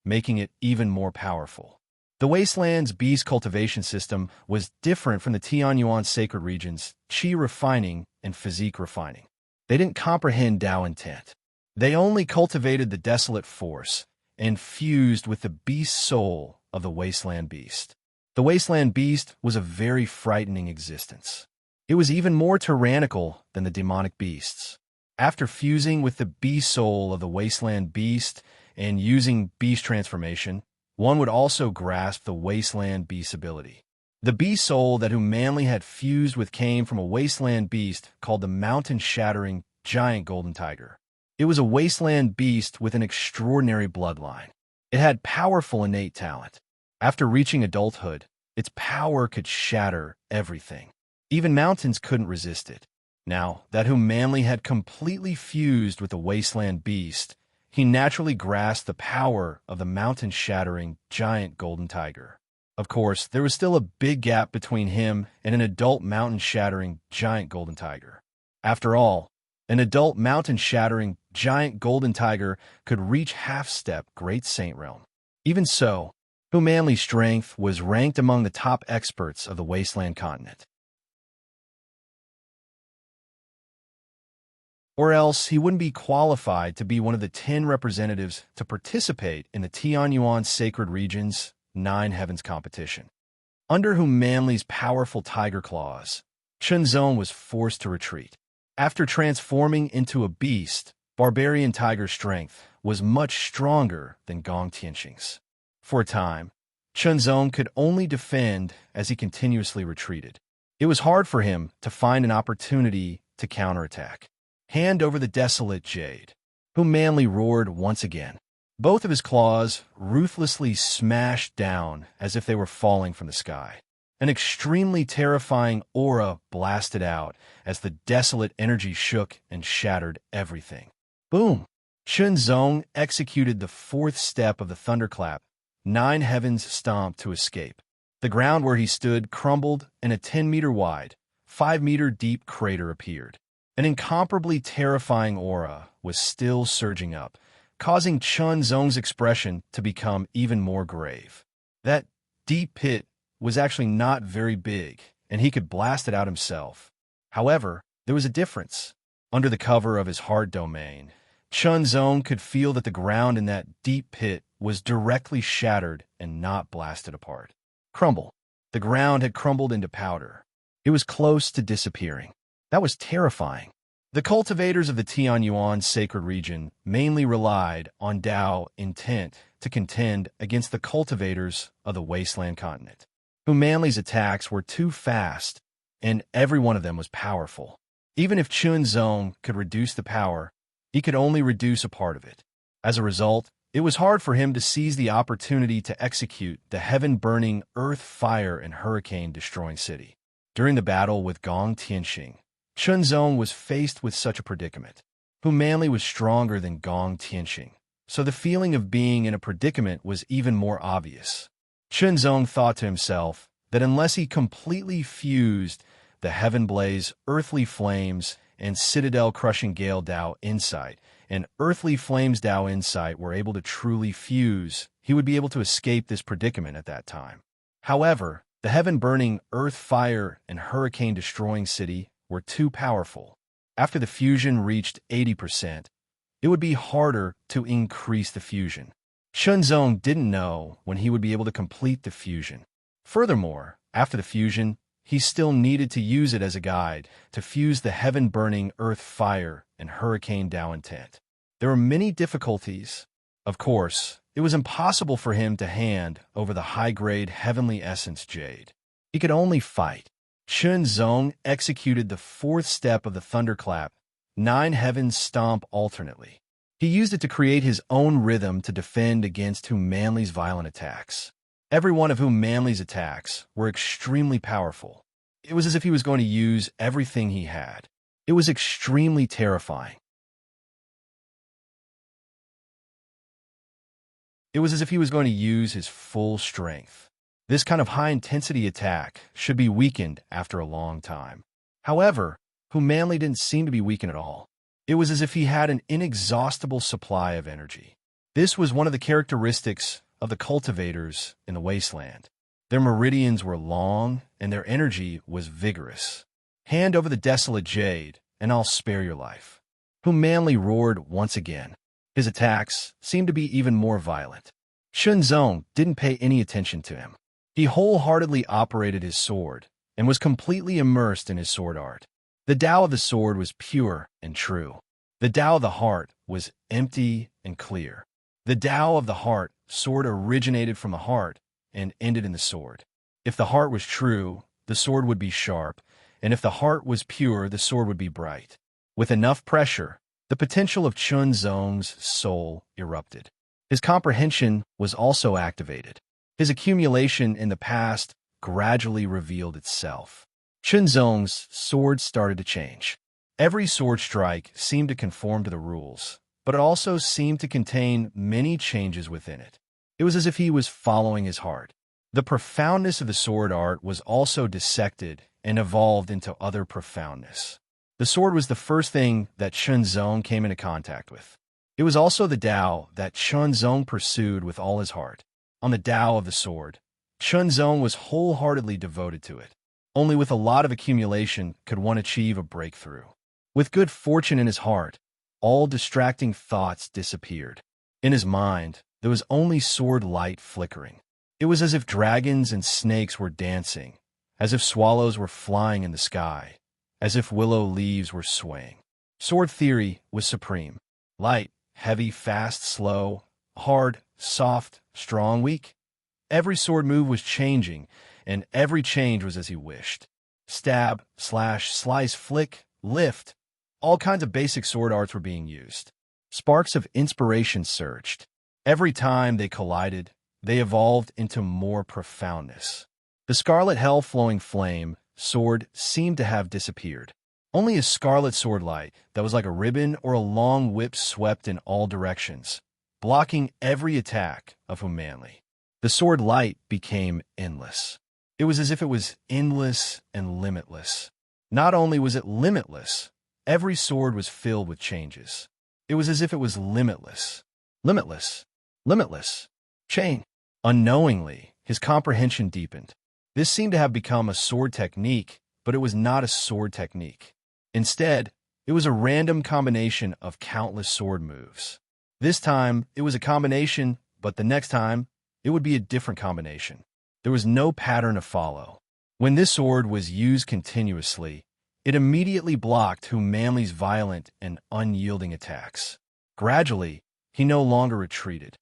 making it even more powerful. The Wasteland's beast cultivation system was different from the Tianyuan sacred region's qi refining and physique refining. They didn't comprehend Tao intent. They only cultivated the desolate force and fused with the beast soul of the Wasteland beast. The Wasteland beast was a very frightening existence. It was even more tyrannical than the demonic beasts. After fusing with the beast soul of the Wasteland beast and using beast transformation, one would also grasp the Wasteland beast's ability. The beast soul that Humanly had fused with came from a Wasteland beast called the mountain-shattering giant golden tiger. It was a Wasteland beast with an extraordinary bloodline. It had powerful innate talent. After reaching adulthood, its power could shatter everything. Even mountains couldn't resist it. Now that Humanly had completely fused with the Wasteland beast, he naturally grasped the power of the mountain-shattering giant golden tiger. Of course, there was still a big gap between him and an adult mountain-shattering giant golden tiger. After all, An adult mountain-shattering, giant golden tiger could reach half-step Great Saint Realm. Even so, Manly's strength was ranked among the top experts of the Wasteland continent. Or else he wouldn't be qualified to be one of the 10 representatives to participate in the Tianyuan Sacred Region's Nine Heavens competition. Under Manly's powerful tiger claws, Chunzong was forced to retreat. After transforming into a beast, barbarian tiger's strength was much stronger than Gong Tianxing's. For a time, Chunzong could only defend as he continuously retreated. It was hard for him to find an opportunity to counterattack. Hand over the desolate jade. Manly roared once again. Both of his claws ruthlessly smashed down as if they were falling from the sky. An extremely terrifying aura blasted out as the desolate energy shook and shattered everything. Boom! Chunzong executed the fourth step of the thunderclap. Nine Heavens stomped to escape. The ground where he stood crumbled and a 10-meter wide, 5-meter deep crater appeared. An incomparably terrifying aura was still surging up, causing Chunzong's expression to become even more grave. That deep pit was actually not very big, and he could blast it out himself. However, there was a difference. Under the cover of his heart domain, Chunzong could feel that the ground in that deep pit was directly shattered and not blasted apart. Crumble. The ground had crumbled into powder. It was close to disappearing. That was terrifying. The cultivators of the Tianyuan sacred region mainly relied on Dao intent to contend against the cultivators of the wasteland continent. Manly's attacks were too fast, and every one of them was powerful. Even if Chunzong could reduce the power, he could only reduce a part of it. As a result, it was hard for him to seize the opportunity to execute the heaven-burning, earth-fire and hurricane-destroying city. During the battle with Gong Tianxing, Chunzong was faced with such a predicament. Manly was stronger than Gong Tianxing, so the feeling of being in a predicament was even more obvious. Chunzong thought to himself that unless he completely fused the Heaven Blaze, Earthly Flames, and Citadel Crushing Gale Dao Insight, and Earthly Flames Dao Insight were able to truly fuse, he would be able to escape this predicament at that time. However, the heaven-burning, earth-fire, and hurricane-destroying city were too powerful. After the fusion reached 80%, it would be harder to increase the fusion. Chunzong didn't know when he would be able to complete the fusion. Furthermore, after the fusion, he still needed to use it as a guide to fuse the heaven-burning earth-fire and hurricane Dao intent. There were many difficulties. Of course, it was impossible for him to hand over the high-grade heavenly essence jade. He could only fight. Chunzong executed the fourth step of the thunderclap, Nine Heavens stomp alternately. He used it to create his own rhythm to defend against Manly's violent attacks. Every one of Manly's attacks were extremely powerful. It was as if he was going to use everything he had. It was extremely terrifying. It was as if he was going to use his full strength. This kind of high-intensity attack should be weakened after a long time. However, Manly didn't seem to be weakened at all. It was as if he had an inexhaustible supply of energy. This was one of the characteristics of the cultivators in the wasteland. Their meridians were long, and their energy was vigorous. Hand over the desolate jade, and I'll spare your life. Manly roared once again. His attacks seemed to be even more violent. Chunzong didn't pay any attention to him. He wholeheartedly operated his sword, and was completely immersed in his sword art. The Tao of the sword was pure and true. The Tao of the heart was empty and clear. The Tao of the heart sword originated from the heart and ended in the sword. If the heart was true, the sword would be sharp, and if the heart was pure, the sword would be bright. With enough pressure, the potential of Chunzong's soul erupted. His comprehension was also activated. His accumulation in the past gradually revealed itself. Chunzong's sword started to change. Every sword strike seemed to conform to the rules, but it also seemed to contain many changes within it. It was as if he was following his heart. The profoundness of the sword art was also dissected and evolved into other profoundness. The sword was the first thing that Chunzong came into contact with. It was also the Tao that Chunzong pursued with all his heart. On the Tao of the sword, Chunzong was wholeheartedly devoted to it. Only with a lot of accumulation could one achieve a breakthrough. With good fortune in his heart, all distracting thoughts disappeared. In his mind, there was only sword light flickering. It was as if dragons and snakes were dancing, as if swallows were flying in the sky, as if willow leaves were swaying. Sword theory was supreme. Light, heavy, fast, slow, hard, soft, strong, weak. Every sword move was changing, and every change was as he wished. Stab, slash, slice, flick, lift. All kinds of basic sword arts were being used. Sparks of inspiration surged. Every time they collided, they evolved into more profoundness. The scarlet hell-flowing flame sword seemed to have disappeared. Only a scarlet sword light that was like a ribbon or a long whip swept in all directions, blocking every attack of Humanly. The sword light became endless. It was as if it was endless and limitless. Not only was it limitless, every sword was filled with changes. It was as if it was limitless. Limitless. Limitless. Chain. Unknowingly, his comprehension deepened. This seemed to have become a sword technique, but it was not a sword technique. Instead, it was a random combination of countless sword moves. This time, it was a combination, but the next time, it would be a different combination. There was no pattern to follow. When this sword was used continuously, it immediately blocked Humanly's violent and unyielding attacks. Gradually, he no longer retreated.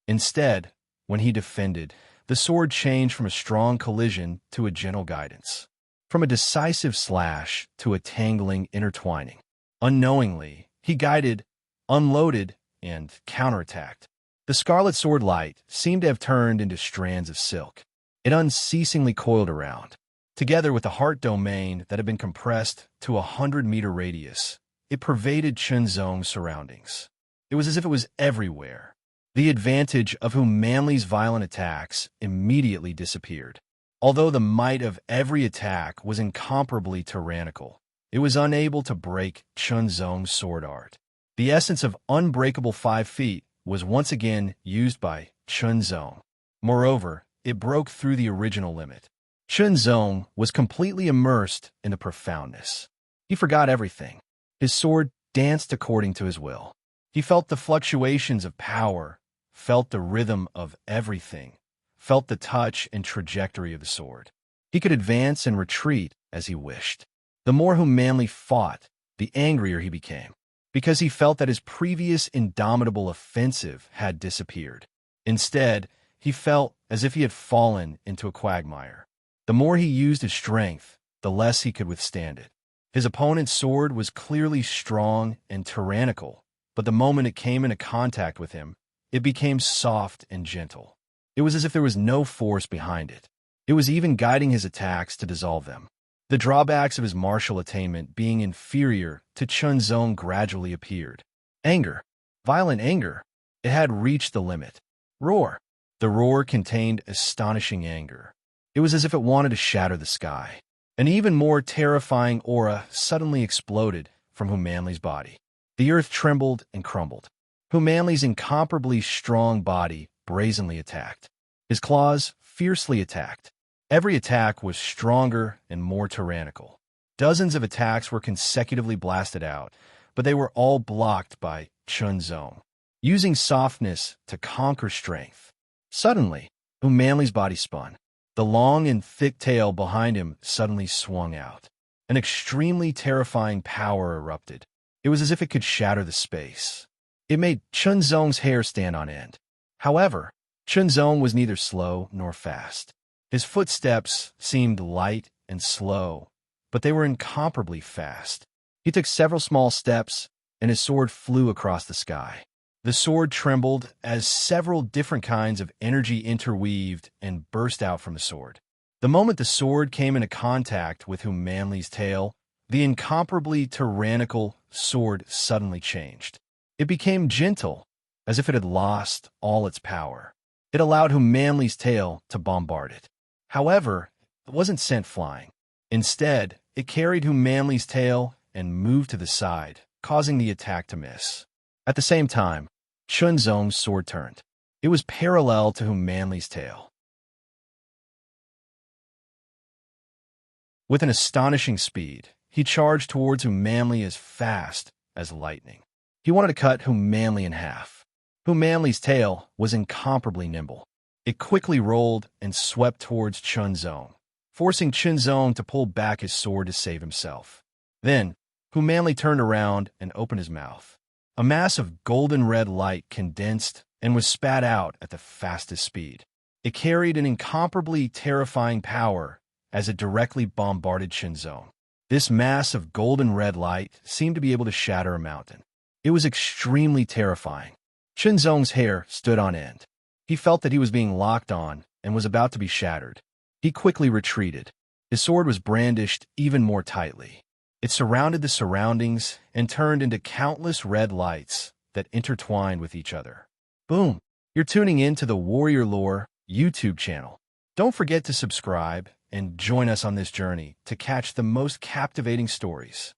Instead, when he defended, the sword changed from a strong collision to a gentle guidance, from a decisive slash to a tangling intertwining. Unknowingly, he guided, unloaded, and counterattacked. The scarlet sword light seemed to have turned into strands of silk. It unceasingly coiled around. Together with the heart domain that had been compressed to a 100-meter radius, it pervaded Chunzong's surroundings. It was as if it was everywhere. The advantage of Humanly's violent attacks immediately disappeared. Although the might of every attack was incomparably tyrannical, it was unable to break Chunzong's sword art. The essence of unbreakable 5 feet was once again used by Chunzong. Moreover, it broke through the original limit. Chunzong was completely immersed in the profoundness. He forgot everything. His sword danced according to his will. He felt the fluctuations of power, felt the rhythm of everything, felt the touch and trajectory of the sword. He could advance and retreat as he wished. The more Humanly fought, the angrier he became, because he felt that his previous indomitable offensive had disappeared. Instead, he felt as if he had fallen into a quagmire. The more he used his strength, the less he could withstand it. His opponent's sword was clearly strong and tyrannical, but the moment it came into contact with him, it became soft and gentle. It was as if there was no force behind it. It was even guiding his attacks to dissolve them. The drawbacks of his martial attainment being inferior to Chunzong gradually appeared. Anger. Violent anger. It had reached the limit. Roar. The roar contained astonishing anger. It was as if it wanted to shatter the sky. An even more terrifying aura suddenly exploded from Humanly's body. The earth trembled and crumbled. Humanly's incomparably strong body brazenly attacked. His claws fiercely attacked. Every attack was stronger and more tyrannical. Dozens of attacks were consecutively blasted out, but they were all blocked by Chunzong, using softness to conquer strength. Suddenly, Humanly's body spun. The long and thick tail behind him suddenly swung out. An extremely terrifying power erupted. It was as if it could shatter the space. It made Chunzong's hair stand on end. However, Chunzong was neither slow nor fast. His footsteps seemed light and slow, but they were incomparably fast. He took several small steps, and his sword flew across the sky. The sword trembled as several different kinds of energy interweaved and burst out from the sword. The moment the sword came into contact with Humanly's tail, the incomparably tyrannical sword suddenly changed. It became gentle, as if it had lost all its power. It allowed Humanly's tail to bombard it. However, wasn't sent flying. Instead, it carried Hu Manly's tail and moved to the side, causing the attack to miss. At the same time, Chun Zong's sword turned. It was parallel to Hu Manly's tail. With an astonishing speed, he charged towards Hu Manly as fast as lightning. He wanted to cut Hu Manly in half. Hu Manly's tail was incomparably nimble. It quickly rolled and swept towards Chun Zong, forcing Chun Zong to pull back his sword to save himself. Then, Hu Manly turned around and opened his mouth. A mass of golden red light condensed and was spat out at the fastest speed. It carried an incomparably terrifying power as it directly bombarded Chun Zong. This mass of golden red light seemed to be able to shatter a mountain. It was extremely terrifying. Chun Zong's hair stood on end. He felt that he was being locked on and was about to be shattered. He quickly retreated. His sword was brandished even more tightly. It surrounded the surroundings and turned into countless red lights that intertwined with each other. Boom! You're tuning in to the Warrior Lore YouTube channel. Don't forget to subscribe and join us on this journey to catch the most captivating stories.